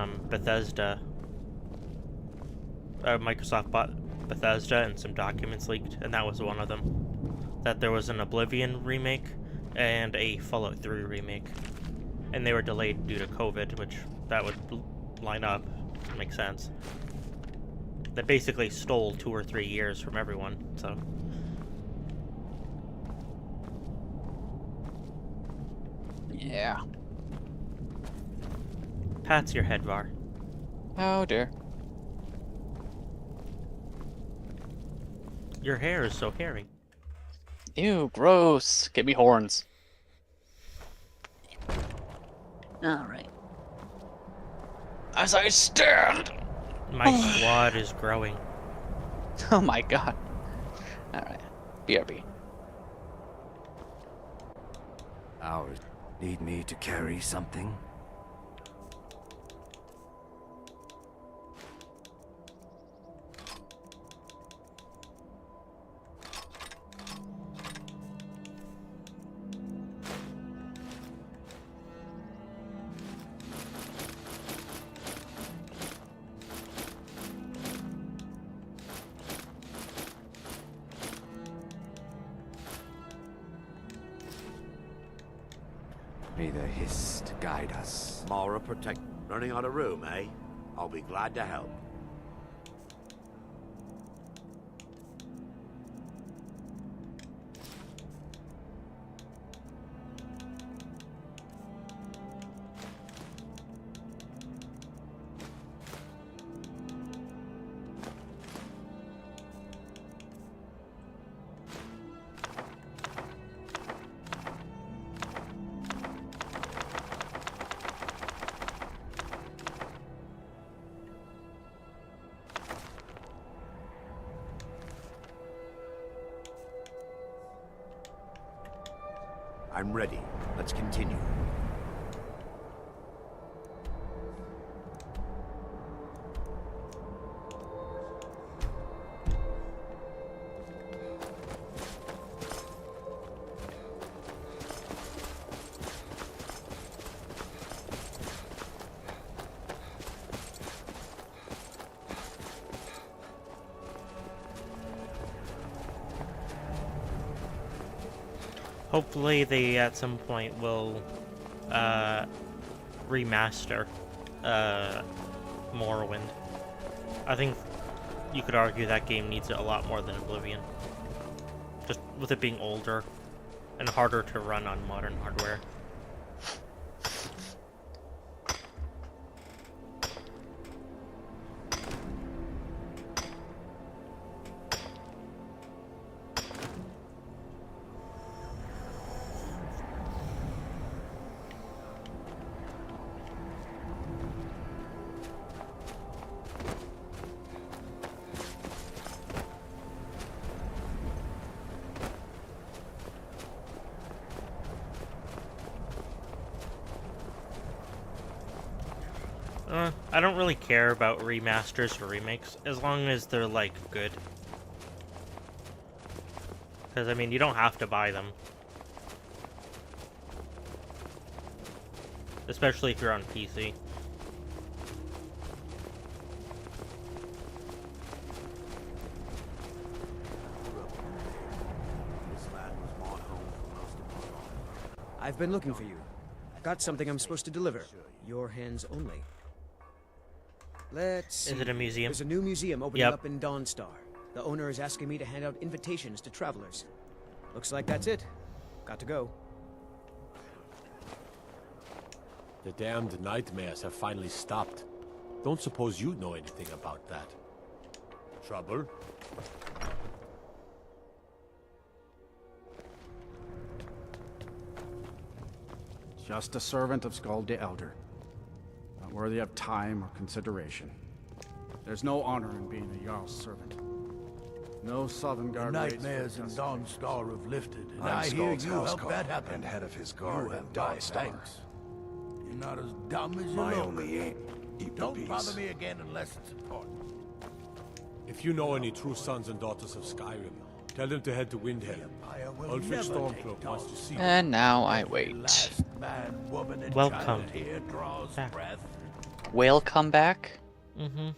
Microsoft bought Bethesda and some documents leaked, and that was one of them. That there was an Oblivion remake and a Fallout 3 remake. And they were delayed due to COVID, which that would line up. Makes sense. That basically stole 2 or 3 years from everyone, so... Yeah. Pats your head, Var. Oh dear. Your hair is so hairy. Ew, gross. Give me horns. Alright. As I stand! My squad is growing. Oh my god. Alright. BRB. Ours. Need me to carry something? May the hist guide us. Mara protect. Running out of room, eh? I'll be glad to help. I'm ready. Let's continue. Hopefully they at some point will remaster Morrowind. I think you could argue that game needs it a lot more than Oblivion. Just with it being older and harder to run on modern hardware. I don't really care about remasters or remakes, as long as they're, like, good. Because, I mean, you don't have to buy them. Especially if you're on PC. I've been looking for you. Got something I'm supposed to deliver. Your hands only. Let's see. Is it a museum? There's a new museum opening up in Dawnstar. The owner is asking me to hand out invitations to travelers. Looks like that's it. Got to go. The damned nightmares have finally stopped. Don't suppose you know anything about that. Trouble? Just a servant of Skald the Elder. Not worthy of time or consideration. There's no honor in being a Jarl's servant. No Southern Guard The nightmares in Dawnstar have lifted, and I'm I hear Skald's you house helped that call happen. and head of his guard in Dawnstar. Thanks. You're not as dumb as you My look. only aim, eat the Don't peace. bother me again unless it's important. If you know any true sons and daughters of Skyrim, tell them to head to Windhelm. Ulfric Stormcloak wants to see you. And now I wait. Welcome. Whale come back? Mm-hmm.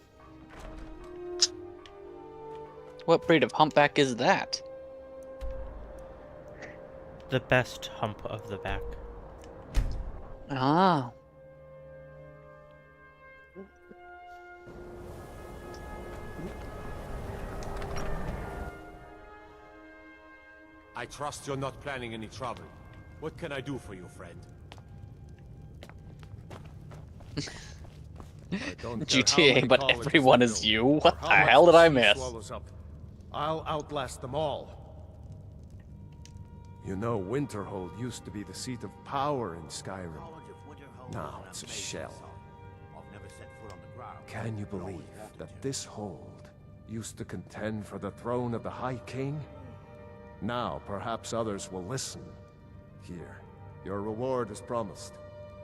What breed of humpback is that? The best hump of the back. Ah. I trust you're not planning any trouble. What can I do for you, friend? GTA, but everyone is you? What the hell did I miss? I'll outlast them all. You know, Winterhold used to be the seat of power in Skyrim. Now it's a shell. Can you believe that this hold used to contend for the throne of the High King? Now perhaps others will listen. Here, your reward is promised.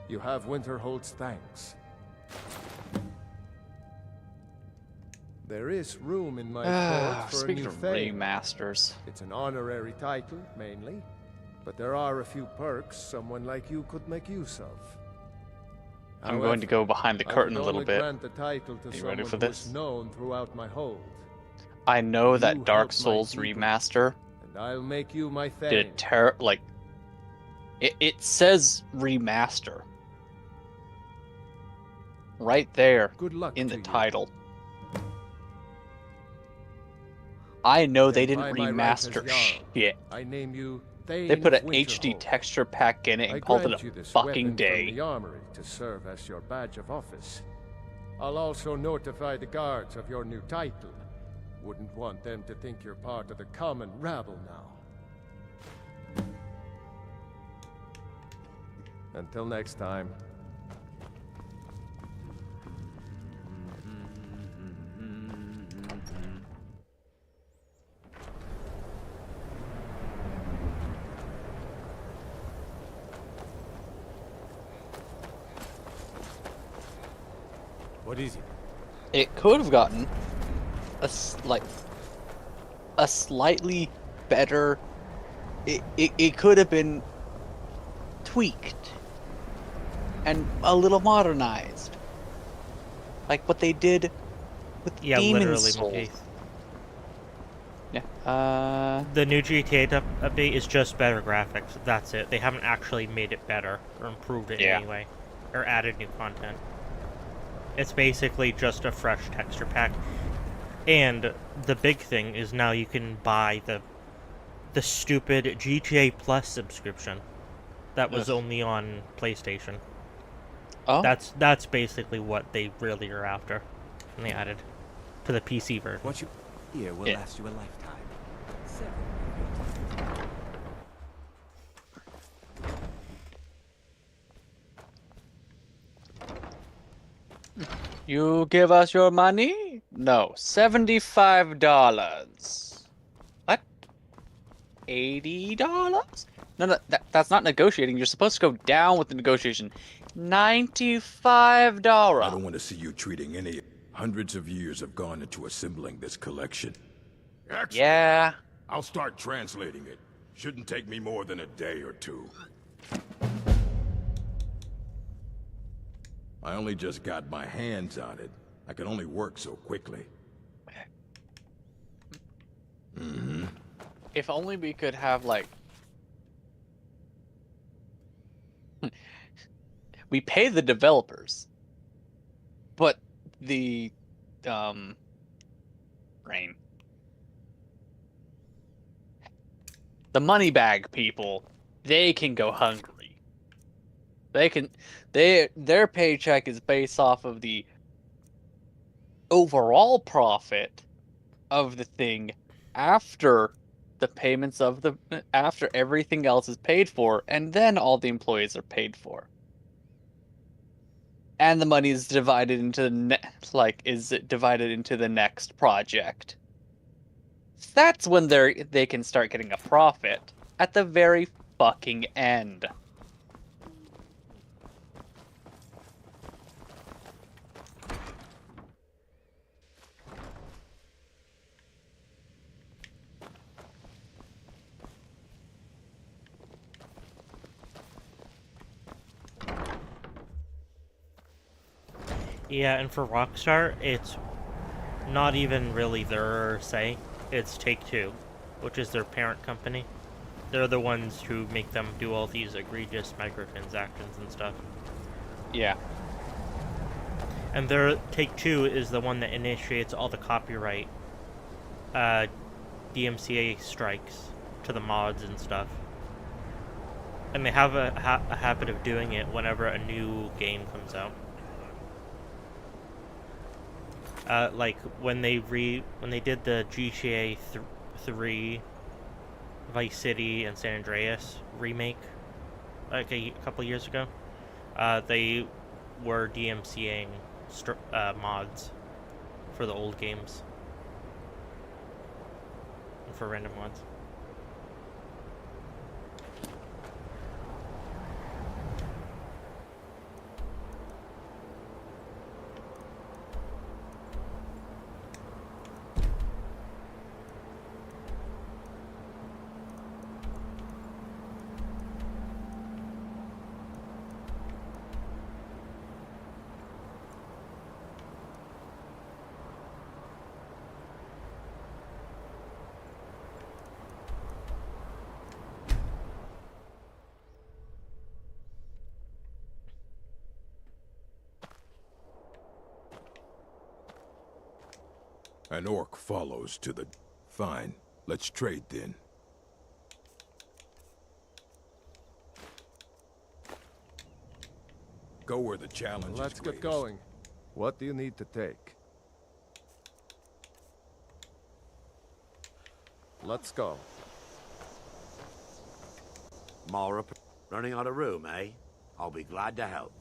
You have Winterhold's thanks. There is room in my court for a Speaking new of thane. remasters. It's an honorary title, mainly. But there are a few perks someone like you could make use of. I'm going to go behind the curtain a little bit. Are you ready for this? Known throughout my hold. I know that You Dark help my Souls people, remaster And I'll make you my thane. did like it says remaster right there Good luck in the to you. title. I know they Then didn't by my right as remaster Jarl, shit. I name you Thane They put an of HD Winterhold. texture pack in it I and called grant it you a this fucking weapon day. From the armory to serve as your badge of office. I'll also notify the guards of your new title. Wouldn't want them to think you're part of the common rabble now. Until next time. What is it? It could have gotten a slightly better. It could have been tweaked and a little modernized, like what they did with Demon literally, Souls. Case. Yeah. The new GTA update is just better graphics. That's it. They haven't actually made it better or improved it in any way. or added new content. It's basically just a fresh texture pack. And the big thing is now you can buy the stupid GTA Plus subscription that was only on PlayStation. Oh. That's basically what they really are after. And they added to the PC version. What you hear will last you a lifetime. You give us your money? No, $75. What? $80? No, that's not negotiating. You're supposed to go down with the negotiation. $95. I don't want to see you treating any. Hundreds of years have gone into assembling this collection. Excellent. Yeah. I'll start translating it. Shouldn't take me more than a day or two. I only just got my hands on it. I can only work so quickly. Mm-hmm. If only we could have, like... we pay the developers. But the... Rain. The money bag people, they can go hungry. Their paycheck is based off of the overall profit of the thing after the payments of after everything else is paid for, and then all the employees are paid for. And the money is divided into divided into the next project. That's when they can start getting a profit at the very fucking end. Yeah, and for Rockstar, it's not even really their say. It's Take-Two, which is their parent company. They're the ones who make them do all these egregious microtransactions and stuff. Yeah. And their Take-Two is the one that initiates all the copyright DMCA strikes to the mods and stuff. And they have a habit of doing it whenever a new game comes out. Like when they did the GTA 3 Vice City and San Andreas remake like a couple years ago, they were DMCAing mods for the old games and for random mods. An orc follows to the... Fine. Let's trade then. Go where the challenge Let's is get greatest. going. What do you need to take? Let's go. Mara, running out of room, eh? I'll be glad to help.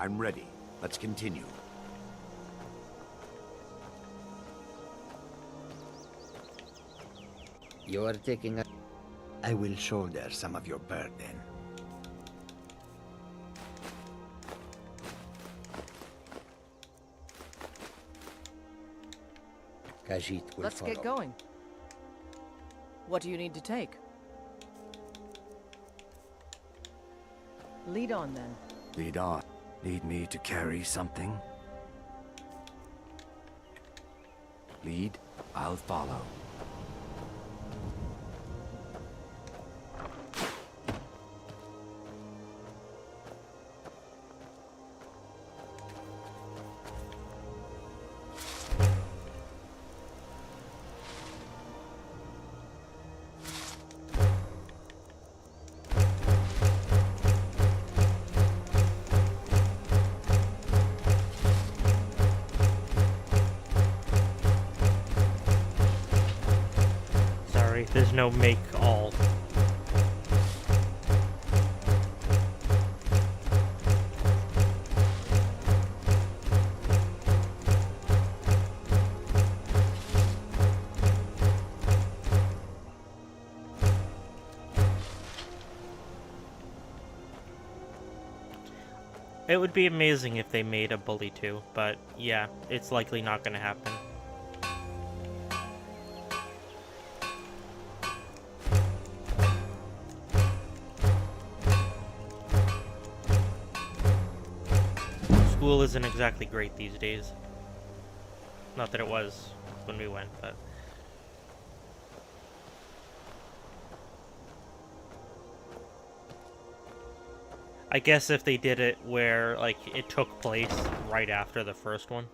I'm ready. Let's continue. You are taking a... I will shoulder some of your burden. Khajiit will Let's follow. get going. What do you need to take? Lead on, then. Lead on. Need me to carry something? Lead, I'll follow. Sorry, there's no make all. It would be amazing if they made a Bully 2, but yeah, it's likely not going to happen. School isn't exactly great these days. Not that it was when we went, but... I guess if they did it where, like, it took place right after the first one.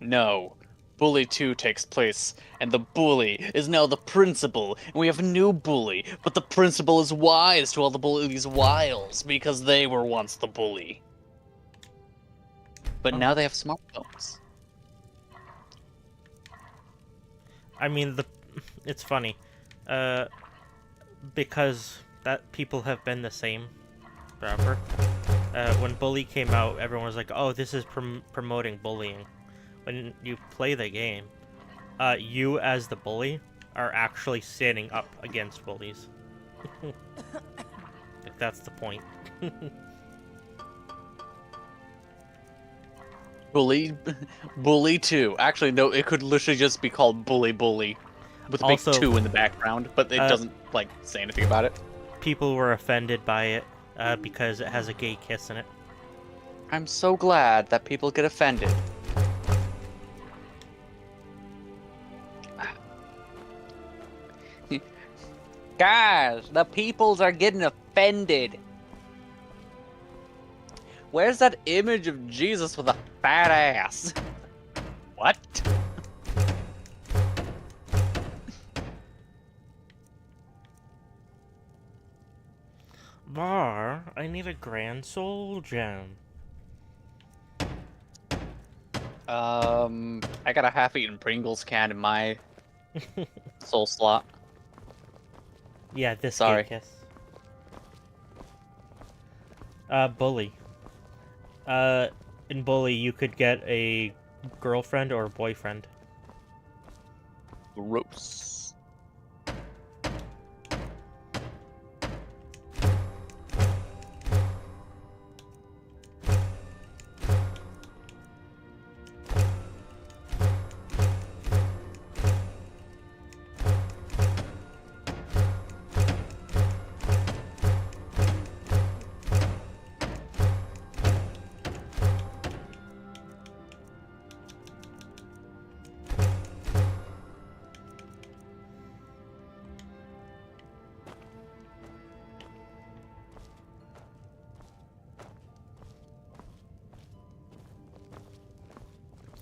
No. Bully 2 takes place, and the bully is now the principal, and we have a new bully, but the principal is wise to all the bully's wiles, because they were once the bully. But now they have smartphones. I mean, it's funny. Because that people have been the same forever. When Bully came out, everyone was like, oh, this is promoting bullying. When you play the game, you as the bully are actually standing up against bullies. Like, that's the point. Bully 2. Actually, no, it could literally just be called Bully with a big Also, 2 in the background, but it doesn't, like, say anything about it. People were offended by it because it has a gay kiss in it. I'm so glad that people get offended. Guys, the peoples are getting offended. Where's that image of Jesus with a fat ass? What? Bar, I need a grand soul gem. I got a half-eaten Pringles can in my soul slot. Yeah, this Sorry. gay kiss. Bully. In Bully, you could get a girlfriend or a boyfriend. Gross.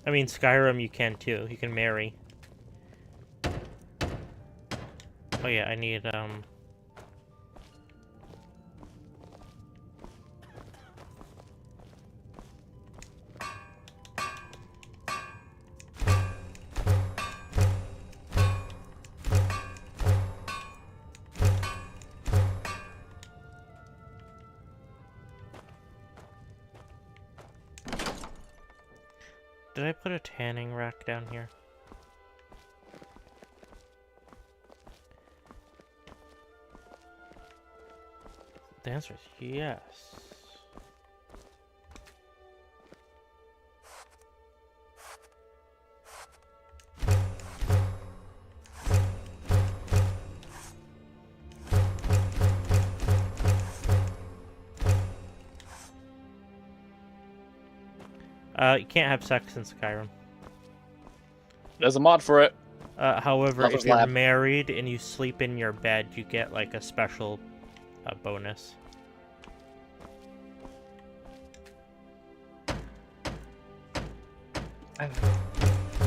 I mean, Skyrim you can too. You can marry. Oh yeah, I need, Did I put a tanning rack down here? The answer is yes. You can't have sex in Skyrim. There's a mod for it. However, Lover's if you're Lab. married and you sleep in your bed, you get like a special bonus.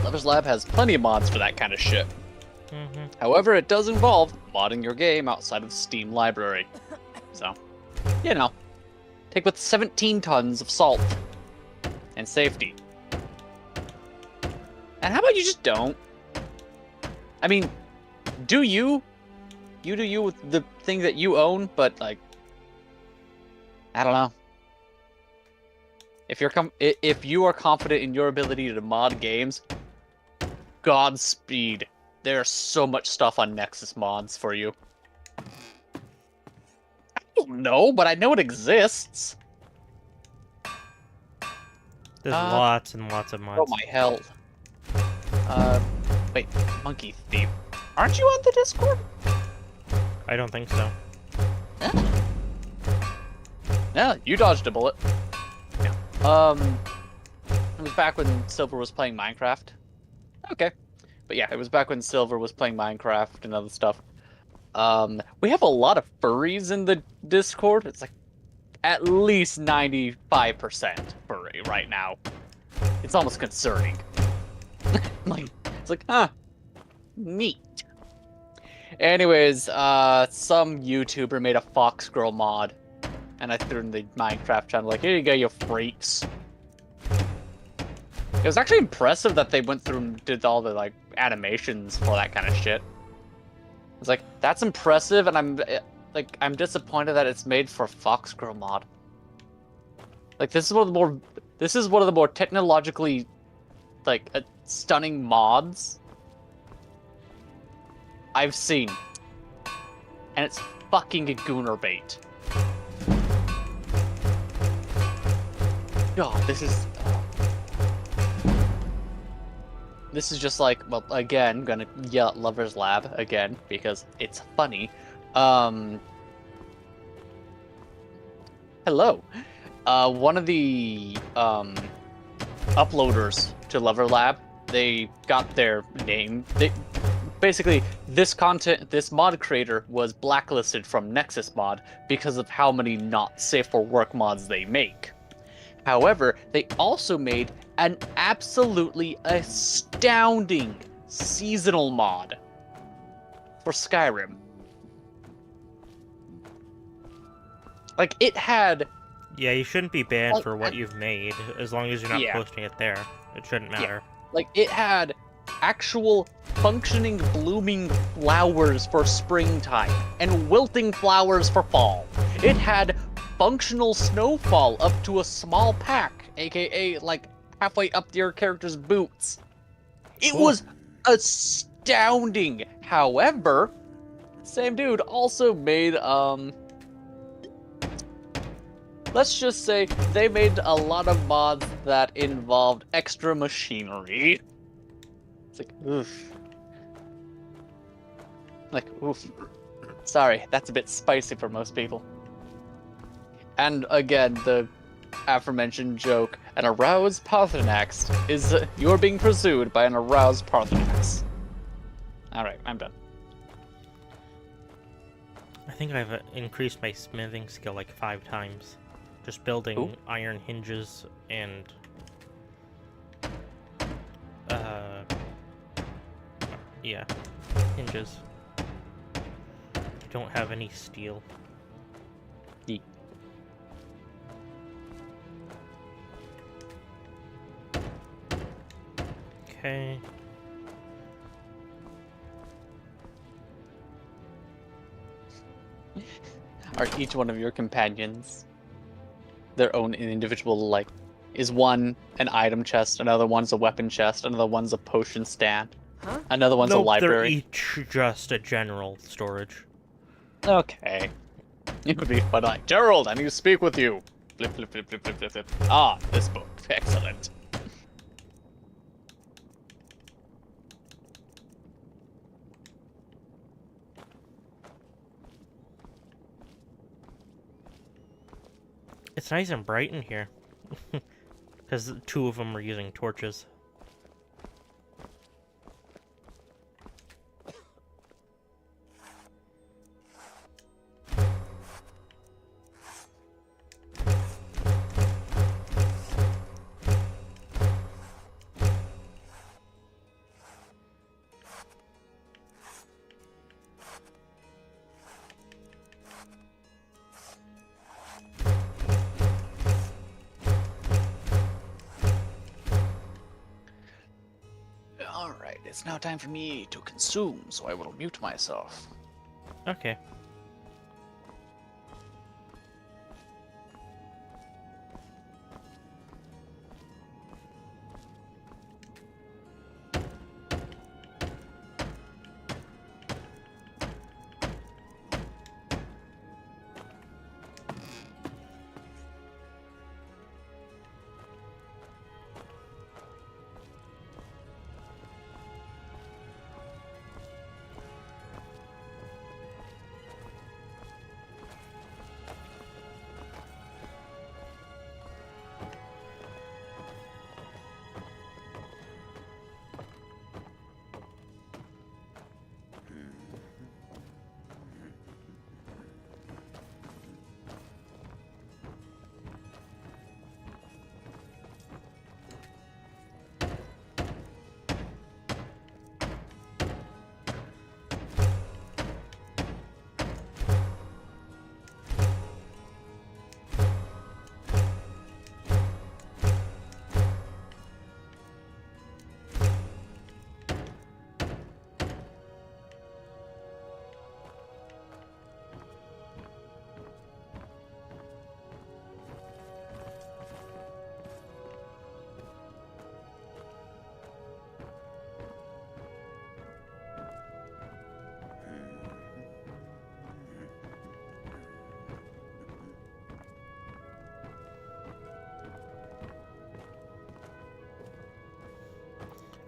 Lover's Lab has plenty of mods for that kind of shit. Mm-hmm. However, it does involve modding your game outside of the Steam library. So, you know, take with 17 tons of salt and safety. And how about you just don't? I mean, do you? You do you with the thing that you own, but like, I don't know. If you are confident in your ability to mod games, Godspeed. There's so much stuff on Nexus mods for you. I don't know, but I know it exists. There's lots and lots of mods. Oh my hell. Wait, Monkey Thief. Aren't you on the Discord? I don't think so. Yeah, you dodged a bullet. Yeah. It was back when Silver was playing Minecraft. Okay. But yeah, it was back when Silver was playing Minecraft and other stuff. We have a lot of furries in the Discord. It's like at least 95% furry right now. It's almost concerning. It's like, huh, neat. Anyways, some YouTuber made a Fox Girl mod, and I threw it in the Minecraft channel, like, here you go, you freaks. It was actually impressive that they went through and did all the, like, animations for that kind of shit. It's like, that's impressive, and I'm disappointed that it's made for Fox Girl mod. Like, this is one of the more technologically, like, stunning mods I've seen. And it's fucking a gooner bait. God, this is just like, well, again, gonna yell at Lover's Lab again, because it's funny. Hello. One of the, uploaders to Lover Lab, they got their name. Basically, this mod creator was blacklisted from Nexus Mod because of how many not safe for work mods they make. However, they also made an absolutely astounding seasonal mod for Skyrim. Like, it had... Yeah, you shouldn't be banned for what you've made, as long as you're not Yeah. posting it there. It shouldn't matter. Like, it had actual functioning blooming flowers for springtime and wilting flowers for fall. It had functional snowfall up to a small pack, aka like halfway up your character's boots. It was astounding. However, same dude also made let's just say they made a lot of mods that involved extra machinery. It's like, oof. Like, oof. Sorry, that's a bit spicy for most people. And again, the aforementioned joke, an aroused Parthenax is you're being pursued by an aroused Parthenax. Alright, I'm done. I think I've increased my smithing skill like 5 times. Just building iron hinges and yeah, hinges. I don't have any steel. Okay. Are each one of your companions their own individual, like, is one an item chest, another one's a weapon chest, another one's a potion stand, another one's a library? They're each just a general storage. Okay. It would be fun, like, Gerald, I need to speak with you. Flip, flip, flip, flip, flip, flip, flip. Ah, this book. Excellent. It's nice and bright in here. Because 2 of them are using torches. Alright, it's now time for me to consume, so I will mute myself. Okay.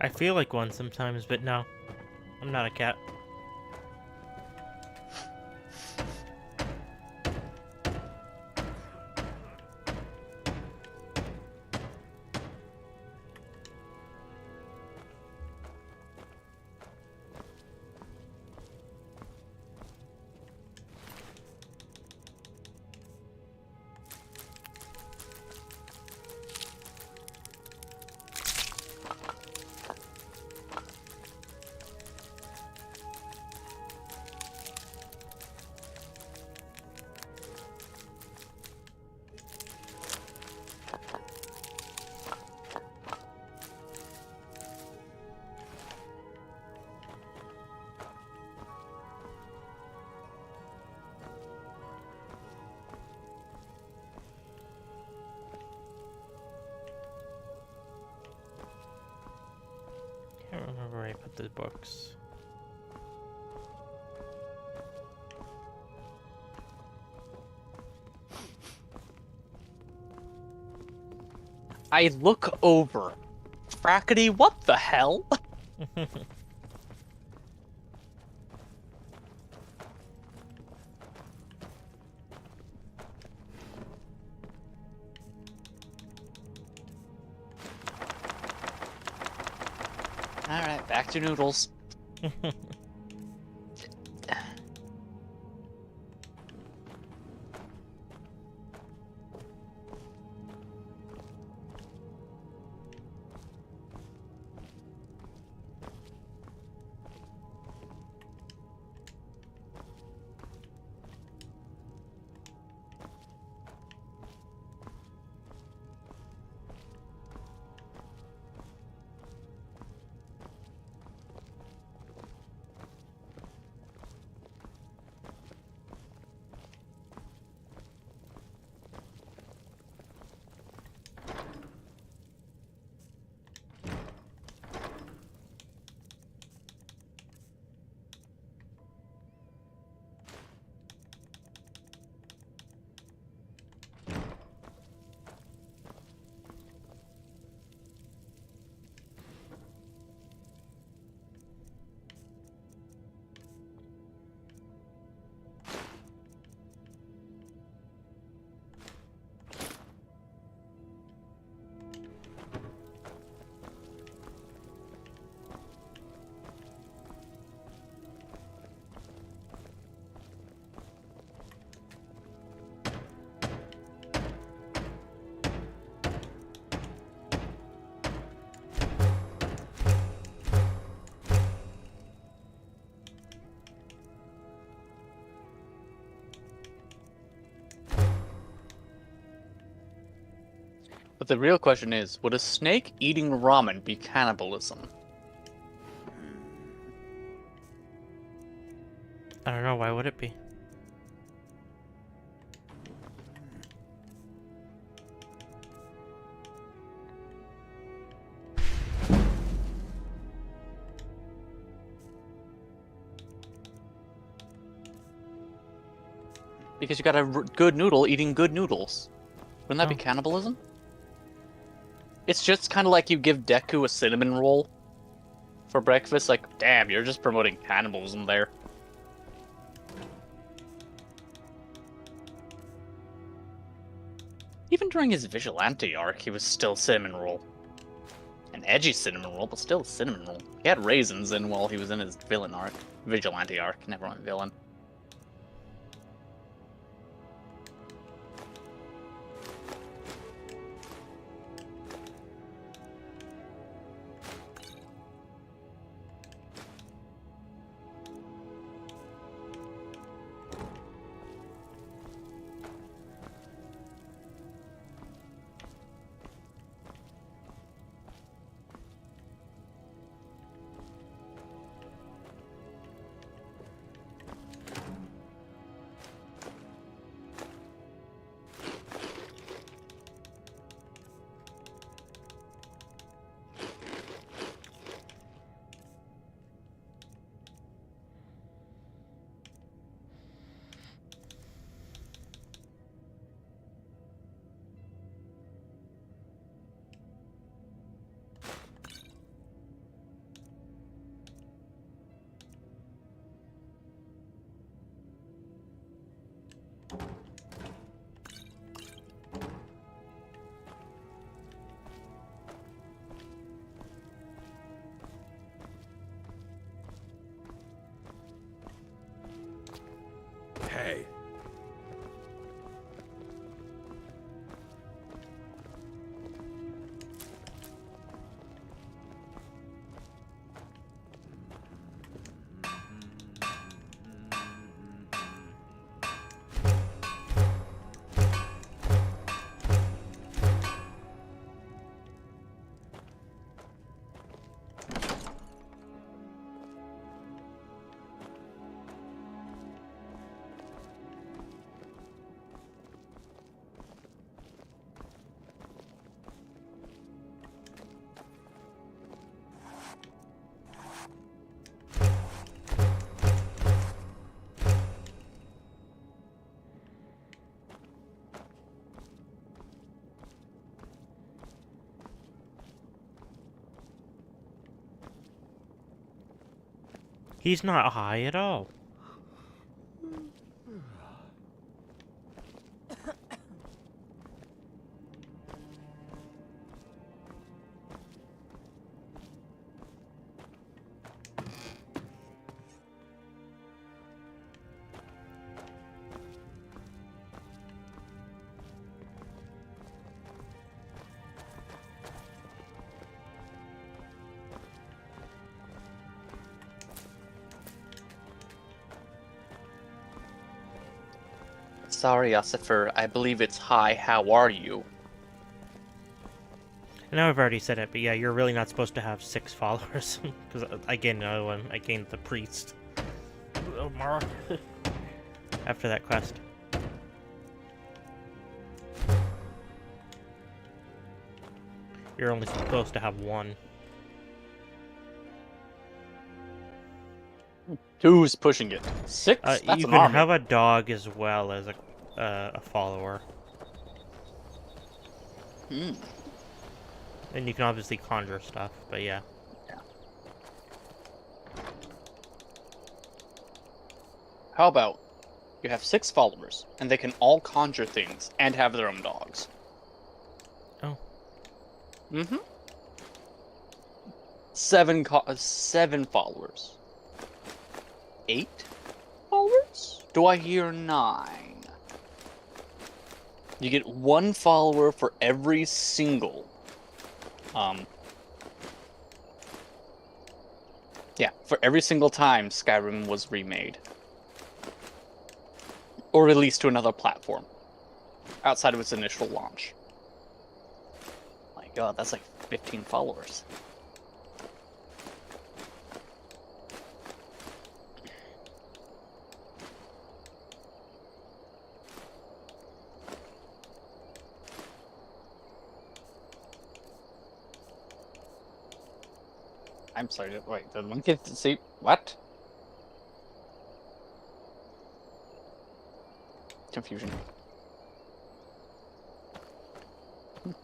I feel like one sometimes, but no. I'm not a cat. Can't remember where I put the books. I look over. Frackety, what the hell? Alright, back to noodles. But the real question is, would a snake eating ramen be cannibalism? I don't know, why would it be? Because you got a good noodle eating good noodles. Wouldn't that be cannibalism? It's just kind of like you give Deku a cinnamon roll for breakfast. Like, damn, you're just promoting cannibalism there. Even during his vigilante arc, he was still cinnamon roll. An edgy cinnamon roll, but still a cinnamon roll. He had raisins in while he was in his villain arc. Vigilante arc, never went villain. Hey. He's not high at all. Sorry, Asifer, I believe it's hi, how are you? I know I've already said it, but yeah, you're really not supposed to have 6 followers. Because I gained another one. I gained the priest. Oh, Mara. After that quest. You're only supposed to have 1. 2's pushing it. 6? That's you an can army. have a dog as well as a follower. Hmm. And you can obviously conjure stuff, but yeah. How about you have 6 followers, and they can all conjure things and have their own dogs? Oh. Mm-hmm. 7 followers. 8 followers? Do I hear 9? You get 1 follower for every single for every single time Skyrim was remade. Or released to another platform outside of its initial launch. god, that's like 15 followers. I'm sorry, wait, the monkey, see, what? Confusion.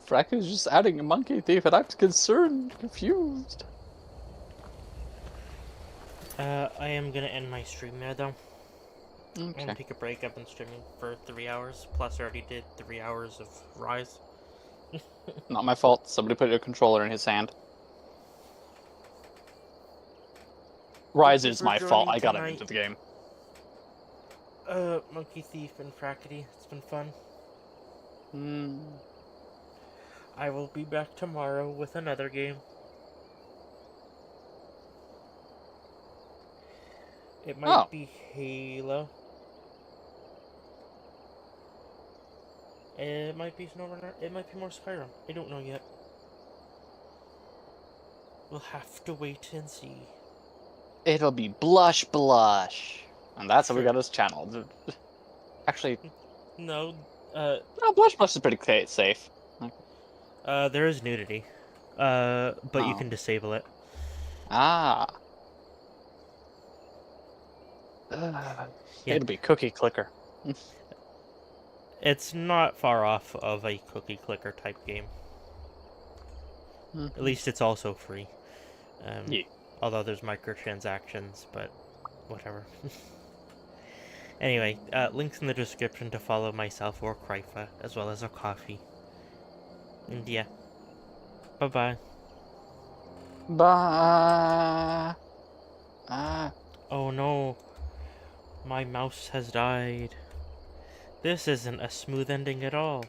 Fracker's just adding a monkey thief and I'm concerned, confused. I am gonna end my stream there though. Okay. I'm gonna take a break. I've been streaming for 3 hours, plus I already did 3 hours of Rise. Not my fault, somebody put a controller in his hand. Rise is my fault, I got him into the game. Monkey Thief and Frackety, it's been fun. I will be back tomorrow with another game. It might be Halo. It might be SnowRunner. It might be more Skyrim. I don't know yet. We'll have to wait and see. It'll be Blush. And that's how we got his channel. Actually... No, no, Blush is pretty safe. There is nudity. But you can disable it. Ah. It'll be Cookie Clicker. It's not far off of a cookie clicker type game. At least it's also free. Yeah. Although there's microtransactions, but whatever. Anyway, links in the description to follow myself or Krypha, as well as a coffee. And yeah. Bye-bye. Bye. Oh no. My mouse has died. This isn't a smooth ending at all.